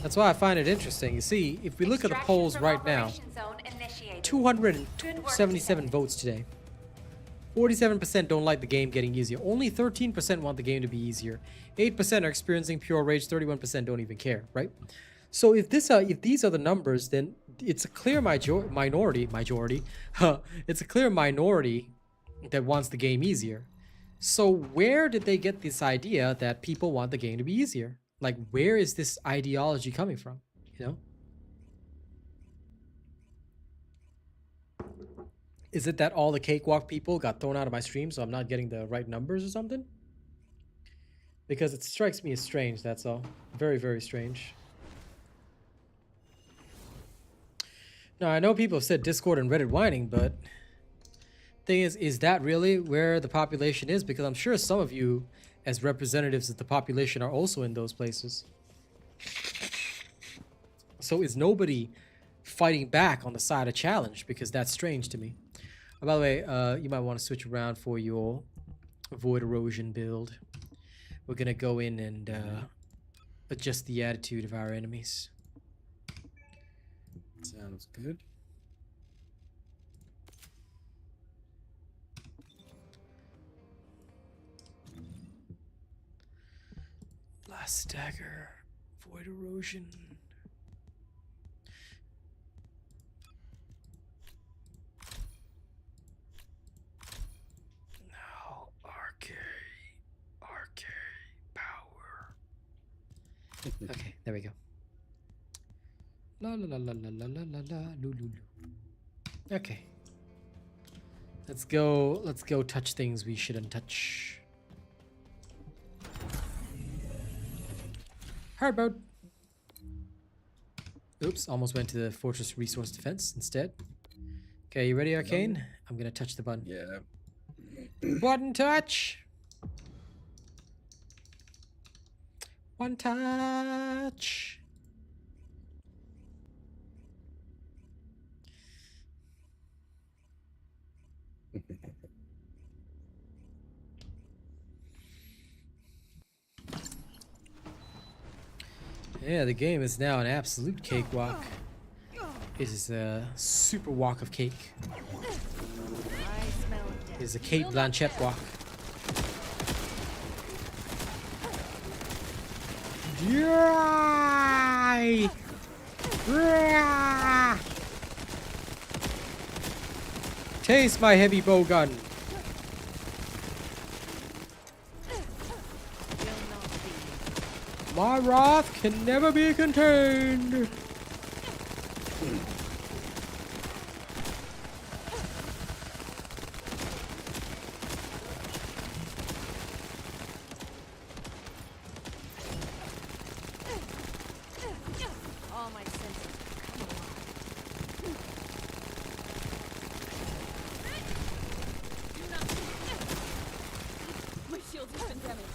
That's why I find it interesting. You see, if we look at the polls right now, 277 votes today. 47% don't like the game getting easier. Only 13% want the game to be easier. 8% are experiencing pure rage. 31% don't even care, right? So if these are the numbers, then it's a clear minority. It's a clear minority that wants the game easier. So where did they get this idea that people want the game to be easier? Like, where is this ideology coming from? You know? Is it that all the cakewalk people got thrown out of my stream, so I'm not getting the right numbers or something? Because it strikes me as strange, that's all. Very, very strange. Now, I know people have said Discord and Reddit whining, but thing is that really where the population is? Because I'm sure some of you, as representatives of the population, are also in those places. So is nobody fighting back on the side of challenge? Because that's strange to me. Oh, by the way, you might want to switch around for your Void Erosion build. We're gonna go in and adjust the attitude of our enemies. Sounds good. Last dagger, Void Erosion. Now, Arche power. Okay, there we go. La la la la la la la la la loo loo loo. Okay. Let's go touch things we shouldn't touch. Hard mode. Oops, almost went to the Fortress Resource Defense instead. Okay, you ready, Arcane? I'm gonna touch the button. Yeah. Button touch. One touch. Yeah, the game is now an absolute cakewalk. It is a super walk of cake. is a Kate Blanchett walk. Die! Rah! Taste my heavy bow gun. My wrath can never be contained. All my senses come alive. My shield has been damaged.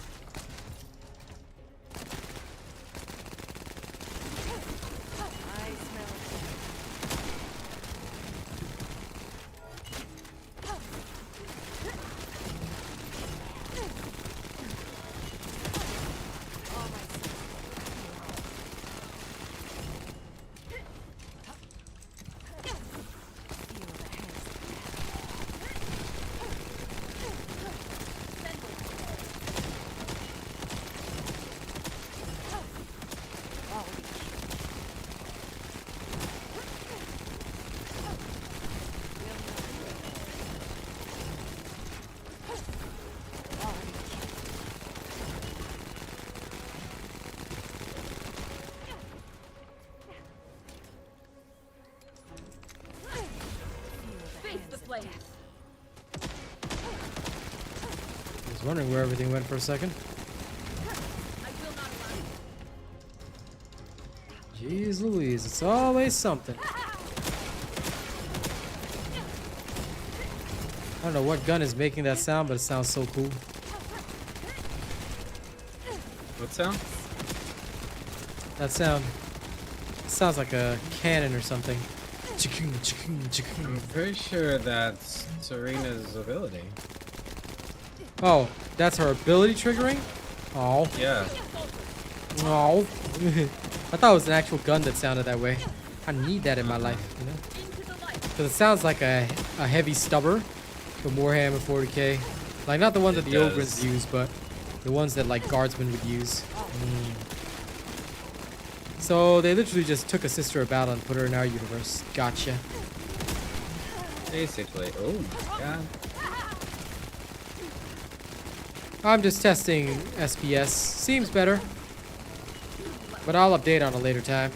I smell all my senses. Face the flame. I was wondering where everything went for a second. I will not allow you. Jeez Louise, it's always something. I don't know what gun is making that sound, but it sounds so cool. What sound? That sound sounds like a cannon or something. Chikung, chikung, chikung. I'm pretty sure that's Serena's ability. Oh, that's her ability triggering? Oh. Yeah. Oh. I thought it was an actual gun that sounded that way. I need that in my life, you know? Because it sounds like a heavy stubber from Warhammer 40k. Like, not the one that the Ogrins use, but the ones that, like, guardsmen would use. So, they literally just took a Sister of Battle and put her in our universe. Gotcha. Basically. Oh my god. I'm just testing SPS. Seems better. But I'll update on a later time.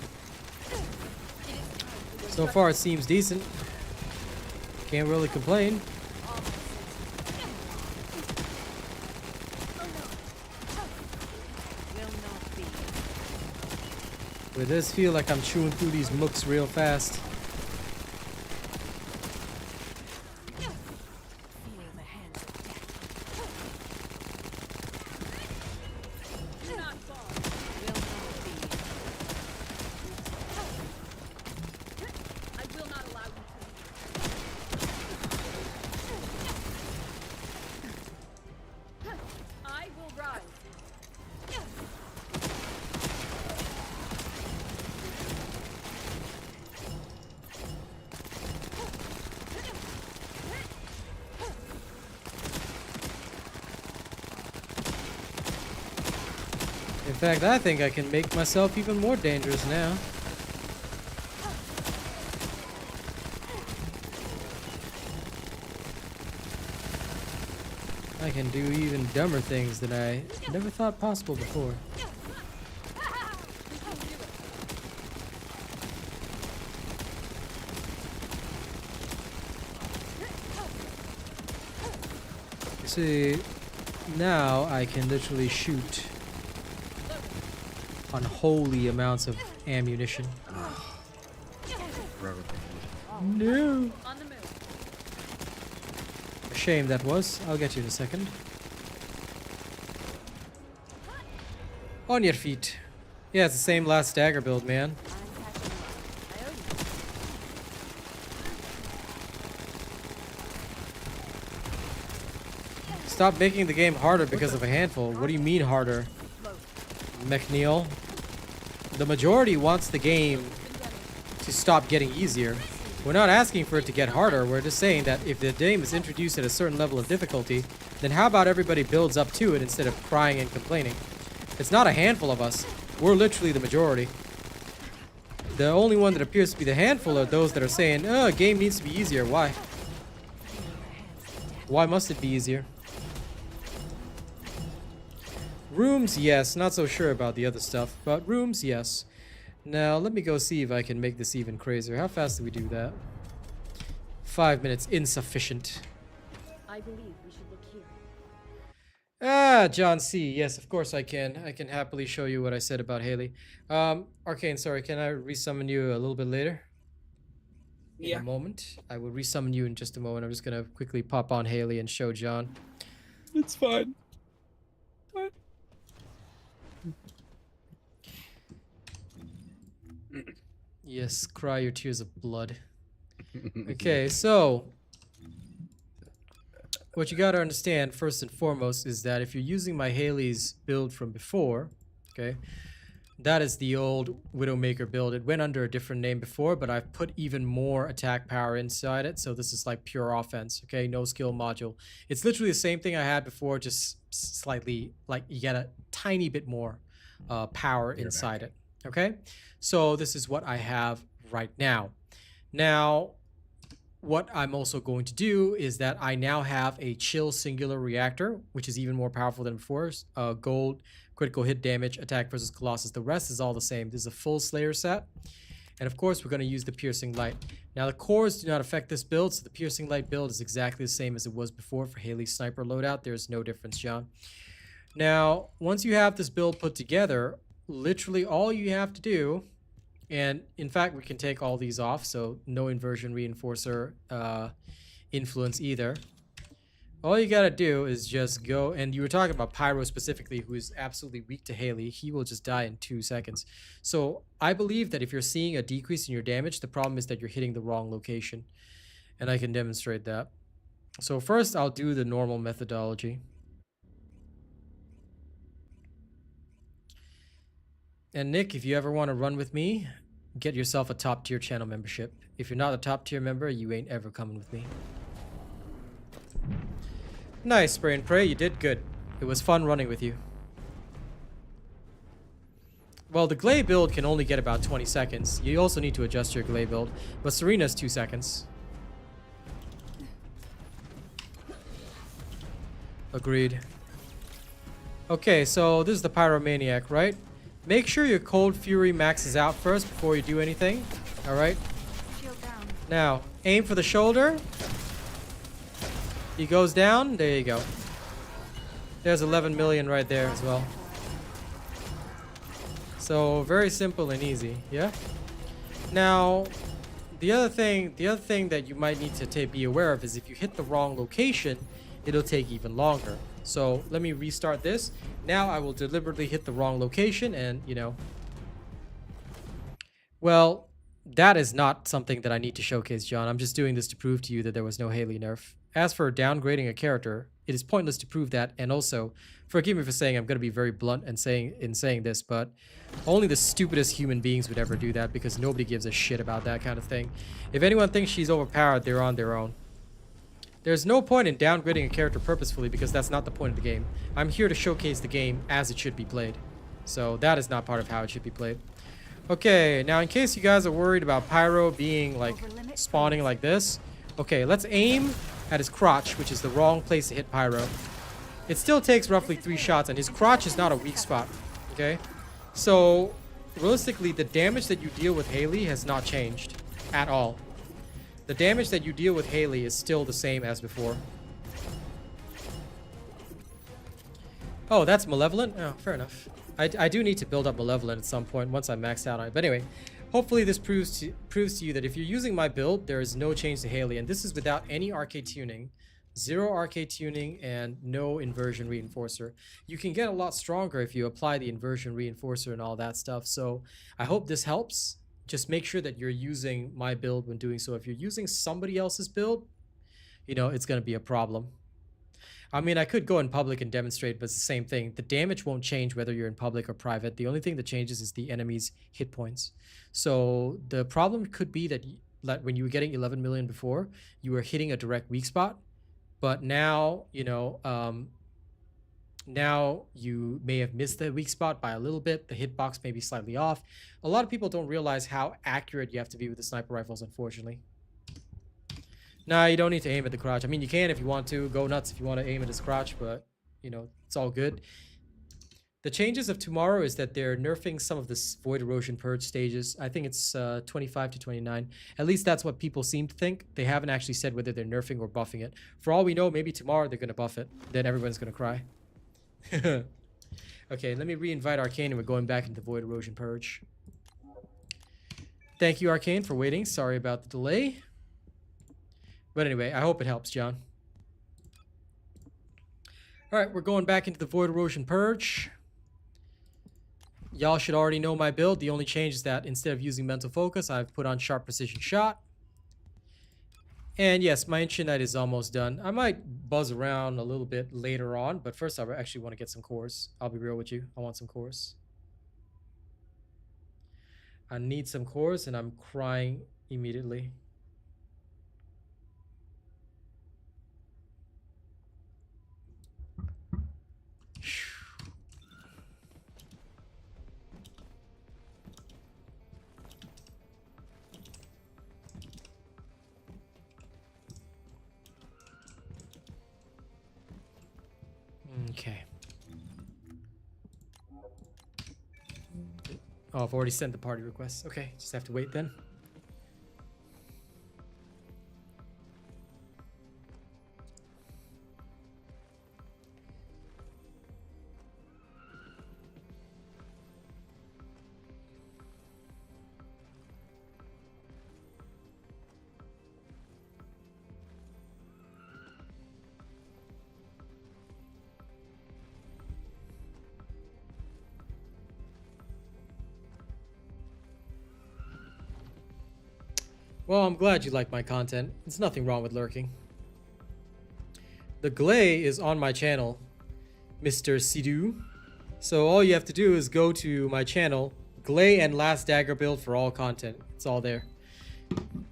So far it seems decent. Can't really complain. But it does feel like I'm chewing through these mooks real fast. In fact, I think I can make myself even more dangerous now. I can do even dumber things that I never thought possible before. See, now I can literally shoot unholy amounts of ammunition. Rubber band. No. On the move. A shame that was. I'll get you in a second. On your feet. Yeah, it's the same last dagger build, man. Stop making the game harder because of a handful. What do you mean harder, McNeil? The majority wants the game to stop getting easier. We're not asking for it to get harder. We're just saying that if the game is introduced at a certain level of difficulty, then how about everybody builds up to it instead of crying and complaining? It's not a handful of us. We're literally the majority. The only one that appears to be the handful are those that are saying, oh, game needs to be easier. Why? Why must it be easier? Rooms, yes. Not so sure about the other stuff, but rooms, yes. Now, let me go see if I can make this even crazier. How fast do we do that? 5 minutes. Insufficient. I believe we should look here. Ah, John C. Yes, of course I can. I can happily show you what I said about Haley. Arcane, sorry, can I resummon you a little bit later? In a moment. I will resummon you in just a moment. I'm just gonna quickly pop on Haley and show John. It's fine. What? Yes, cry your tears of blood. Okay, so what you gotta understand first and foremost is that if you're using my Haley's build from before, okay, that is the old Widowmaker build. It went under a different name before, but I've put even more attack power inside it, so this is like pure offense, okay, no skill module. It's literally the same thing I had before, just slightly, like, you get a tiny bit more power inside it, okay? So this is what I have right now. Now, what I'm also going to do is that I now have a chill singular reactor, which is even more powerful than before. Gold, critical hit damage, attack versus Colossus. The rest is all the same. This is a full Slayer set. And of course, we're going to use the Piercing Light. Now, the cores do not affect this build, so the Piercing Light build is exactly the same as it was before for Haley's Sniper loadout. There's no difference, John. Now, once you have this build put together, literally all you have to do, and in fact, we can take all these off, so no inversion reinforcer influence either. All you gotta do is just go, and you were talking about Pyro specifically, who is absolutely weak to Haley. He will just die in 2 seconds. So I believe that if you're seeing a decrease in your damage, the problem is that you're hitting the wrong location. And I can demonstrate that. So first, I'll do the normal methodology. And Nick, if you ever want to run with me, get yourself a top tier channel membership. If you're not a top tier member, you ain't ever coming with me. Nice, Spray and Pray. You did good. It was fun running with you. Well, the Glay build can only get about 20 seconds. You also need to adjust your Glay build. But Serena's 2 seconds. Agreed. Okay, so this is the Pyromaniac, right? Make sure your Cold Fury maxes out first before you do anything. Alright? Now, aim for the shoulder. He goes down. There you go. There's 11 million right there as well. So, very simple and easy. Yeah? Now, the other thing that you might need to be aware of is if you hit the wrong location, it'll take even longer. So let me restart this. Now I will deliberately hit the wrong location and, you know. Well, that is not something that I need to showcase, John. I'm just doing this to prove to you that there was no Haley nerf. As for downgrading a character, it is pointless to prove that. And also, forgive me for saying I'm going to be very blunt and saying this, but only the stupidest human beings would ever do that because nobody gives a shit about that kind of thing. If anyone thinks she's overpowered, they're on their own. There's no point in downgrading a character purposefully because that's not the point of the game. I'm here to showcase the game as it should be played. So that is not part of how it should be played. Okay, now in case you guys are worried about Pyro being like spawning like this. Okay, let's aim at his crotch, which is the wrong place to hit Pyro. It still takes roughly 3 shots and his crotch is not a weak spot. Okay, so realistically the damage that you deal with Haley has not changed at all. The damage that you deal with Haley is still the same as before. Oh, that's Malevolent? Oh, fair enough. I do need to build up Malevolent at some point once I'm maxed out on it. But anyway, hopefully this proves to you that if you're using my build, there is no change to Haley. And this is without any arcade tuning, 0 arcade tuning, and no inversion reinforcer. You can get a lot stronger if you apply the inversion reinforcer and all that stuff. So I hope this helps. Just make sure that you're using my build when doing so. If you're using somebody else's build, you know, it's going to be a problem. I mean, I could go in public and demonstrate, but it's the same thing. The damage won't change whether you're in public or private. The only thing that changes is the enemy's hit points. So the problem could be that like when you were getting 11 million before, you were hitting a direct weak spot. But now, you know, now you may have missed the weak spot by a little bit. The hitbox may be slightly off. A lot of people don't realize how accurate you have to be with the sniper rifles, unfortunately. Nah, you don't need to aim at the crotch. I mean, you can if you want to. Go nuts if you want to aim at his crotch, but, you know, it's all good. The changes of tomorrow is that they're nerfing some of the Void Erosion Purge stages. I think it's 25 to 29. At least that's what people seem to think. They haven't actually said whether they're nerfing or buffing it. For all we know, maybe tomorrow they're going to buff it. Then everyone's going to cry. Okay, let me re-invite Arcane and we're going back into Void Erosion Purge. Thank you, Arcane, for waiting. Sorry about the delay. But anyway, I hope it helps, John. Alright, we're going back into the Void Erosion Purge. Y'all should already know my build. The only change is that instead of using Mental Focus, I've put on Sharp Precision Shot. And yes, my Ancient Knight is almost done. I might buzz around a little bit later on, but first I actually want to get some cores. I'll be real with you. I want some cores. I need some cores and I'm crying immediately. Okay. Oh, I've already sent the party request. Okay, just have to wait then. Well, I'm glad you like my content. There's nothing wrong with lurking. The Glay is on my channel, Mr. Sidhu. So all you have to do is go to my channel, Glay and Last Dagger build for all content. It's all there.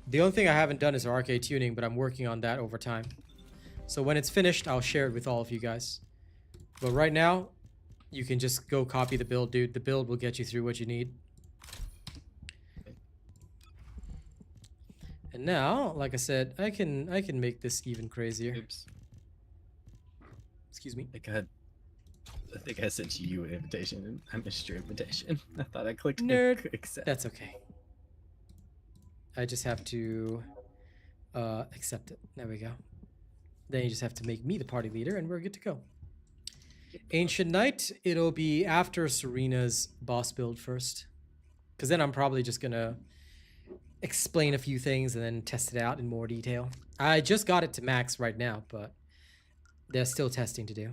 The only thing I haven't done is RK tuning, but I'm working on that over time. So when it's finished, I'll share it with all of you guys. But right now, you can just go copy the build, dude. The build will get you through what you need. And now, like I said, I can make this even crazier. Oops. Excuse me. I think I sent you an invitation and I missed your invitation. I thought I clicked Nerd. accept. That's okay. I just have to accept it. There we go. Then you just have to make me the party leader and we're good to go. Ancient Knight, it'll be after Serena's boss build first. Because then I'm probably just going to explain a few things and then test it out in more detail. I just got it to max right now, but there's still testing to do.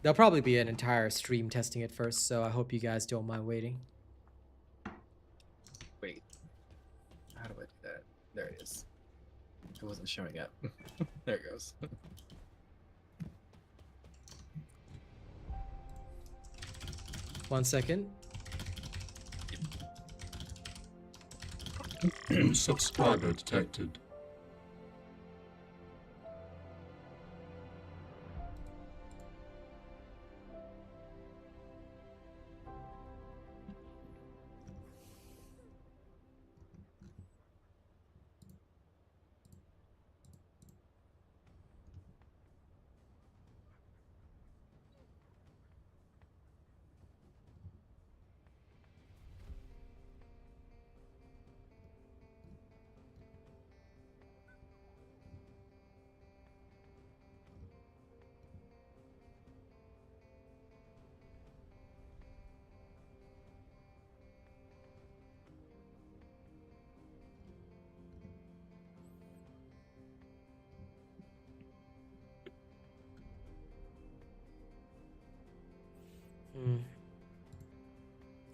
There'll probably be an entire stream testing it first, so I hope you guys don't mind waiting. Wait. How do I do that? There it is. It wasn't showing up. There it goes. 1 second. New subscriber detected.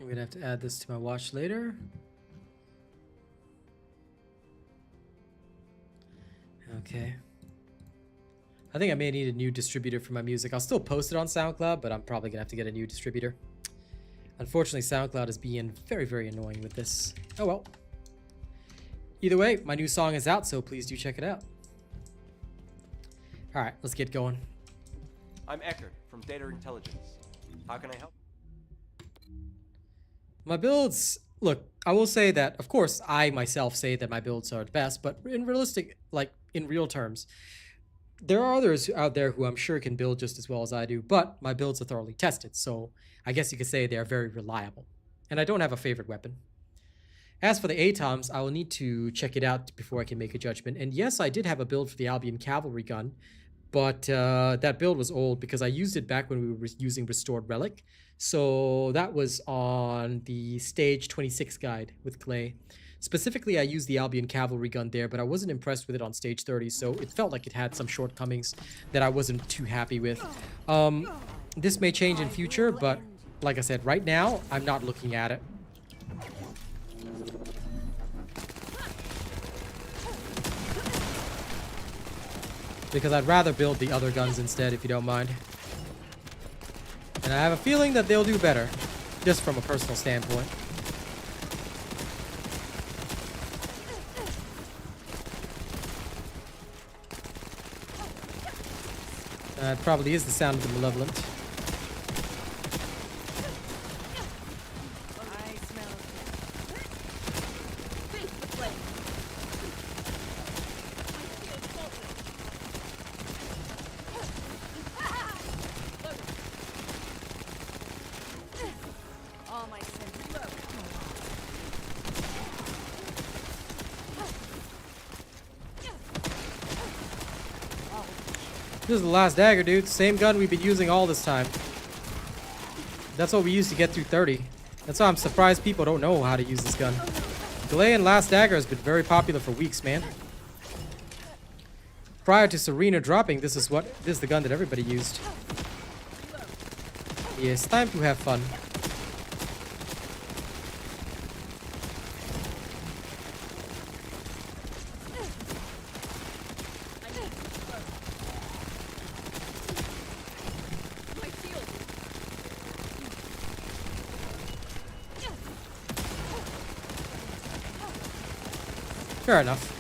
I'm gonna have to add this to my watch later. Okay. I think I may need a new distributor for my music. I'll still post it on SoundCloud, but I'm probably gonna have to get a new distributor. Unfortunately, SoundCloud is being very, very annoying with this. Oh well. either way, my new song is out, so please do check it out. All right, let's get going. I'm Eckert from Data Intelligence. How can I help? My builds, look, I will say that, of course, I myself say that my builds are the best, but in realistic, like in real terms, there are others out there who I'm sure can build just as well as I do, but my builds are thoroughly tested, so I guess you could say they are very reliable. And I don't have a favorite weapon. As for the ATOMs, I will need to check it out before I can make a judgment. And yes, I did have a build for the Albion Cavalry Gun, but that build was old because I used it back when we were using Restored Relic. So that was on the Stage 26 guide with Clay. Specifically, I used the Albion Cavalry Gun there, but I wasn't impressed with it on Stage 30, so it felt like it had some shortcomings that I wasn't too happy with. This may change in future, but like I said, right now, I'm not looking at it. Because I'd rather build the other guns instead, if you don't mind. And I have a feeling that they'll do better, just from a personal standpoint. It probably is the sound of the Malevolent. This is the last dagger, dude. Same gun we've been using all this time. That's what we used to get through 30. That's why I'm surprised people don't know how to use this gun. Delay and last dagger has been very popular for weeks, man. Prior to Serena dropping, this is the gun that everybody used. Yeah, it's time to have fun. Fair enough.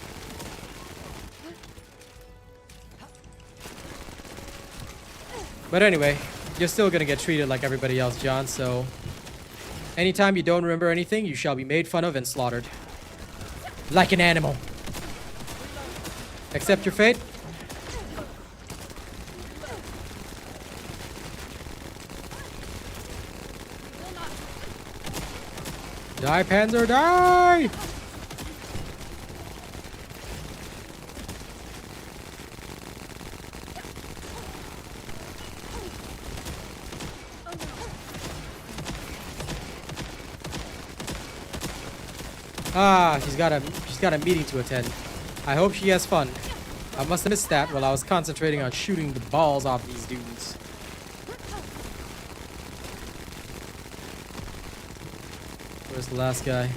But anyway, you're still gonna get treated like everybody else, John, so anytime you don't remember anything, you shall be made fun of and slaughtered. Like an animal. Accept your fate. Die, Panzer, die! Ah, she's got a meeting to attend. I hope she has fun. I must have missed that while I was concentrating on shooting the balls off these dudes. Where's the last guy?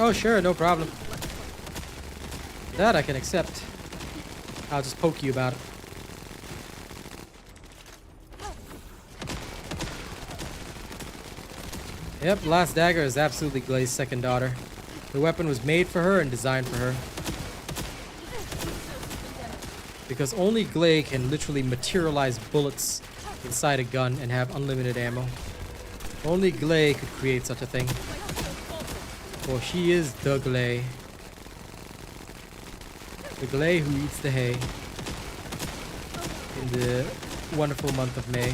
Oh, sure, no problem. That I can accept. I'll just poke you about it. Yep, Last Dagger is absolutely Glay's second daughter. The weapon was made for her and designed for her. Because only Glay can literally materialize bullets inside a gun and have unlimited ammo. Only Glay could create such a thing. For she is the Glay. The Glay who eats the hay. In the wonderful month of May.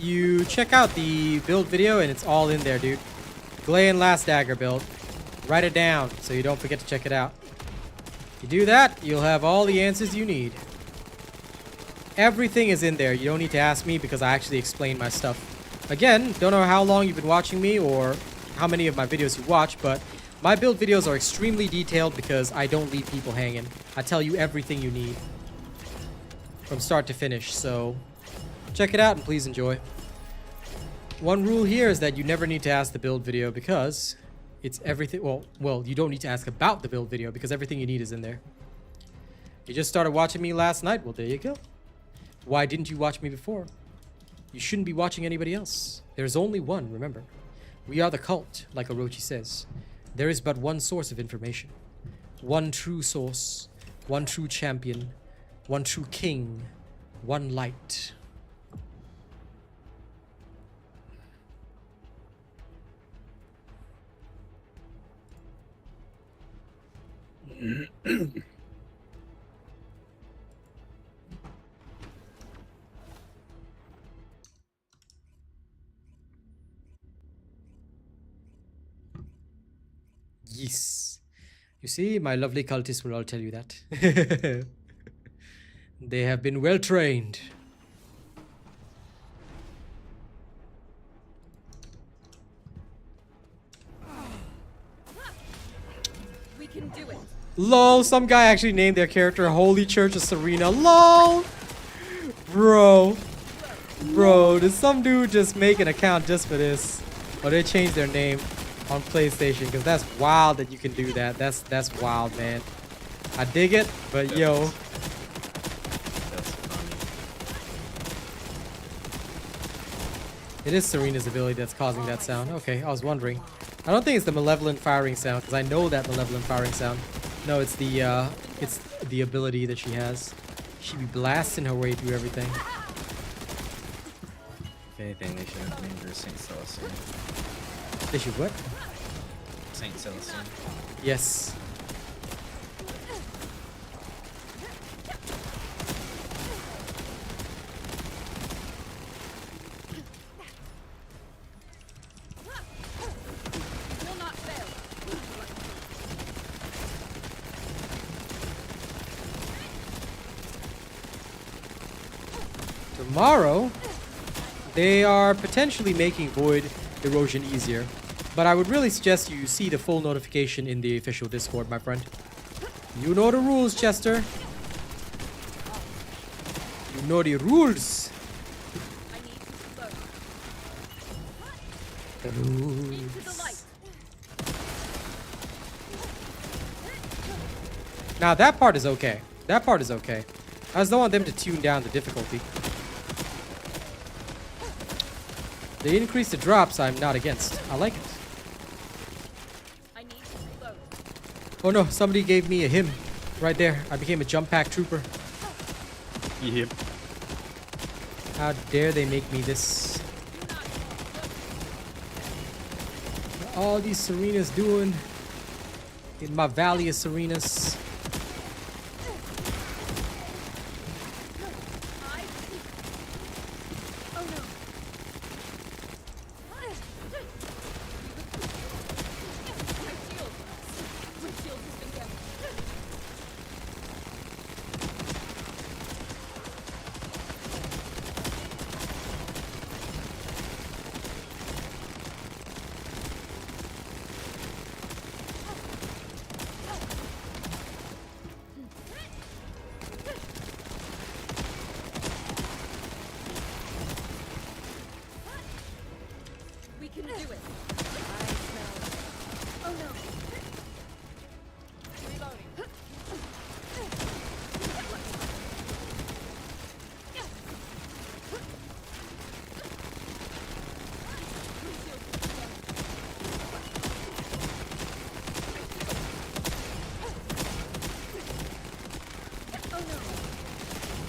you check out the build video and it's all in there, dude. Glayan Last Dagger build. Write it down so you don't forget to check it out. If you do that, you'll have all the answers you need. Everything is in there. You don't need to ask me because I actually explain my stuff. Again, don't know how long you've been watching me or how many of my videos you watch, but my build videos are extremely detailed because I don't leave people hanging. I tell you everything you need from start to finish, so check it out and please enjoy. One rule here is that you never need to ask the build video because it's everything. Well, you don't need to ask about the build video because everything you need is in there. You just started watching me last night. Well, there you go. Why didn't you watch me before? You shouldn't be watching anybody else. There's only one, remember. We are the cult, like Orochi says. There is but one source of information. One true source. One true champion. One true king. One light. Yes. You see, my lovely cultists will all tell you that. They have been well trained. We can do it. LOL, some guy actually named their character Holy Church of Serena. LOL! Bro, did some dude just make an account just for this? Or they changed their name on PlayStation? Because that's wild that you can do that. That's wild, man. I dig it, but yo. It is Serena's ability that's causing that sound. Okay, I was wondering. I don't think it's the malevolent firing sound, because I know that malevolent firing sound. No, it's the ability that she has. She be blasting her way through everything. If anything, they should have named her Saint Celestine. They should what? Saint Celestine. Yes. Will not fail. Tomorrow, they are potentially making Void Erosion easier. But I would really suggest you see the full notification in the official Discord, my friend. You know the rules, Chester. You know the rules. I need to float. The Into the light. rules. Now that part is okay. That part is okay. I just don't want them to tune down the difficulty. They increase the drops, I'm not against. I like it. I need to float. Oh no, somebody gave me a hymn. Right there. I became a jump pack trooper. Yep. How dare they make me this? What all these Serenas doing in my valley of Serenas. Oh no. My shield has been damaged. We can do it. I smell. Oh no. Reloading.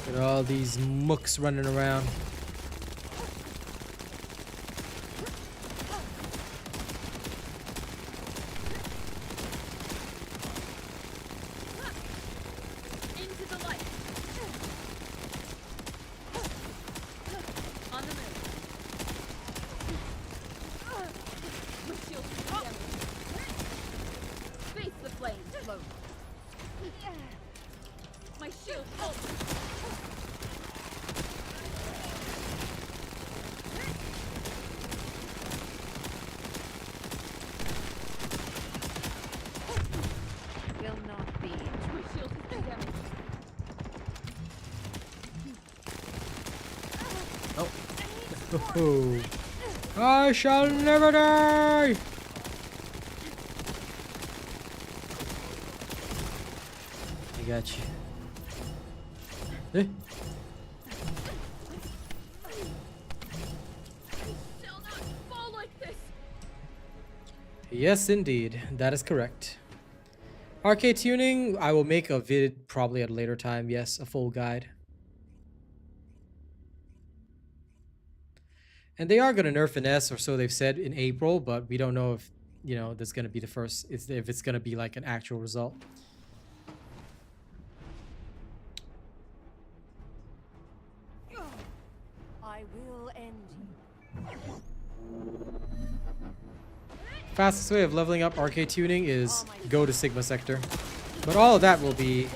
Look at all these mooks running around. Into the light. On the move. Oh. I shall never die! I got you. Eh? Shall not fall like this. Yes, indeed. That is correct. Arcade tuning, I will make a vid probably at a later time. Yes, a full guide. And they are going to nerf finesse, or so they've said, in April, but we don't know if, you know, that's going to be the first, if it's going to be like an actual result. I will end you. Fastest way of leveling up arcade tuning is go to Sigma Sector. But all of that will be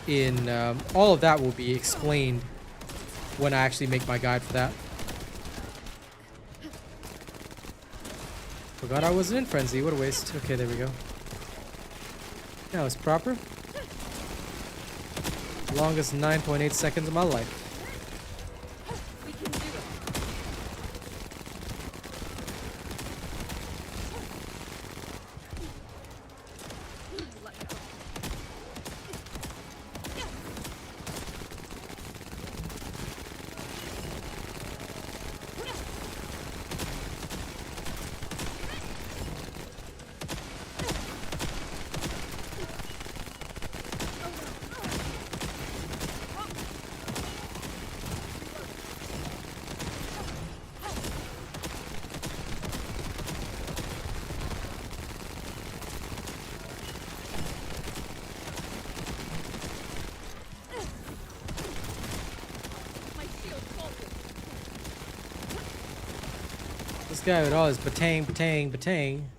in, all of that will be explained when I actually make my guide for that. Forgot I wasn't in Frenzy. What a waste. Okay, there we go. Now it's proper. Longest 9.8 seconds of my life. We can do it. Let go. My shield faulted. This guy with all his batang, batang, batang,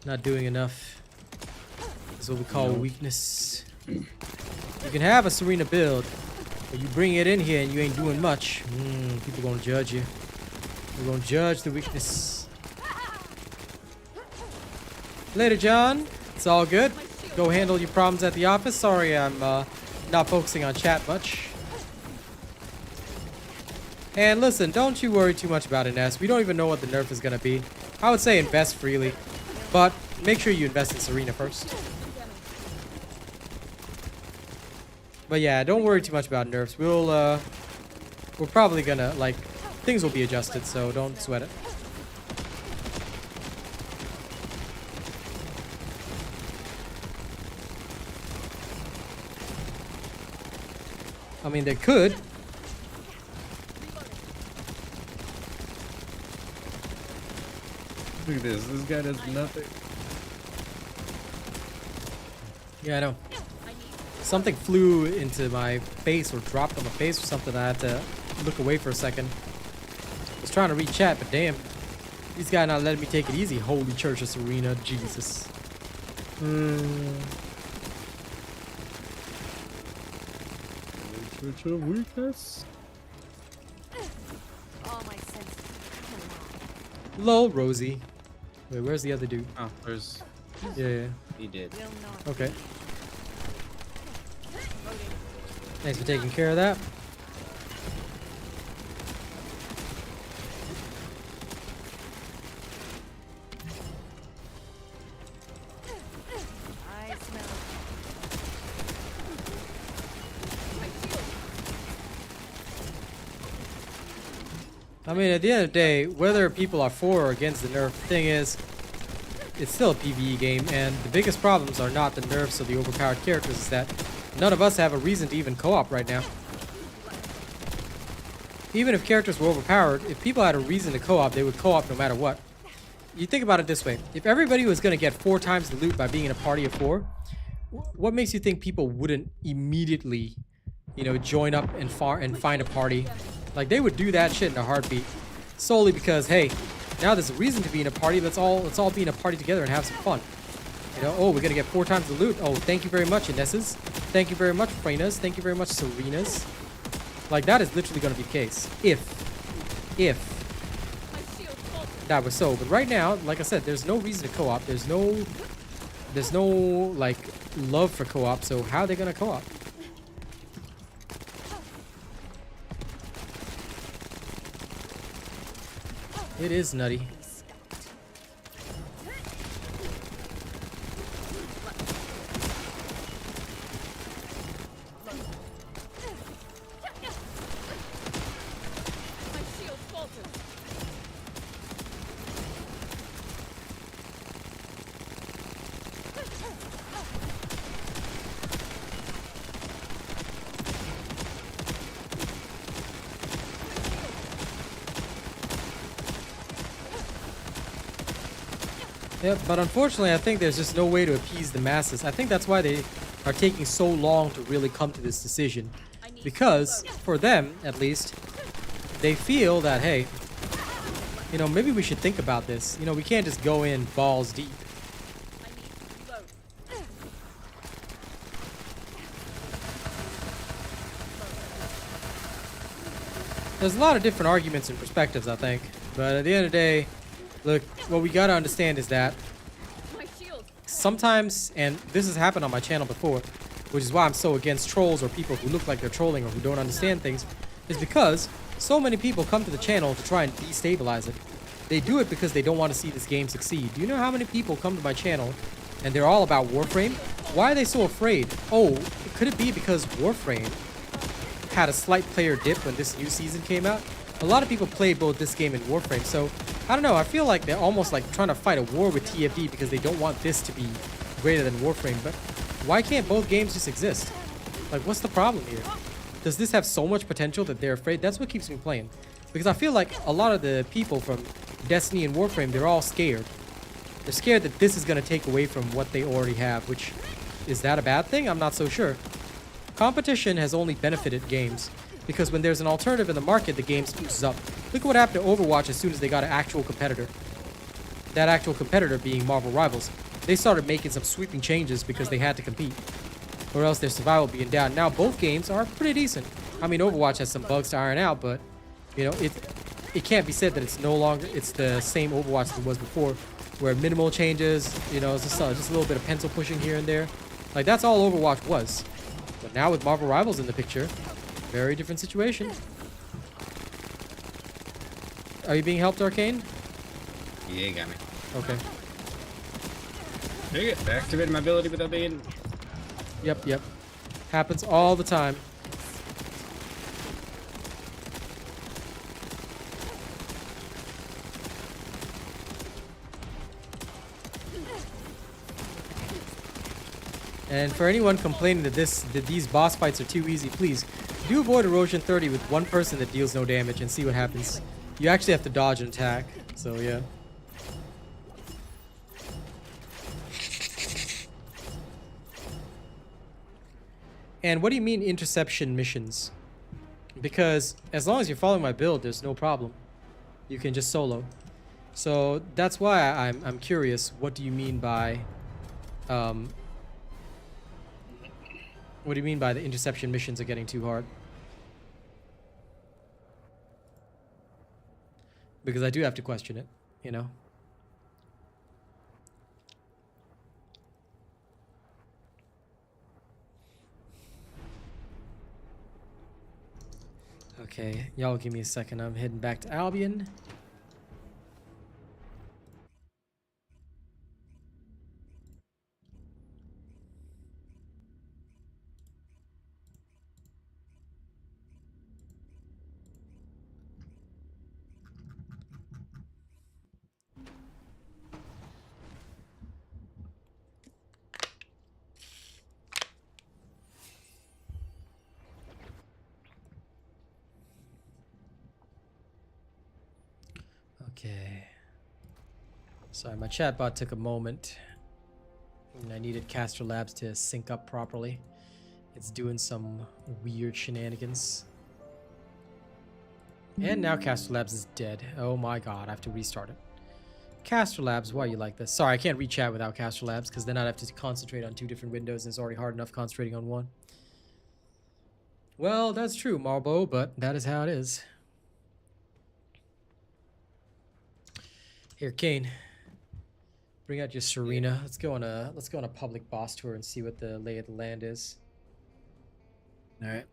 not doing enough. That's what we call weakness. You can have a Serena build, but you bring it in here and you ain't doing much. People gonna judge you. They're gonna judge the weakness. Later, John. It's all good. Go handle your problems at the office. Sorry, I'm not focusing on chat much. And listen, don't you worry too much about Ines. We don't even know what the nerf is gonna be. I would say invest freely, but make sure you invest in Serena first. But yeah, don't worry too much about nerfs. We're probably gonna, like, things will be adjusted, so don't sweat it. I mean, they could. Look at this. This guy does nothing. Yeah, I know. Something flew into my face or dropped on my face or something. I had to look away for a second. I was trying to read chat, but damn. These guys not letting me take it easy. Holy Church of Serena. Jesus. Church of weakness. All my senses. Lol, Rosie. Wait, where's the other dude? Oh, there's. Yeah. He did. Will not. Okay. Thanks for taking care of that. I smell. I mean, at the end of the day, whether people are for or against the nerf, the thing is, it's still a PvE game, and the biggest problems are not the nerfs of the overpowered characters, it's that none of us have a reason to even co-op right now. Even if characters were overpowered, if people had a reason to co-op, they would co-op no matter what. You think about it this way. If everybody was going to get 4 times the loot by being in a party of 4, what makes you think people wouldn't immediately, you know, join up and find a party? Like, they would do that shit in a heartbeat. Solely because, hey, now there's a reason to be in a party. Let's all be in a party together and have some fun. You know, oh, we're going to get 4 times the loot. Oh, thank you very much, Ines's. Thank you very much, Frena's. Thank you very much, Serena's. Like, that is literally going to be the case. If that was so. But right now, like I said, there's no reason to co-op. There's no, like, love for co-op. So how are they going to co-op? It is nutty. My shield falters. Yep, but unfortunately, I think there's just no way to appease the masses. I think that's why they are taking so long to really come to this decision. Because, for them, at least, they feel that, hey, you know, maybe we should think about this. You know, we can't just go in balls deep. I need load. There's a lot of different arguments and perspectives, I think. But at the end of the day, look, what we gotta understand is that My shield. sometimes, and this has happened on my channel before, which is why I'm so against trolls or people who look like they're trolling or who don't understand things, is because so many people come to the channel to try and destabilize it. They do it because they don't want to see this game succeed. Do you know how many people come to my channel and they're all about Warframe? Why are they so afraid? Oh, could it be because Warframe had a slight player dip when this new season came out? A lot of people played both this game and Warframe, so I don't know, I feel like they're almost like trying to fight a war with TFD because they don't want this to be greater than Warframe. But why can't both games just exist? Like, what's the problem here? Does this have so much potential that they're afraid? That's what keeps me playing. Because I feel like a lot of the people from Destiny and Warframe, they're all scared. They're scared that this is going to take away from what they already have, which, is that a bad thing? I'm not so sure. Competition has only benefited games, because when there's an alternative in the market, the game oozes up. Look at what happened to Overwatch as soon as they got an actual competitor. That actual competitor being Marvel Rivals. They started making some sweeping changes because they had to compete, or else their survival being down. Now both games are pretty decent. I mean, Overwatch has some bugs to iron out, but you know, it can't be said that it's the same Overwatch that it was before, where minimal changes, you know, it's just a little bit of pencil pushing here and there. Like, that's all Overwatch was. But now with Marvel Rivals in the picture, very different situation. Are you being helped, Arcane? Yeah, you got me. Okay. There you go. Activated my ability without being... Yep. Happens all the time. And for anyone complaining that these boss fights are too easy, please do Void Erosion 30 with one person that deals no damage and see what happens. You actually have to dodge an attack, so yeah. And what do you mean interception missions? Because as long as you're following my build, there's no problem. You can just solo. So that's why I'm curious. What do you mean by what do you mean by the interception missions are getting too hard? Because I do have to question it, you know? Okay, y'all give me a second. I'm heading back to Albion. Okay. Sorry, my chatbot took a moment. And I needed Caster Labs to sync up properly. It's doing some weird shenanigans. And now Caster Labs is dead. Oh my god, I have to restart it. Caster Labs, why are you like this? Sorry, I can't read chat without Caster Labs, because then I'd have to concentrate on 2 different windows, and it's already hard enough concentrating on one. Well, that's true, Marbo, but that is how it is. Here, Kane. Bring out your Serena. Let's go on a public boss tour and see what the lay of the land is. All right.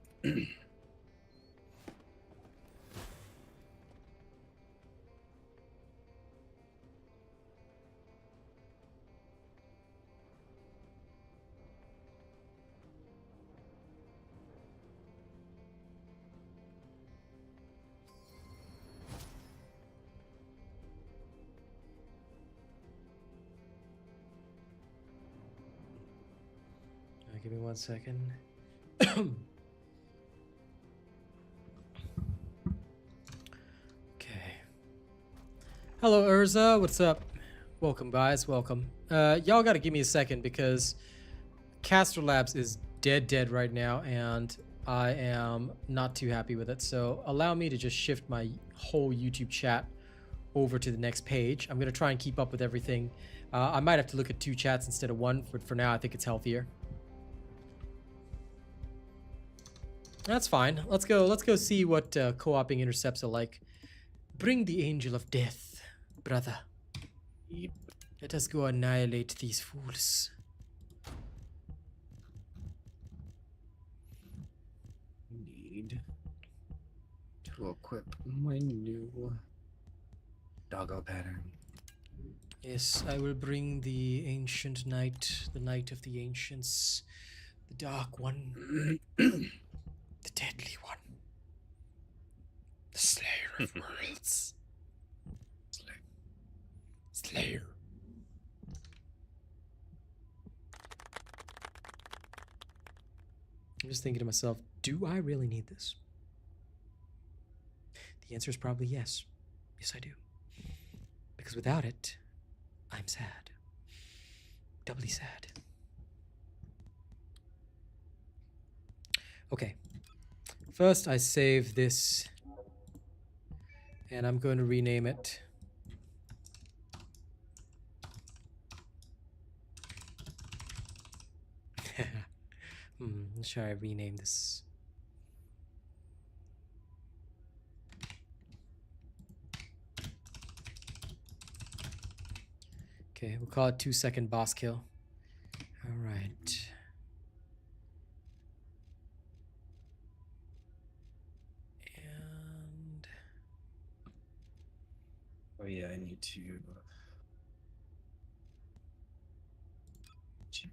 give me 1 second. Okay. Hello, Urza. What's up? Welcome, guys. Welcome. Y'all gotta give me a second because Castor Labs is dead right now, and I am not too happy with it. So allow me to just shift my whole YouTube chat over to the next page. I'm gonna try and keep up with everything. I might have to look at 2 chats instead of 1, but for now I think it's healthier. That's fine. Let's go see what co-oping intercepts are like. Bring the angel of death, brother. Let us go annihilate these fools. Need to equip my new doggo pattern. Yes, I will bring the ancient knight, the knight of the ancients, the dark one, the deadly one, the slayer of worlds. Slayer. I'm just thinking to myself, do I really need this? The answer is probably yes. Yes, I do. Because without it, I'm sad. Doubly sad. Okay. First, I save this. And I'm going to rename it. Should I rename this? Okay, we'll call it 2-second boss kill. All right. And oh yeah, I need to change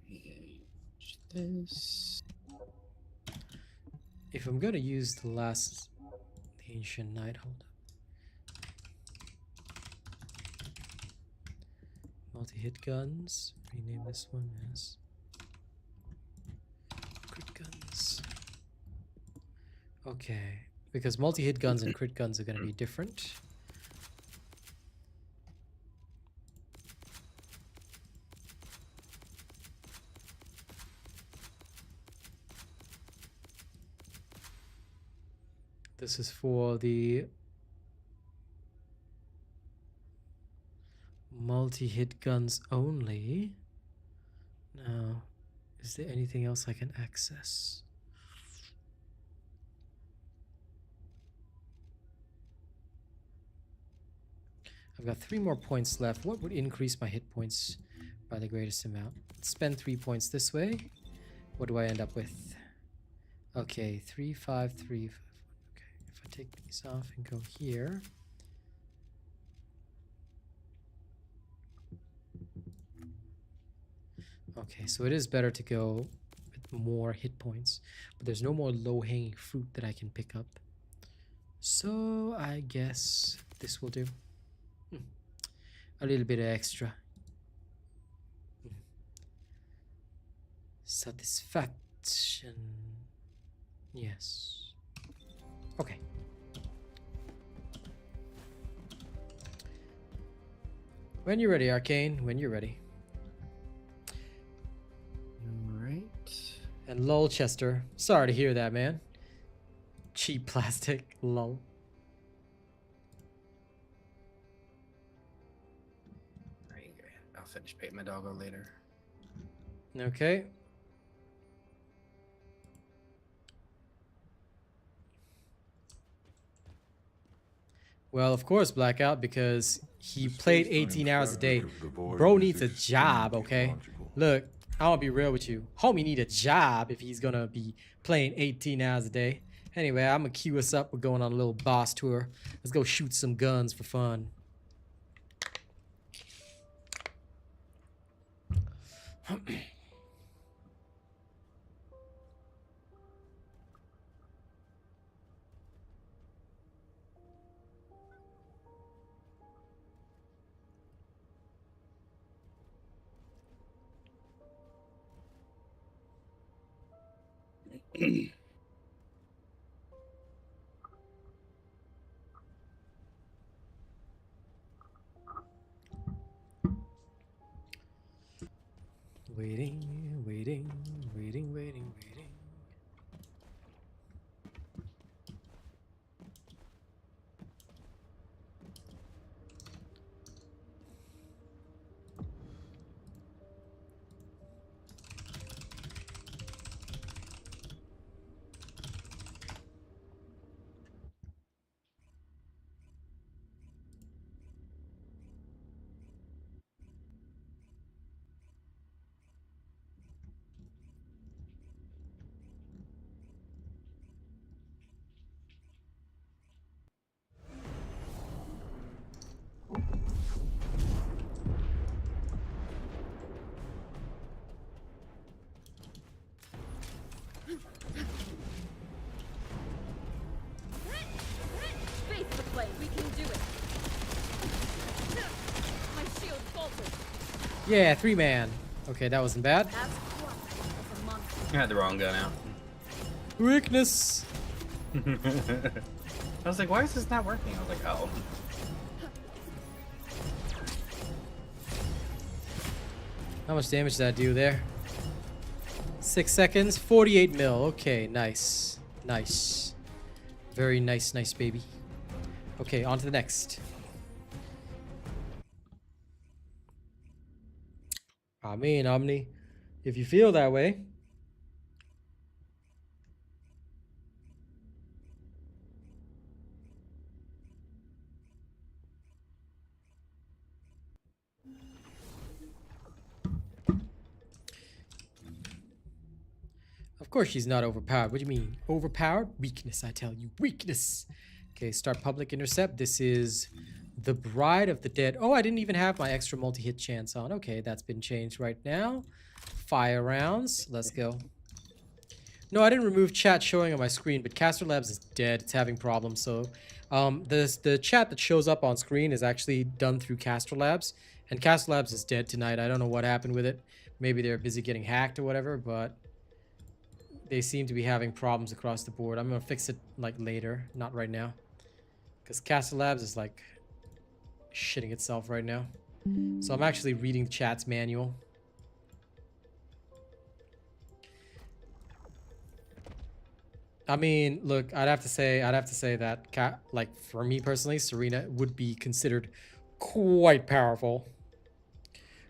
this. if I'm gonna use the last ancient knight, hold up. Multi-hit guns. Rename this one as crit guns. Okay, because multi-hit guns and crit guns are gonna be different. This is for the multi-hit guns only. Now, is there anything else I can access? I've got 3 more points left. What would increase my hit points by the greatest amount? Spend 3 points this way. What do I end up with? Okay, 3, 5, 3, 5. Okay, if I take these off and go here. Okay, so it is better to go with more hit points, but there's no more low-hanging fruit that I can pick up. So I guess this will do. A little bit of extra. Satisfaction. Yes. Okay. When you're ready, Arcane. When you're ready. Alright. And lol, Chester. Sorry to hear that, man. Cheap plastic. Lol. I'll finish painting my doggo later. Okay. Well, of course, Blackout, because he played 18 hours a day. Bro needs a job, okay? Look, I want to be real with you. Homie need a job if he's gonna be playing 18 hours a day. Anyway, I'm gonna queue us up. We're going on a little boss tour. Let's go shoot some guns for fun. Waiting, waiting, waiting, waiting, waiting. Face the flame. We can do it. My shield faltered. Yeah, 3-man. Okay, that wasn't bad. As quiet as a monster. I had the wrong gun out. Weakness. I was like, why is this not working? I was like, oh. How much damage did that do there? 6 seconds, 48 mil. Okay, nice. Nice. Very nice, nice, baby. Okay, on to the next. I mean, Omni, if you feel that way. Of course she's not overpowered. What do you mean? Overpowered? Weakness, I tell you. Weakness. Okay, start public intercept. This is the Bride of the Dead. Oh, I didn't even have my extra multi-hit chance on. Okay, that's been changed right now. Fire rounds. Let's go. No, I didn't remove chat showing on my screen, but Caster Labs is dead. It's having problems. So the chat that shows up on screen is actually done through Caster Labs. And Caster Labs is dead tonight. I don't know what happened with it. Maybe they're busy getting hacked or whatever, but they seem to be having problems across the board. I'm going to fix it like later, not right now. Because Caster Labs is like shitting itself right now. So I'm actually reading the chat's manual. I mean, look, I'd have to say that like for me personally, Serena would be considered quite powerful.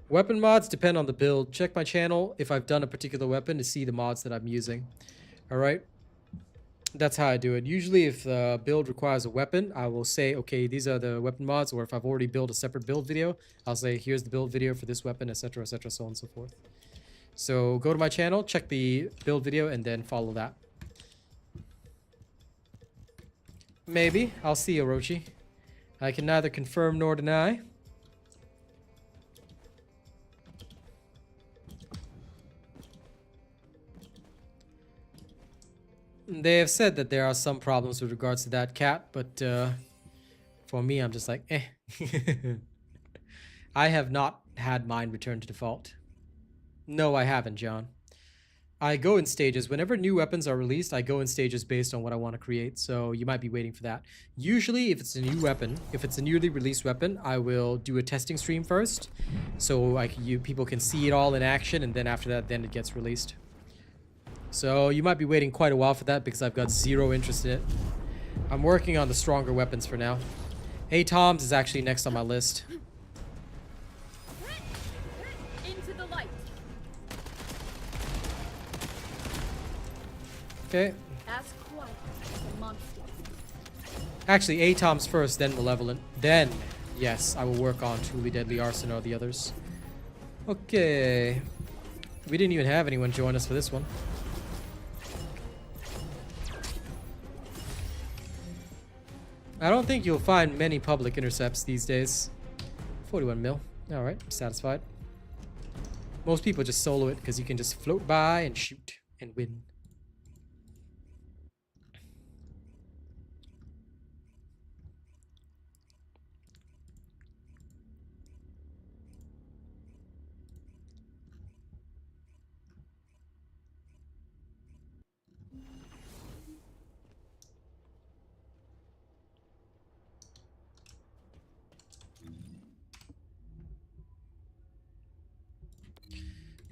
Weapon mods depend on the build. Check my channel if I've done a particular weapon to see the mods that I'm using. Alright? That's how I do it. Usually if the build requires a weapon, I will say, okay, these are the weapon mods. Or if I've already built a separate build video, I'll say, here's the build video for this weapon, etc., etc., so on and so forth. So go to my channel, check the build video, and then follow that. Maybe. I'll see you, Orochi. I can neither confirm nor deny. They have said that there are some problems with regards to that cat, but for me, I'm just like, eh. I have not had mine return to default. No, I haven't, John. I go in stages. Whenever new weapons are released, I go in stages based on what I want to create, so you might be waiting for that. Usually, if it's a new weapon, if it's a newly released weapon, I will do a testing stream first, so people can see it all in action, and then after that, then it gets released. So you might be waiting quite a while for that because I've got zero interest in it. I'm working on the stronger weapons for now. A-Toms is actually next on my list. Into the light. Okay. As quiet as a monster. Actually, A-Toms first, then Malevolent. Then, yes, I will work on Truly Deadly Arson or the others. Okay. We didn't even have anyone join us for this one. I don't think you'll find many public intercepts these days. 41 mil. Alright, satisfied. Most people just solo it because you can just float by and shoot and win.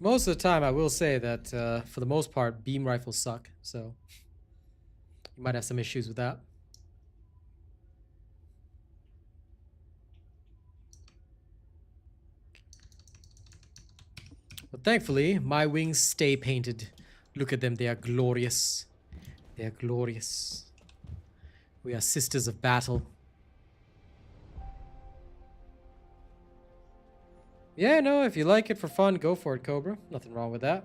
Most of the time, I will say that for the most part, beam rifles suck. So you might have some issues with that. But thankfully, my wings stay painted. Look at them, they are glorious. They are glorious. We are sisters of battle. Yeah, no, if you like it for fun, go for it, Cobra. Nothing wrong with that.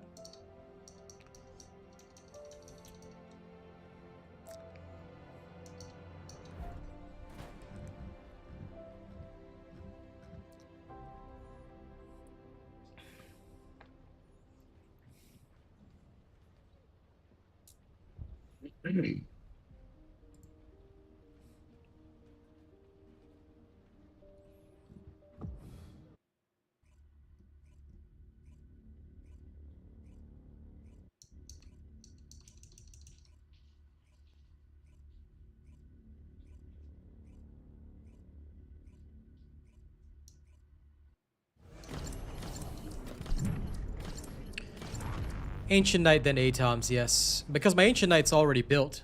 Ancient Knight, then ATOMs, yes. Because my Ancient Knight's already built.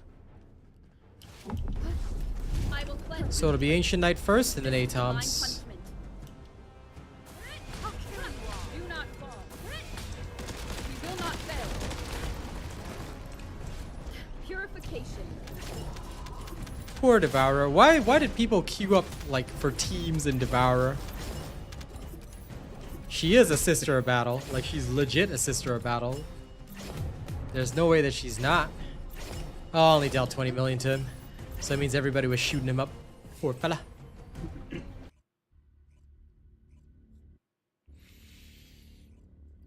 So it'll be Ancient Knight first, and then ATOMs. Poor Devourer. Why did people queue up, like, for teams in Devourer? She is a sister of battle. Like, she's legit a sister of battle. There's no way that she's not. Oh, I only dealt 20 million to him. So that means everybody was shooting him up. Poor fella.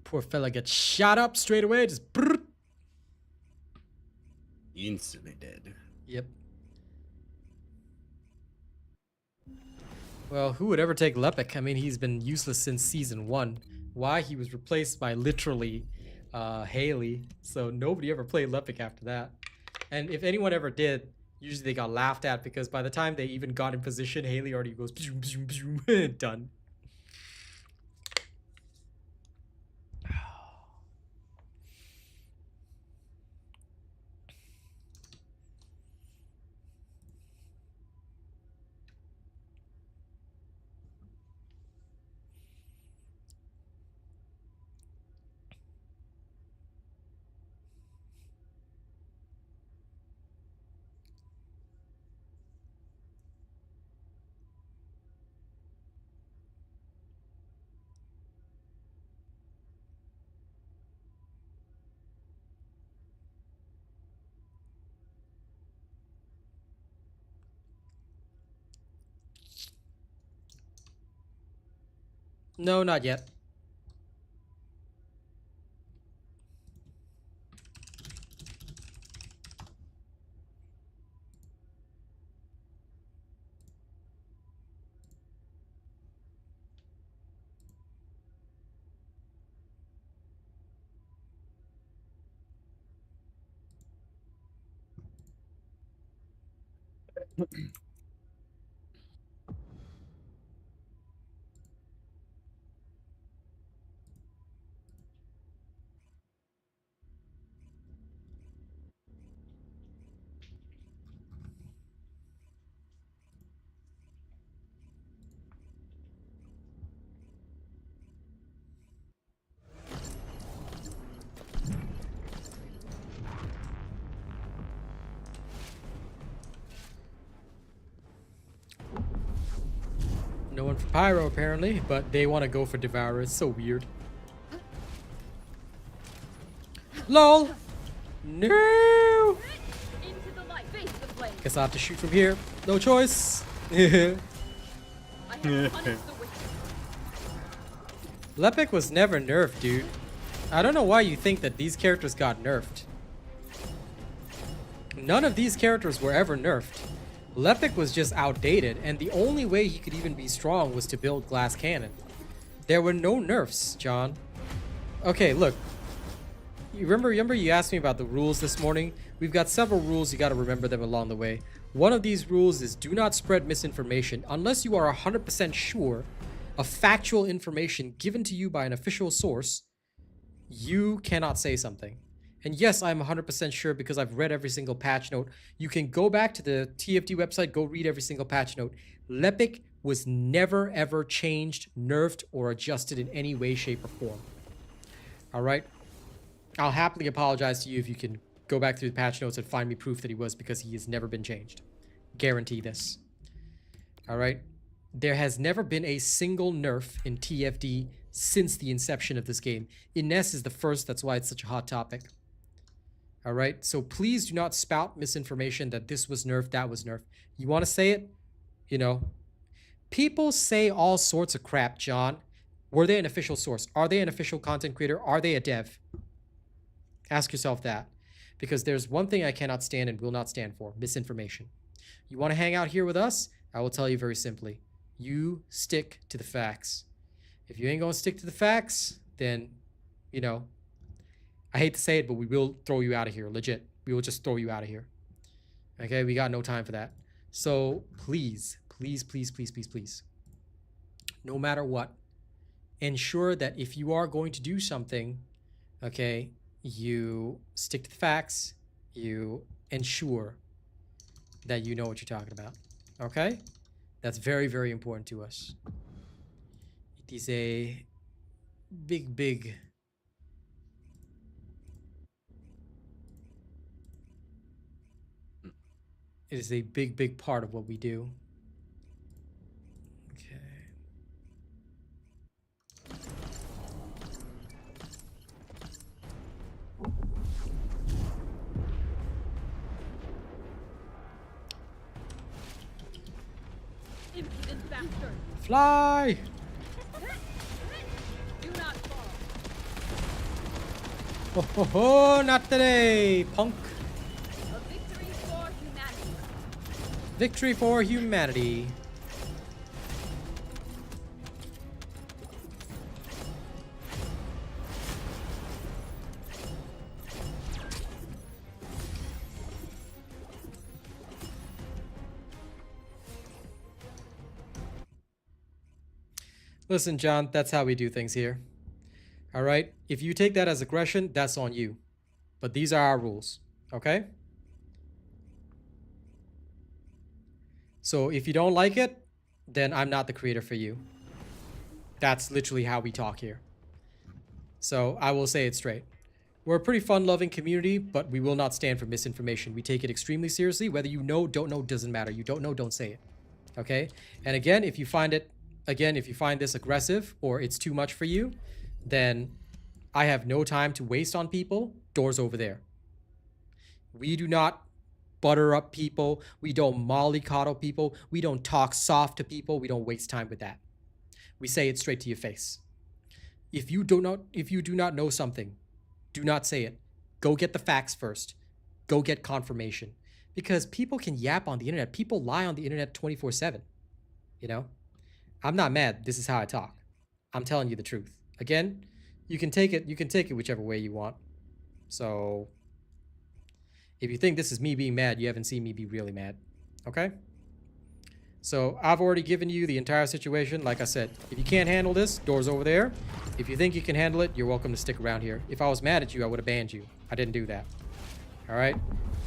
Poor fella gets shot up straight away. Just brrr. Instantly dead. Yep. Well, who would ever take Lepic? I mean, he's been useless since season 1. Why? He was replaced by literally Haley. So nobody ever played Lepic after that. And if anyone ever did, usually they got laughed at because by the time they even got in position, Haley already goes done. No, not yet. No one for Pyro apparently, but they want to go for Devourer. It's so weird. LOL! No! Guess I have to shoot from here. No choice. Lepic was never nerfed, dude. I don't know why you think that these characters got nerfed. None of these characters were ever nerfed. Lepic was just outdated, and the only way he could even be strong was to build glass cannon. There were no nerfs, John. Okay, look. You remember you asked me about the rules this morning? We've got several rules, you gotta remember them along the way. One of these rules is do not spread misinformation unless you are 100% sure of factual information given to you by an official source. you cannot say something. And yes, I'm 100% sure because I've read every single patch note. You can go back to the TFD website, go read every single patch note. Lepic was never ever changed, nerfed, or adjusted in any way, shape, or form. All right? I'll happily apologize to you if you can go back through the patch notes and find me proof that he was, because he has never been changed. Guarantee this. All right? There has never been a single nerf in TFD since the inception of this game. Ines is the first, that's why it's such a hot topic. All right, so please do not spout misinformation that this was nerfed, that was nerfed. You want to say it? You know, people say all sorts of crap, John. Were they an official source? Are they an official content creator? Are they a dev? Ask yourself that. Because there's one thing I cannot stand and will not stand for: misinformation. You want to hang out here with us? I will tell you very simply. You stick to the facts. If you ain't going to stick to the facts, then, you know, I hate to say it, but we will throw you out of here. Legit. We will just throw you out of here. Okay? We got no time for that. So please, please, please, please, please, please, no matter what, ensure that if you are going to do something, okay, you stick to the facts. You ensure that you know what you're talking about. Okay? That's very, very important to us. It is a big, big... It is a big, big part of what we do. Okay. Impudent bastard! Fly! Do not fall. Ho ho ho! Not today, punk. A victory for humanity. Victory for humanity. Listen, John, that's how we do things here. All right? If you take that as aggression, that's on you. But these are our rules, okay? So if you don't like it, then I'm not the creator for you. That's literally how we talk here. So I will say it straight. We're a pretty fun-loving community, but we will not stand for misinformation. We take it extremely seriously. Whether you know, don't know, doesn't matter. You don't know, don't say it. Okay? And again, if you find this aggressive or it's too much for you, then I have no time to waste on people. Doors over there. We do not butter up people. We don't mollycoddle people. We don't talk soft to people. We don't waste time with that. We say it straight to your face. If you do not know something, do not say it. Go get the facts first. Go get confirmation. Because people can yap on the internet. People lie on the internet 24/7. You know? I'm not mad. This is how I talk. I'm telling you the truth. Again, you can take it whichever way you want. So if you think this is me being mad, you haven't seen me be really mad. Okay? So I've already given you the entire situation. Like I said, if you can't handle this, door's over there. If you think you can handle it, you're welcome to stick around here. If I was mad at you, I would have banned you. I didn't do that. All right?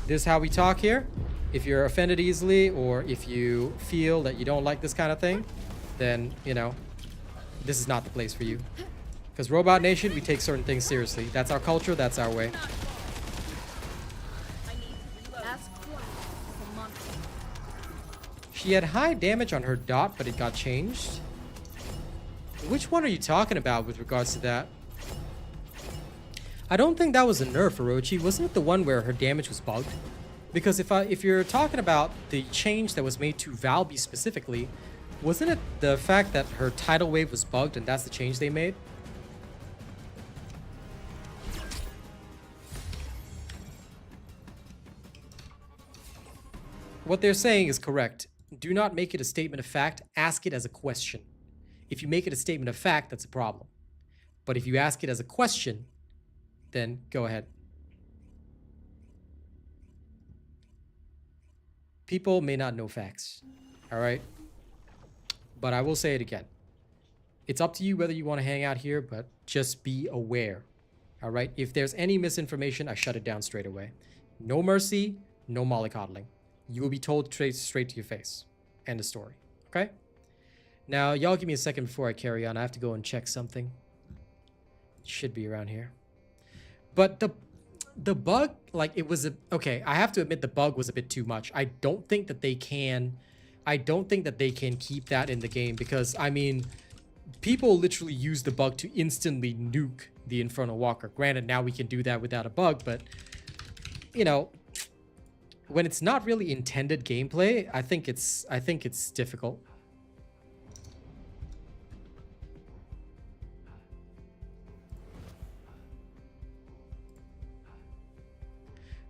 This is how we talk here. If you're offended easily, or if you feel that you don't like this kind of thing, then, you know, this is not the place for you. Because Robot Nation, we take certain things seriously. That's our culture. That's our way. She had high damage on her dot, but it got changed. Which one are you talking about with regards to that? I don't think that was a nerf, Orochi. Wasn't it the one where her damage was bugged? Because if you're talking about the change that was made to Valby specifically, wasn't it the fact that her tidal wave was bugged and that's the change they made? What they're saying is correct. Do not make it a statement of fact. Ask it as a question. If you make it a statement of fact, that's a problem. But if you ask it as a question, then go ahead. People may not know facts. All right? But I will say it again. It's up to you whether you want to hang out here, but just be aware. All right. If there's any misinformation, I shut it down straight away. No mercy, no mollycoddling. You will be told straight to your face. End of story. Okay? Now, y'all give me a second before I carry on. I have to go and check something. It should be around here. But the bug, like, it was okay, I have to admit the bug was a bit too much. I don't think that they can keep that in the game because, I mean, people literally use the bug to instantly nuke the Infernal Walker. Granted, now we can do that without a bug, but, you know, when it's not really intended gameplay, I think it's difficult.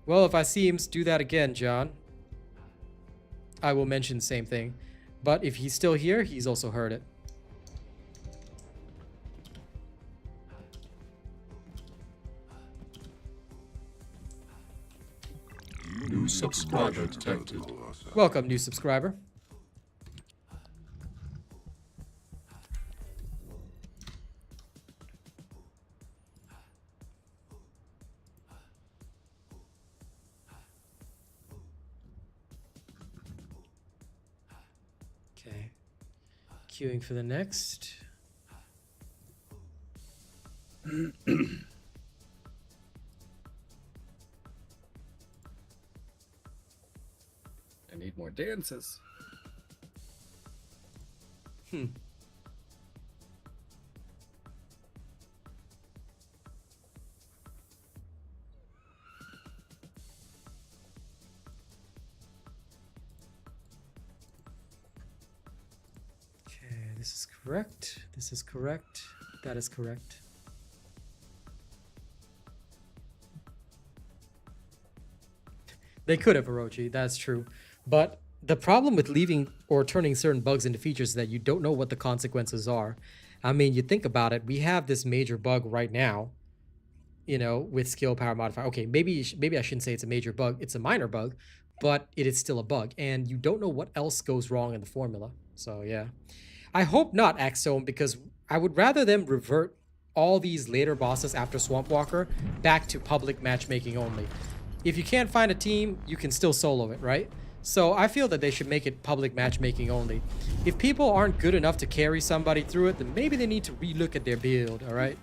Well, if I see him do that again, John, I will mention the same thing. But if he's still here, he's also heard it. New subscriber detected. Welcome, new subscriber. Okay. Queuing for the next. I need more dances. Okay, this is correct. This is correct. That is correct. They could have, Orochi, that's true. But the problem with leaving or turning certain bugs into features is that you don't know what the consequences are. I mean, you think about it, we have this major bug right now, you know, with skill power modifier. Okay, maybe I shouldn't say it's a major bug, it's a minor bug, but it is still a bug, and you don't know what else goes wrong in the formula. So yeah. I hope not, Axome, because I would rather them revert all these later bosses after Swamp Walker back to public matchmaking only. If you can't find a team, you can still solo it, right? So I feel that they should make it public matchmaking only. If people aren't good enough to carry somebody through it, then maybe they need to relook at their build, all right?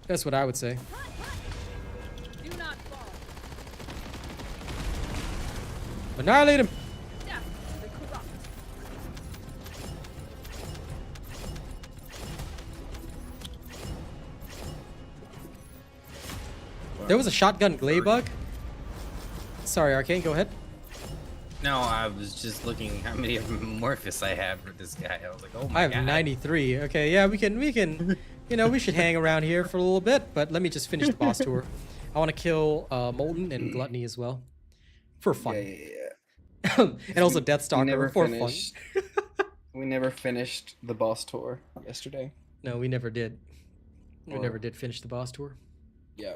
That's what I would say. Do not fall. Annihilate him! Death to the corrupt. There was a shotgun glay bug. Sorry, Arcane, go ahead. No, I was just looking how many Morphus I have for this guy. I was like, oh my I have god. 93. Okay, yeah, we can, you know, we should hang around here for a little bit, but let me just finish the boss tour. I want to kill Molten and Gluttony as well. For fun. Yeah. And also Deathstalker for fun. We never finished the boss tour yesterday. No, we never did. We never did finish the boss tour. Yeah.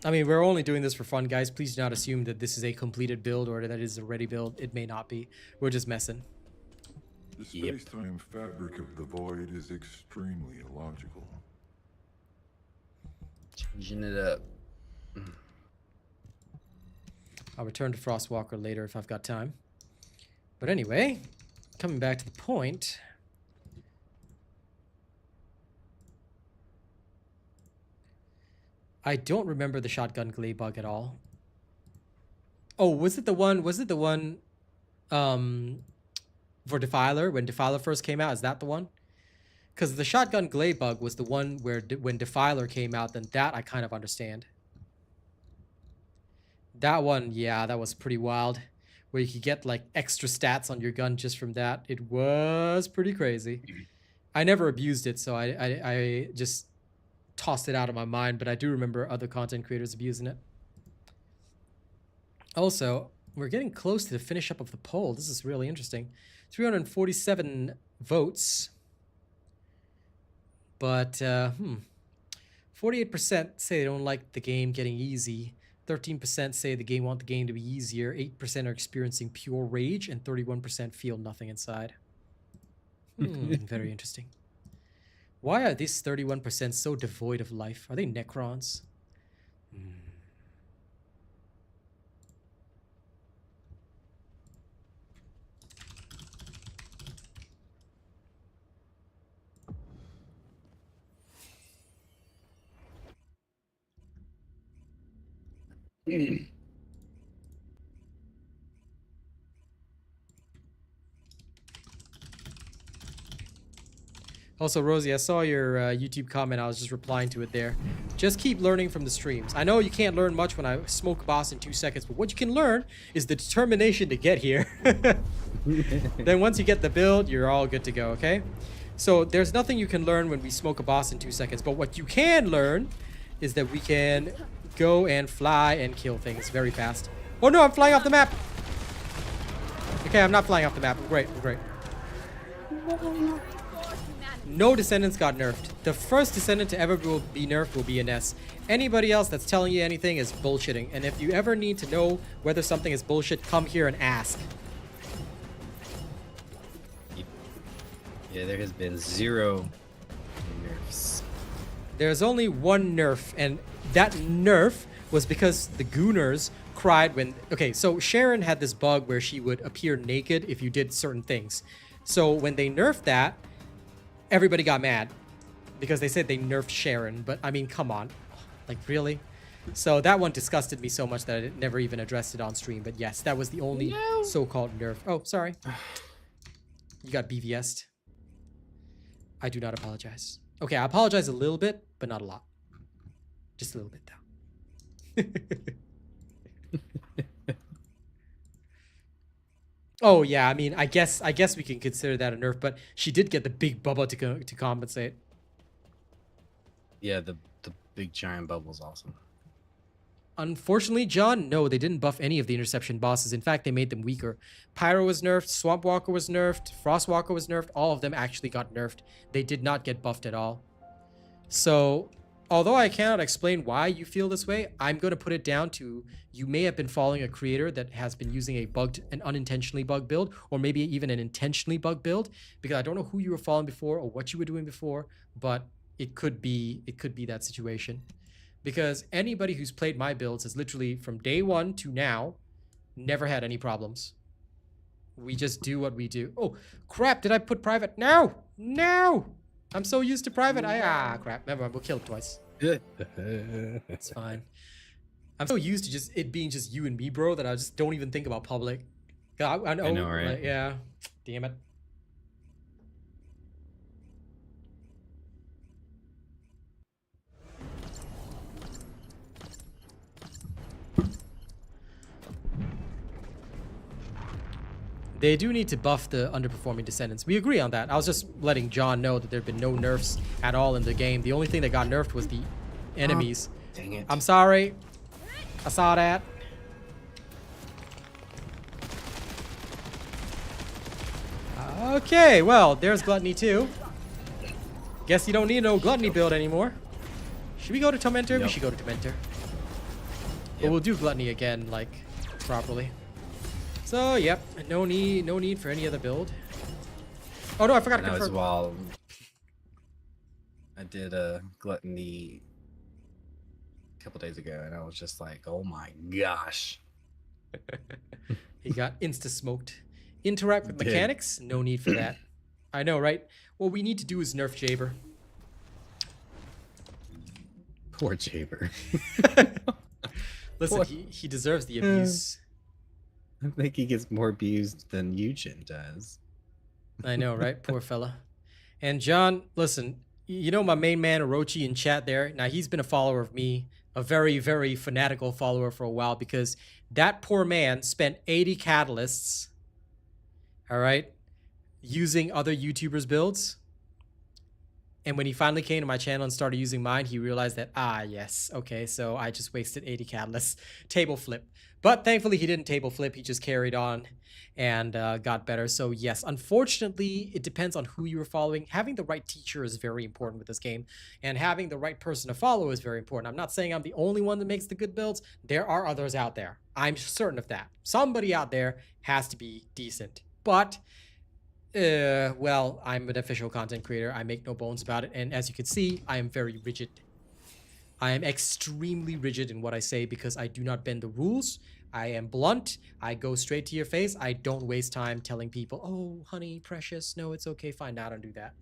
I mean, we're only doing this for fun, guys. Please do not assume that this is a completed build or that it is a ready build. It may not be. We're just messing. The space-time fabric of the void is extremely illogical. Changing it up. I'll return to Frostwalker later if I've got time. But anyway, coming back to the point. I don't remember the shotgun glay bug at all. Oh, was it the one for Defiler, when Defiler first came out? Is that the one? Because the shotgun glay bug was the one where when Defiler came out, then that I kind of understand. That one, yeah, that was pretty wild. Where you could get like extra stats on your gun just from that. It was pretty crazy. I never abused it, so I just tossed it out of my mind, but I do remember other content creators abusing it. Also, we're getting close to the finish up of the poll. This is really interesting. 347 votes. But, 48% say they don't like the game getting easy. 13% say want the game to be easier. 8% are experiencing pure rage, and 31% feel nothing inside. Very interesting. Why are these 31% so devoid of life? Are they Necrons? Also, Rosie, I saw your YouTube comment. I was just replying to it there. Just keep learning from the streams. I know you can't learn much when I smoke a boss in 2 seconds, but what you can learn is the determination to get here. Then once you get the build, you're all good to go, okay? So there's nothing you can learn when we smoke a boss in 2 seconds, but what you can learn is that we can go and fly and kill things very fast. Oh no, I'm flying off the map! Okay, I'm not flying off the map. Great, great. No Descendants got nerfed. The first Descendant to ever be nerfed will be an S. Anybody else that's telling you anything is bullshitting. And if you ever need to know whether something is bullshit, come here and ask. Yeah, there has been 0 nerfs. There's only one nerf, and that nerf was because the Gooners cried when... Okay, so Sharon had this bug where she would appear naked if you did certain things. So when they nerfed that, everybody got mad because they said they nerfed Sharon, but I mean, come on. Like, really? So that one disgusted me so much that I never even addressed it on stream. But yes, that was the only so-called nerf. Oh, sorry. You got BVS'd. I do not apologize. Okay, I apologize a little bit, but not a lot. Just a little bit, though. Oh yeah, I mean, I guess we can consider that a nerf, but she did get the big bubba to compensate. Yeah, the big giant bubble's awesome. Unfortunately, John, no, they didn't buff any of the interception bosses. In fact, they made them weaker. Pyro was nerfed, Swamp Walker was nerfed, Frost Walker was nerfed. All of them actually got nerfed. They did not get buffed at all. So, although I cannot explain why you feel this way, I'm going to put it down to you may have been following a creator that has been using an unintentionally bugged build, or maybe even an intentionally bugged build, because I don't know who you were following before or what you were doing before, but it could be that situation. Because anybody who's played my builds has literally, from day one to now, never had any problems. We just do what we do. Oh, crap, did I put private? No! No! I'm so used to private. Crap. Never mind, we'll kill it twice. It's fine. I'm so used to just it being just you and me, bro, that I just don't even think about public. I know, right? Like, yeah. Damn it. They do need to buff the underperforming Descendants. We agree on that. I was just letting John know that there have been no nerfs at all in the game. The only thing that got nerfed was the enemies. Oh, dang it. I'm sorry. I saw that. Okay, well, there's Gluttony too. Guess you don't need no Gluttony build anymore. Should we go to Tormentor? Yep. We should go to Tormentor. But Yep. we'll do Gluttony again, like, properly. So, yep, no need for any other build. Oh no, I forgot to And that was confirm. while I did a Gluttony a couple days ago, and I was just like, oh my gosh. He got insta-smoked. Interact with Did. mechanics? No need for that. I know, right? What we need to do is nerf Jaber. Poor Jaber. Listen, he deserves the abuse. I think he gets more abused than Eugen does. I know, right? Poor fella. And John, listen, you know my main man Orochi in chat there? Now, he's been a follower of me, a very, very fanatical follower for a while, because that poor man spent 80 catalysts, all right, using other YouTubers' builds. And when he finally came to my channel and started using mine, he realized that, yes, okay, so I just wasted 80 catalysts. Table flip. But thankfully, he didn't table flip. He just carried on and got better. So yes, unfortunately, it depends on who you are following. Having the right teacher is very important with this game. And having the right person to follow is very important. I'm not saying I'm the only one that makes the good builds. There are others out there. I'm certain of that. Somebody out there has to be decent. But Well, I'm an official content creator. I make no bones about it. And as you can see, I am very rigid. I am extremely rigid in what I say because I do not bend the rules. I am blunt. I go straight to your face. I don't waste time telling people, oh, honey, precious. No, it's okay. Fine. No, I don't do that.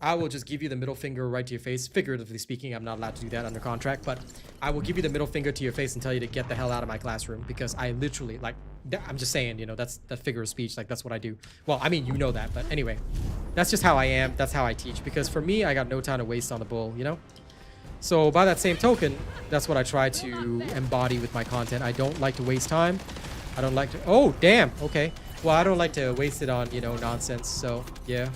I will just give you the middle finger right to your face. Figuratively speaking, I'm not allowed to do that under contract, but I will give you the middle finger to your face and tell you to get the hell out of my classroom because I literally, like, I'm just saying, you know, that's that figure of speech. Like, that's what I do. Well, I mean, you know that, but anyway, that's just how I am. That's how I teach because for me, I got no time to waste on the bull, you know? So by that same token, that's what I try to embody with my content. I don't like to waste time. I don't like to, oh, damn. Okay. Well, I don't like to waste it on, you know, nonsense. So yeah.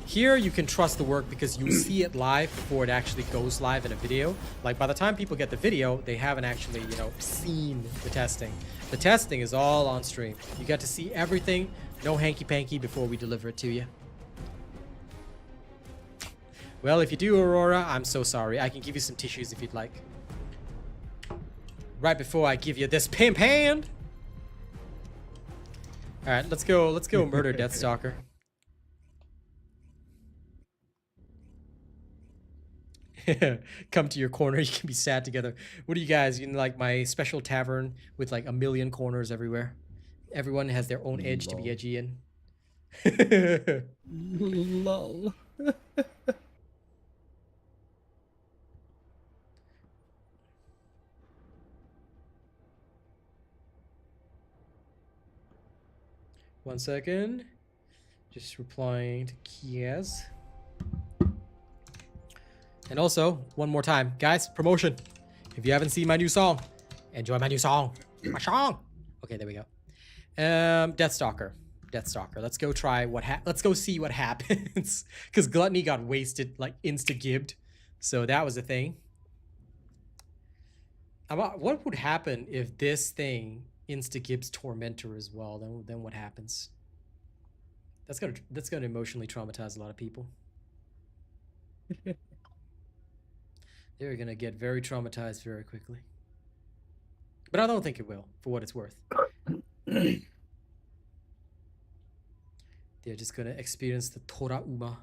Here, you can trust the work because you see it live before it actually goes live in a video. Like, by the time people get the video, they haven't actually, you know, seen the testing. The testing is all on stream. You get to see everything, no hanky-panky before we deliver it to you. Well, if you do, Aurora, I'm so sorry. I can give you some tissues if you'd like. Right before I give you this pimp hand. All right, let's go murder Deathstalker. Come to your corner. You can be sad together. What do you guys, you know, like my special tavern with like a million corners everywhere? Everyone has their own edge to be edgy in. Lol. One second. Just replying to Kiaz. And also, one more time, guys, promotion. If you haven't seen my new song, enjoy my new song. My song. Okay, there we go. Deathstalker. Let's go try let's go see what happens. Because Gluttony got wasted, like insta-gibbed. So that was a thing. What would happen if this thing insta-gibbs Tormentor as well? Then what happens? That's gonna emotionally traumatize a lot of people. They're gonna get very traumatized very quickly. But I don't think it will, for what it's worth. They're just gonna experience the Torauma.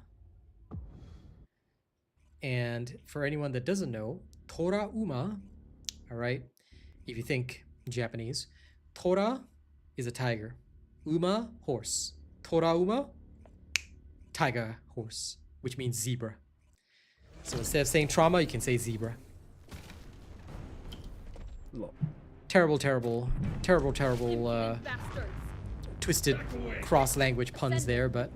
And for anyone that doesn't know, Torauma, alright, if you think Japanese, Tora is a tiger. Uma, horse. Torauma, tiger horse, which means zebra. So instead of saying trauma, you can say zebra. Terrible, twisted cross-language puns there, but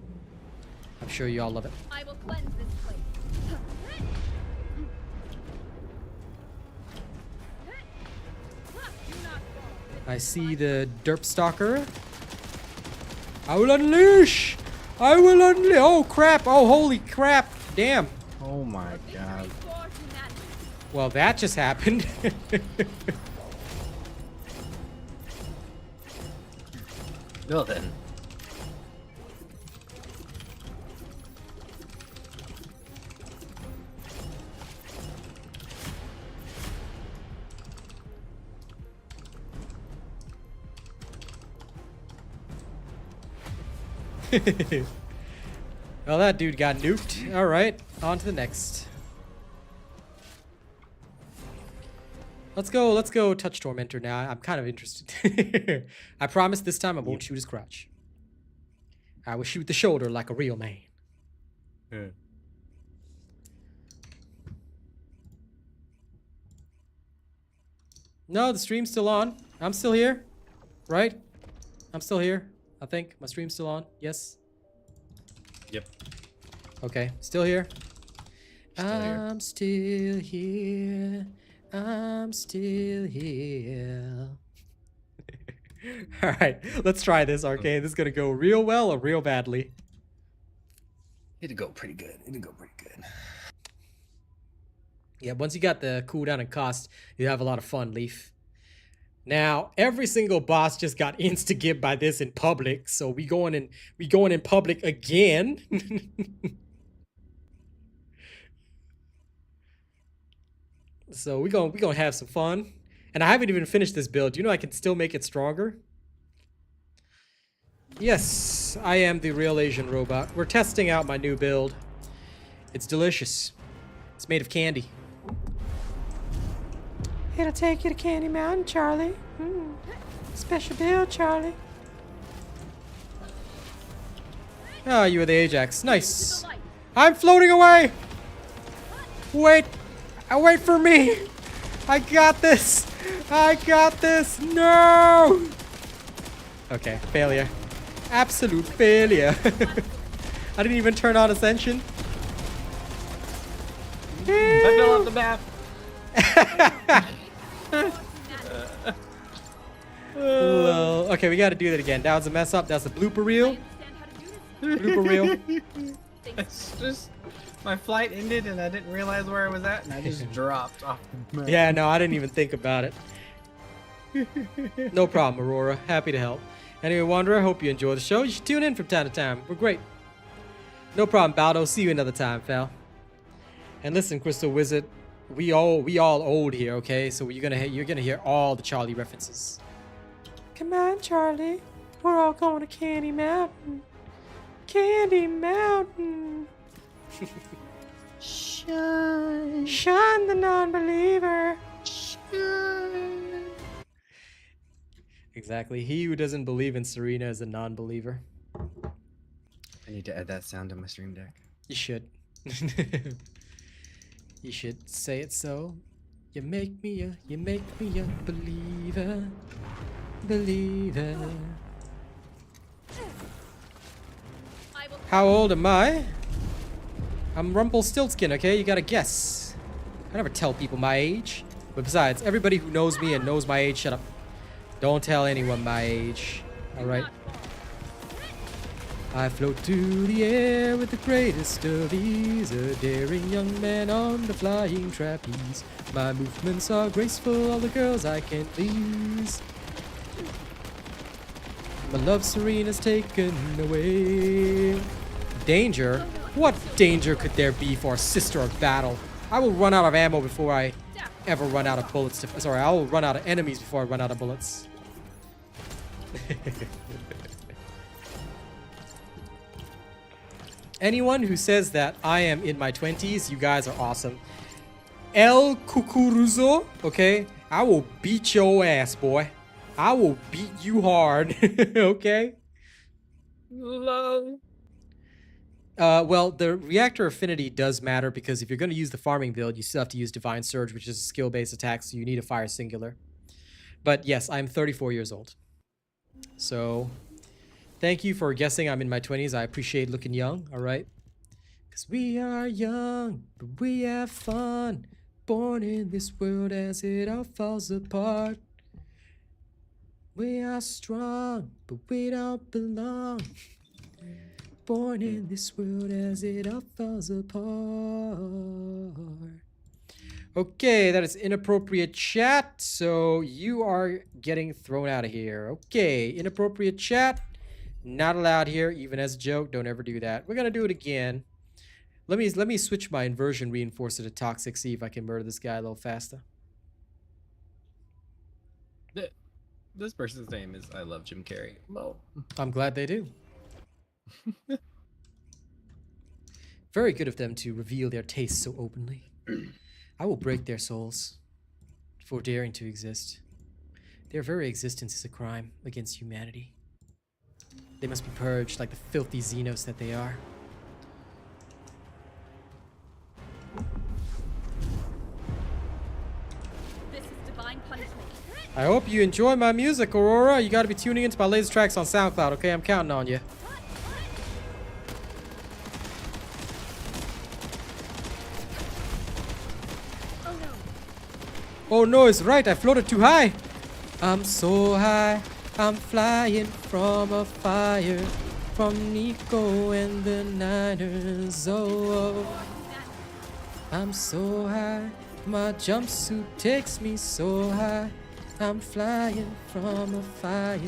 I'm sure you all love it. I will cleanse this place. I see the derp stalker. I will unleash! Oh crap! Oh holy crap! Damn! Oh my god. Well, that just happened. Well then. Well, that dude got nuked. All right, on to the next. Let's go touch Tormentor now. I'm kind of interested. I promise this time I won't shoot his crotch. I will shoot the shoulder like a real man. Yeah. No, the stream's still on. I'm still here. Right? I'm still here. I think my stream's still on. Yes. Yep. Okay, still here. Still Still here. I'm still here. All right, let's try this, Arche. This is gonna go real well or real badly. It'll go pretty good. Yeah, once you got the cooldown and cost, you have a lot of fun, Leaf. Now, every single boss just got insta-gibbed by this in public, so we going in public again. So we gonna have some fun. And I haven't even finished this build. You know I can still make it stronger. Yes, I am the real Asian robot. We're testing out my new build. It's delicious. It's made of candy. It'll take you to Candy Mountain, Charlie. Special build, Charlie. Oh, you were the Ajax. Nice. I'm floating away. Wait. Wait for me. I got this. I got this. No. Okay, failure. Absolute failure. I didn't even turn on Ascension. I fell off the map. Okay, we gotta do that again. That was a mess up. That's a blooper reel. Blooper reel. It's just my flight ended and I didn't realize where I was at and I just dropped off the map. Yeah, no, I didn't even think about it. No problem, Aurora. Happy to help. Anyway, Wanderer, hope you enjoy the show. You should tune in from time to time. We're great. No problem, Baldo. See you another time, pal. And listen, Crystal Wizard, we all old here, okay? So you're gonna hear all the Charlie references. Come on, Charlie. We're all going to Candy Mountain. Candy Mountain. Shine. Shine the non-believer. Shine. Exactly. He who doesn't believe in Serena is a non-believer. I need to add that sound to my stream deck. You should. You should say it so. You make me a believer. Believer. How old am I? I'm Rumpelstiltskin, okay? You gotta guess. I never tell people my age. But besides, everybody who knows me and knows my age, shut up. Don't tell anyone my age. Alright? I float through the air with the greatest of ease, a daring young man on the flying trapeze. My movements are graceful, all the girls I can please. My love Serena's taken away. Danger? What danger could there be for a sister of battle? I will run out of ammo before I ever run out of bullets. Sorry, I will run out of enemies before I run out of bullets. Anyone who says that I am in my 20s, you guys are awesome. El Cucuruzo, okay? I will beat your ass, boy. I will beat you hard, okay? Love. Well, the reactor affinity does matter because if you're going to use the farming build, you still have to use Divine Surge, which is a skill-based attack, so you need a fire singular. But yes, I'm 34 years old. So, thank you for guessing I'm in my 20s. I appreciate looking young, alright? Because we are young, but we have fun. Born in this world as it all falls apart. We are strong, but we don't belong. Born in this world as it all falls apart. Okay, that is inappropriate chat, so you are getting thrown out of here. Okay, inappropriate chat, not allowed here, even as a joke. Don't ever do that. We're gonna do it again. Let me switch my inversion reinforcer to toxic, see if I can murder this guy a little faster. This person's name is I Love Jim Carrey. Lol. I'm glad they do. Very good of them to reveal their tastes so openly. I will break their souls for daring to exist. Their very existence is a crime against humanity. They must be purged like the filthy Xenos that they are. This is divine punishment. I hope you enjoy my music, Aurora. You gotta be tuning into my latest tracks on SoundCloud, okay? I'm counting on you. Oh no, it's right. I floated too high. I'm so high. I'm flying from a fire. From Nico and the Niners. Oh, I'm so high. My jumpsuit takes me so high. I'm flying from a fire.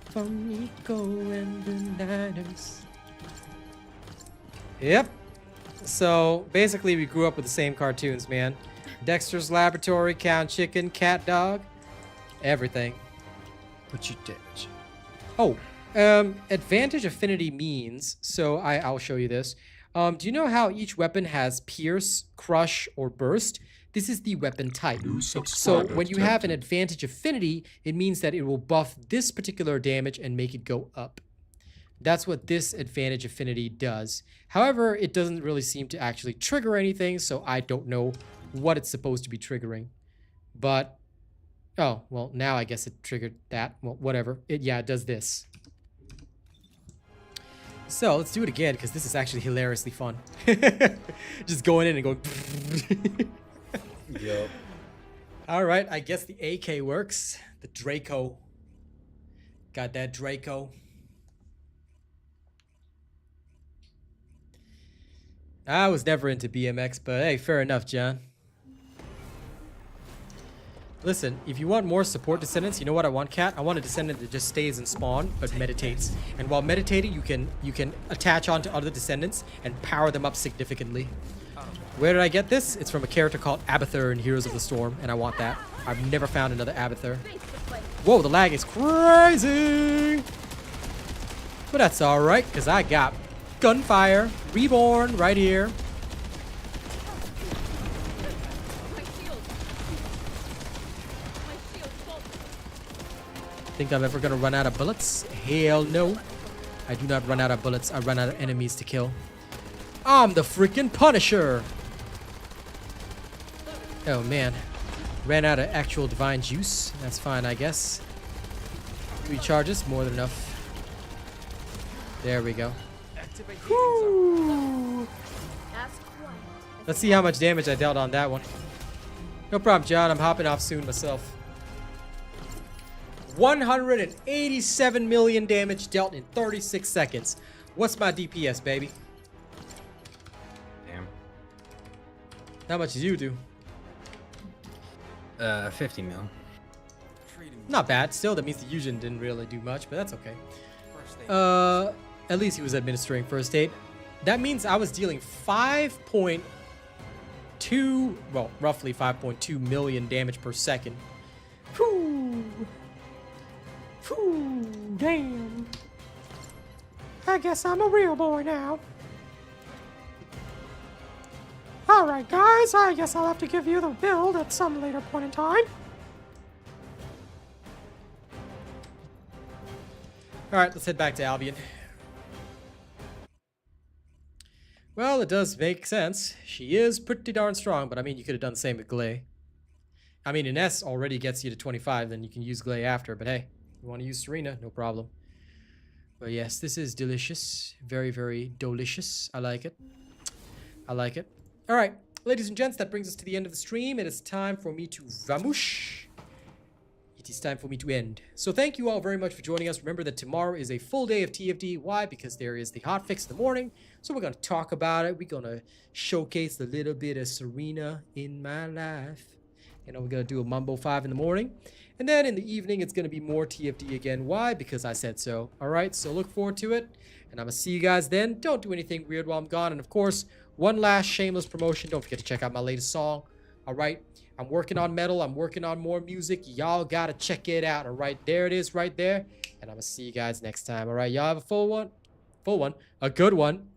From Nico and the Niners. Yep. So basically, we grew up with the same cartoons, man. Dexter's Laboratory, Count Chicken, Cat Dog, everything. What you did. Oh, Advantage affinity means, so I'll show you this. Do you know how each weapon has pierce, crush, or burst? This is the weapon type. So when you have an advantage affinity, it means that it will buff this particular damage and make it go up. That's what this advantage affinity does. However, it doesn't really seem to actually trigger anything, so I don't know what it's supposed to be triggering. But, oh, well, now I guess it triggered that. Well, whatever. It does this. So let's do it again, because this is actually hilariously fun. Just going in and going. Yup. All right, I guess the AK works. The Draco. Got that Draco. I was never into BMX, but hey, fair enough, John. Listen, if you want more support Descendants, you know what I want, Cat? I want a Descendant that just stays in spawn, but meditates. And while meditating, you can attach onto other Descendants and power them up significantly. Where did I get this? It's from a character called Abathur in Heroes of the Storm, and I want that. I've never found another Abathur. Whoa, the lag is crazy! But that's alright, because I got Gunfire, Reborn, right here. Think I'm ever gonna run out of bullets? Hell no. I do not run out of bullets. I run out of enemies to kill. I'm the freaking Punisher. Oh man. Ran out of actual divine juice. That's fine, I guess. 3 charges, more than enough. There we go. Woo. Let's see how much damage I dealt on that one. No problem, John. I'm hopping off soon myself. 187 million damage dealt in 36 seconds. What's my DPS, baby? Damn. How much did you do? 50 mil. Not bad. Still, that means the Yujin didn't really do much, but that's okay. At least he was administering first aid. That means I was dealing 5.2, well, roughly 5.2 million damage per second. Whew. Whew, damn. I guess I'm a real boy now. Alright guys, I guess I'll have to give you the build at some later point in time. Alright, let's head back to Albion. Well, it does make sense. She is pretty darn strong, but I mean, you could have done the same with Glay. I mean, an S already gets you to 25, then you can use Glay after, but hey, you want to use Serena, no problem. But yes, this is delicious. Very, very delicious. I like it. I like it. All right, ladies and gents, that brings us to the end of the stream. It is time for me to vamoosh. It is time for me to end. So thank you all very much for joining us. Remember that tomorrow is a full day of TFD. Why? Because there is the hotfix in the morning. So we're going to talk about it. We're going to showcase a little bit of Serena in my life. You know, we're going to do a Mumbo 5 in the morning. And then in the evening, it's going to be more TFD again. Why? Because I said so. All right, so look forward to it. And I'm going to see you guys then. Don't do anything weird while I'm gone. And of course, one last shameless promotion. Don't forget to check out my latest song. All right, I'm working on metal. I'm working on more music. Y'all got to check it out. All right, there it is right there. And I'm going to see you guys next time. All right, y'all have a full one, a good one.